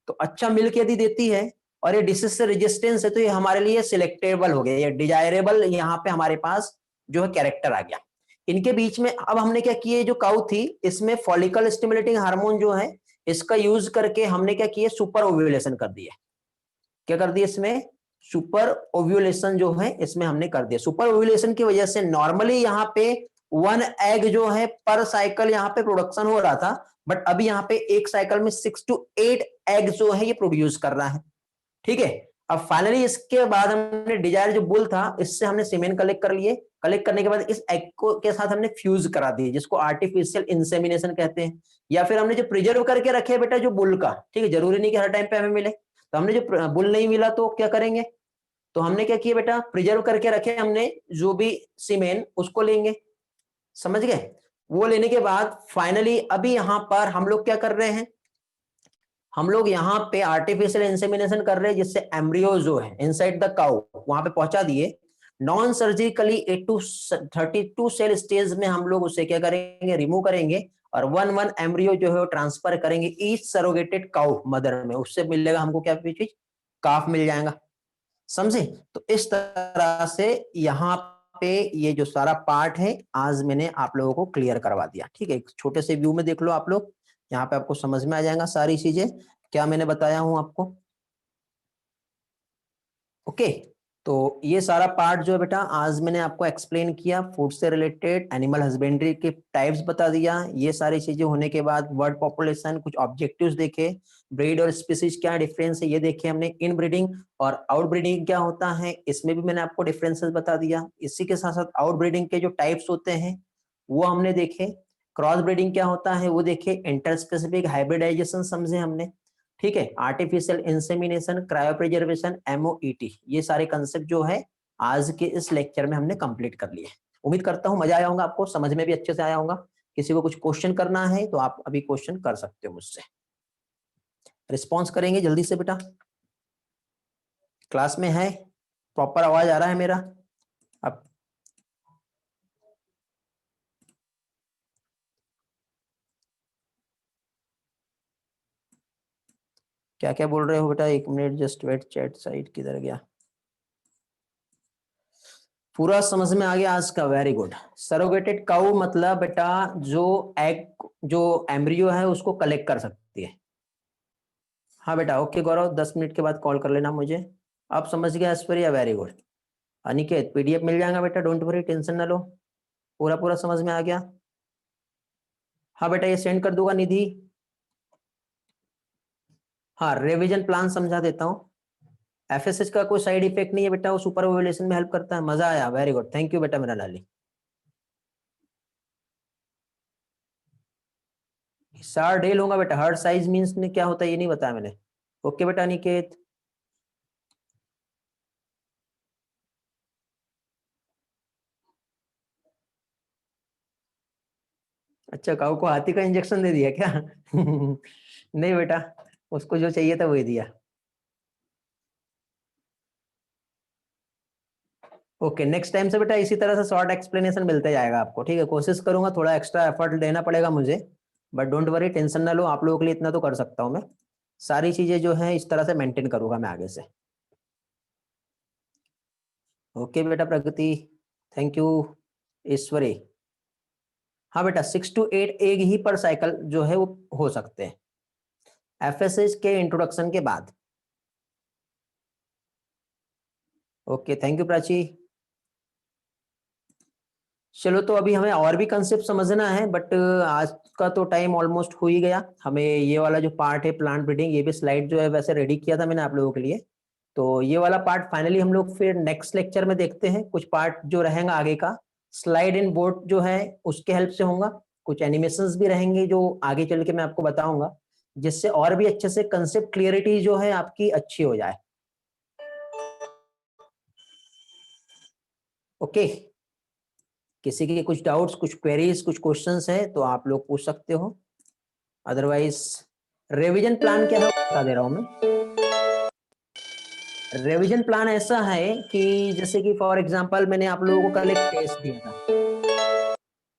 तो अच्छा मिल्क यदि देती है और ये डिसीज से रेजिस्टेंस है तो ये हमारे लिए सिलेक्टेबल हो गया, ये डिजायरेबल यहाँ पे हमारे पास जो है कैरेक्टर आ गया। इनके बीच में अब हमने क्या किया, जो काऊ थी इसमें फॉलिकल स्टिमुलेटिंग हार्मोन जो है इसका यूज करके हमने क्या किया, सुपर ओव्यूलेशन कर दिया। क्या कर दिया इसमें, सुपर ओव्यूलेशन जो है इसमें हमने कर दिया। सुपर ओव्यूलेशन की वजह से नॉर्मली यहाँ पे 1 एग जो है पर साइकिल यहाँ पे प्रोडक्शन हो रहा था, बट अभी यहाँ पे एक साइकिल में 6 to 8 एग जो है ये प्रोड्यूस कर रहा है, ठीक है। अब फाइनली इसके बाद हमने डिजायर जो बुल था इससे हमने सीमेन कलेक्ट कर लिए, कलेक्ट करने के बाद इस एग को के साथ हमने फ्यूज करा दिए, जिसको आर्टिफिशियल इंसेमिनेशन कहते हैं। या फिर हमने जो प्रिजर्व करके रखे बेटा जो बुल का, ठीक है, जरूरी नहीं कि हर टाइम पे हमें मिले, तो हमने जो बुल नहीं मिला तो क्या करेंगे, तो हमने क्या किया बेटा, प्रिजर्व करके रखे हमने जो भी सीमेन उसको लेंगे, समझ गए। वो लेने के बाद फाइनली अभी यहां पर हम लोग क्या कर रहे हैं, हम लोग यहाँ पे आर्टिफिशियल इंसेमिनेशन कर रहे हैं, जिससे एम्ब्रियो जो है इनसाइड द काउ वहां पे पहुंचा दिए। Non surgically 8 to 32 cell stage में हम लोग उसे क्या करेंगे, रिमूव करेंगे, और 1 एम्ब्रियो जो है वो ट्रांसफर करेंगे ईच सरोगेटेड काउ मदर में, उससे मिलेगा हमको क्या चीज, काफ मिल जाएगा, समझे। तो इस तरह से यहाँ पे ये जो सारा पार्ट है आज मैंने आप लोगों को क्लियर करवा दिया, ठीक है। एक छोटे से व्यू में देख लो आप लोग, यहाँ पे आपको समझ में आ जाएगा सारी चीजें क्या मैंने बताया हूं आपको। ओके, तो ये सारा पार्ट जो है बेटा आज मैंने आपको एक्सप्लेन किया, फूड से रिलेटेड, एनिमल हस्बेंड्री के टाइप्स बता दिया। ये सारी चीजें होने के बाद बर्ड पॉपुलेशन, कुछ ऑब्जेक्टिव्स देखे, ब्रीड और स्पीसीज क्या डिफरेंस है ये देखे हमने, इन ब्रीडिंग और आउट ब्रीडिंग क्या होता है इसमें भी मैंने आपको डिफरेंसेस बता दिया। इसी के साथ साथ आउट ब्रीडिंग के जो टाइप्स होते हैं वो हमने देखे, क्रॉस ब्रीडिंग क्या होता है वो देखे, इंटर स्पेसिफिक हाइब्रिडाइजेशन समझे हमने, ठीक है, आर्टिफिशियल इंसेमिनेशन, क्रायोप्रिजर्वेशन, एमओईटी, ये सारे कंसेप्ट जो है आज के इस लेक्चर में हमने कंप्लीट कर लिए। उम्मीद करता हूं मजा आया होगा आपको, समझ में भी अच्छे से आया होगा। किसी को कुछ क्वेश्चन करना है तो आप अभी क्वेश्चन कर सकते हो मुझसे, रिस्पॉन्स करेंगे जल्दी से बेटा। क्लास में है, प्रॉपर आवाज आ रहा है मेरा अब? क्या क्या बोल रहे हो बेटा, 1 minute just wait, chat site किधर गया, पूरा समझ में आ गया आज का, वेरी गुड। सरोगेटेड काउ मतलब बेटा जो एग, जो एम्ब्रियो है उसको कलेक्ट कर सकती है। हाँ बेटा, ओके गौरव, 10 मिनट के बाद कॉल कर लेना मुझे। आप समझ गए Aishwarya, very good. Aniket, PDF मिल जाएगा बेटा, डोंट वरी, टेंशन ना लो, पूरा पूरा समझ में आ गया। हाँ बेटा ये सेंड कर दूंगा निधि। हाँ रिवीजन प्लान समझा देता हूँ, एफएसएस का कोई साइड इफेक्ट नहीं है बेटा, वो सुपर ओवुलेशन में हेल्प करता है, मजा आया, वेरी गुड, थैंक यू बेटा मेरा लाली। सार डेल होगा बेटा, हर साइज मीन्स ने क्या होता है ये नहीं बताया मैंने। ओके बेटा अनिकेत, अच्छा काऊ को हाथी का इंजेक्शन दे दिया क्या? नहीं बेटा, उसको जो चाहिए था वही दिया। ओके नेक्स्ट टाइम से बेटा इसी तरह से शॉर्ट एक्सप्लेनेशन मिलते जाएगा आपको, ठीक है, कोशिश करूंगा, थोड़ा एक्स्ट्रा एफर्ट देना पड़ेगा मुझे, बट डोंट वरी, टेंशन ना लो, आप लोगों के लिए इतना तो कर सकता हूं मैं, सारी चीजें जो है इस तरह से मेंटेन करूंगा मैं आगे से। ओके बेटा प्रगति, थैंक यू ईश्वरी। हाँ बेटा 6 to 8 एग ही पर साइकिल जो है वो हो सकते हैं एफएसएस के इंट्रोडक्शन के बाद। Okay thank you Prachi. चलो तो अभी हमें और भी कंसेप्ट समझना है, बट आज का तो टाइम ऑलमोस्ट हो ही गया। हमें ये वाला जो पार्ट है प्लांट ब्रीडिंग, ये भी स्लाइड जो है वैसे रेडी किया था मैंने आप लोगों के लिए, तो ये वाला पार्ट फाइनली हम लोग फिर नेक्स्ट लेक्चर में देखते हैं। कुछ पार्ट जो रहेगा आगे का स्लाइड इन बोर्ड जो है उसके हेल्प से होगा, कुछ एनिमेशंस भी रहेंगे जो आगे चल के मैं आपको बताऊंगा, जिससे और भी अच्छे से कंसेप्ट क्लियरिटी जो है आपकी अच्छी हो जाए। ओके, किसी के कुछ डाउट्स, कुछ क्वेरीज, कुछ क्वेश्चंस है तो आप लोग पूछ सकते हो, अदरवाइज रिवीजन प्लान क्या है बता दे रहा हूं मैं। रिवीजन प्लान ऐसा है कि जैसे कि फॉर एग्जांपल मैंने आप लोगों को कल एक टेस्ट दिया था,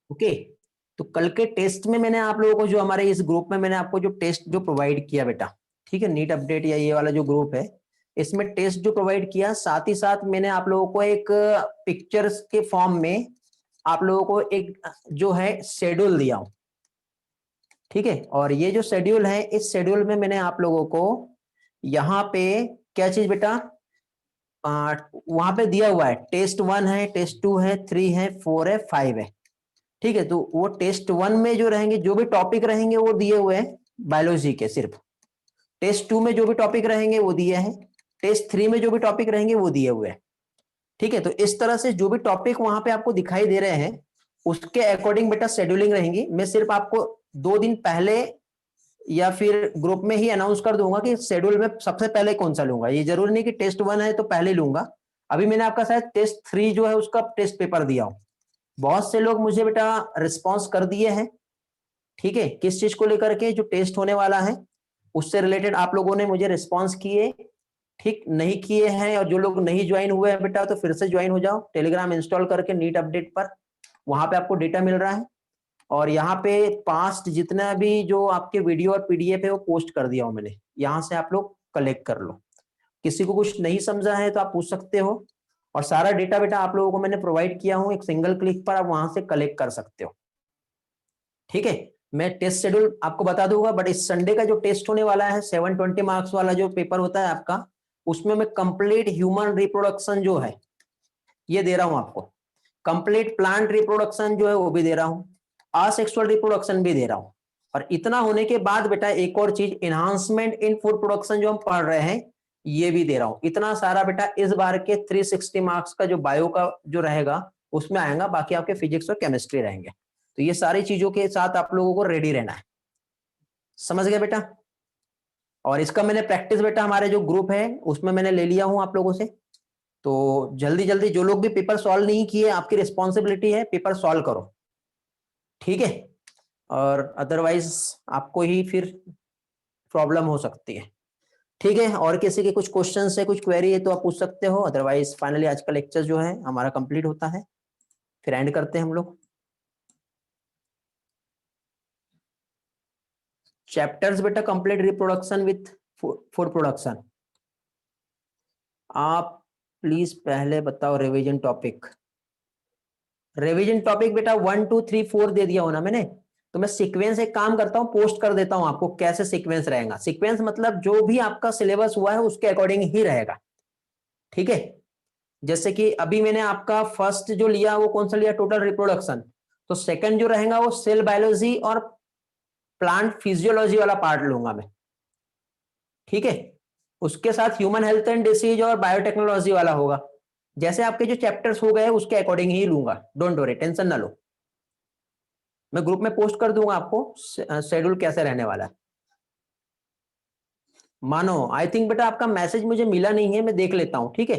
ओके, तो कल के टेस्ट में मैंने आप लोगों को जो हमारे इस ग्रुप में मैंने आपको जो टेस्ट जो प्रोवाइड किया बेटा, ठीक है, नीट अपडेट या ये वाला जो ग्रुप है इसमें टेस्ट जो प्रोवाइड किया, साथ ही साथ मैंने आप लोगों को एक पिक्चर्स के फॉर्म में आप लोगों को एक जो है शेड्यूल दिया हूं, ठीक है। और ये जो शेड्यूल है इस शेड्यूल में मैंने आप लोगों को यहाँ पे क्या चीज बेटा, वहां पे दिया हुआ है टेस्ट 1 है, टेस्ट 2 है, 3 है, 4 है, 5 है, ठीक है। तो वो टेस्ट 1 में जो रहेंगे जो भी टॉपिक रहेंगे वो दिए हुए हैं बायोलॉजी के सिर्फ, टेस्ट 2 में जो भी टॉपिक रहेंगे वो दिए हैं, टेस्ट 3 में जो भी टॉपिक रहेंगे वो दिए हुए हैं, ठीक है। तो इस तरह से जो भी टॉपिक वहां पे आपको दिखाई दे रहे हैं उसके अकॉर्डिंग बेटा शेड्यूलिंग रहेंगी। मैं सिर्फ आपको 2 दिन पहले या फिर ग्रुप में ही अनाउंस कर दूंगा कि शेड्यूल में सबसे पहले कौन सा लूंगा। ये जरूरी नहीं कि टेस्ट 1 है तो पहले लूंगा। अभी मैंने आपका शायद टेस्ट 3 जो है उसका टेस्ट पेपर दिया हूं। बहुत से लोग मुझे बेटा रिस्पॉन्स कर दिए हैं, ठीक है, किस चीज को लेकर के, जो टेस्ट होने वाला है उससे रिलेटेड आप लोगों ने मुझे रिस्पॉन्स किए, ठीक। नहीं किए हैं और जो लोग नहीं ज्वाइन हुए हैं बेटा तो फिर से ज्वाइन हो जाओ टेलीग्राम इंस्टॉल करके नीट अपडेट पर, वहां पे आपको डेटा मिल रहा है। और यहाँ पे पास्ट जितना भी जो आपके वीडियो और पीडीएफ है वो पोस्ट कर दिया हूं मैंने, यहाँ से आप लोग कलेक्ट कर लो। किसी को कुछ नहीं समझा है तो आप पूछ सकते हो। और सारा डेटा बेटा आप लोगों को मैंने प्रोवाइड किया हूं, एक सिंगल क्लिक पर आप वहां से कलेक्ट कर सकते हो, ठीक है। मैं टेस्ट शेड्यूल आपको बता दूंगा, बट इस संडे का जो टेस्ट होने वाला है 720 मार्क्स वाला जो पेपर होता है आपका, उसमें मैं कंप्लीट ह्यूमन रिप्रोडक्शन जो है ये दे रहा हूं आपको, कंप्लीट प्लांट रिप्रोडक्शन जो है वो भी दे रहा हूं, असेक्सुअल रिप्रोडक्शन भी दे रहा हूं। और इतना होने के बाद बेटा एक और चीज, एनहांसमेंट इन फूड प्रोडक्शन जो हम पढ़ रहे हैं ये भी दे रहा हूं। इतना सारा बेटा इस बार के 360 मार्क्स का जो बायो का जो रहेगा उसमें आएगा, बाकी आपके फिजिक्स और केमिस्ट्री रहेंगे। तो ये सारी चीजों के साथ आप लोगों को रेडी रहना है, समझ गए बेटा। और इसका मैंने प्रैक्टिस बेटा हमारे जो ग्रुप है उसमें मैंने ले लिया हूं आप लोगों से। तो जल्दी जल्दी जो लोग भी पेपर सॉल्व नहीं किए, आपकी रिस्पॉन्सिबिलिटी है पेपर सॉल्व करो, ठीक है। और अदरवाइज आपको ही फिर प्रॉब्लम हो सकती है, ठीक है। और किसी के कुछ क्वेश्चन है, कुछ क्वेरी है तो आप पूछ सकते हो, अदरवाइज फाइनली आज का लेक्चर जो है हमारा कंप्लीट होता है, फिर एंड करते हैं हम लोग। चैप्टर्स बेटा complete reproduction with food production. आप प्लीज पहले बताओ रिवीजन टॉपिक। रिवीजन टॉपिक बेटा 1 2 3 4 दे दिया हो ना मैंने, तो मैं सीक्वेंस एक काम करता हूं, पोस्ट कर देता हूं आपको कैसे सीक्वेंस रहेगा। सीक्वेंस मतलब जो भी आपका सिलेबस हुआ है उसके अकॉर्डिंग ही रहेगा, ठीक है। जैसे कि अभी मैंने आपका फर्स्ट जो लिया वो कौन सा लिया, टोटल रिप्रोडक्शन। तो सेकंड जो रहेगा वो सेल बायोलॉजी और प्लांट फिजियोलॉजी वाला पार्ट लूंगा मैं, ठीक है। उसके साथ ह्यूमन हेल्थ एंड डिसीज और बायोटेक्नोलॉजी वाला होगा। जैसे आपके जो चैप्टर्स हो गए उसके अकॉर्डिंग ही लूंगा, डोंट वरी, टेंशन ना लो। मैं ग्रुप में पोस्ट कर दूंगा आपको शेड्यूल कैसे रहने वाला है। मानो आई थिंक बेटा आपका मैसेज मुझे मिला नहीं है, मैं देख लेता हूं, ठीक है।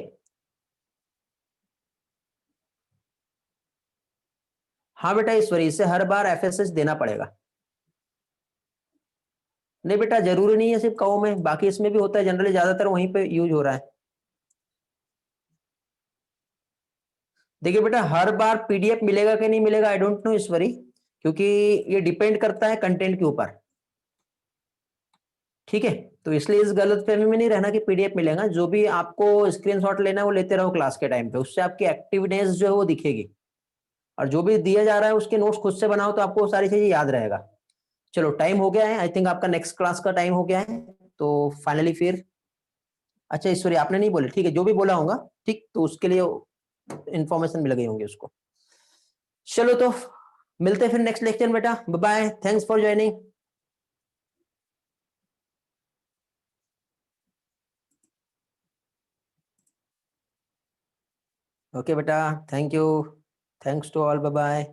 हाँ बेटा ईश्वरी, इससे हर बार एफएसएस देना पड़ेगा। नहीं बेटा जरूरी नहीं है सिर्फ कहो में, बाकी इसमें भी होता है, जनरली ज्यादातर वहीं पे यूज हो रहा है। देखिए बेटा हर बार पीडीएफ मिलेगा कि नहीं मिलेगा आई डोंट नो ईश्वरी, क्योंकि ये डिपेंड करता है कंटेंट के ऊपर, ठीक है। तो इसलिए इस गलतफहमी में नहीं रहना कि पीडीएफ मिलेगा। जो भी आपको स्क्रीनशॉट लेना है वो लेते रहो क्लास के टाइम पे, उससे आपकी एक्टिवनेस जो है वो दिखेगी। और जो भी दिया जा रहा है उसके नोट्स खुद से बनाओ तो आपको सारी चीजें याद रहेगा। चलो टाइम हो गया है, आई थिंक आपका नेक्स्ट क्लास का टाइम हो गया है। तो फाइनली फिर, अच्छा ईश्वरी आपने नहीं बोले, ठीक है, जो भी बोला होगा ठीक, तो उसके लिए इंफॉर्मेशन मिल गई होंगी उसको। चलो तो मिलते हैं फिर नेक्स्ट लेक्चर बेटा, bye bye, thanks for joining. Okay बेटा, thank you, thanks to all, bye bye.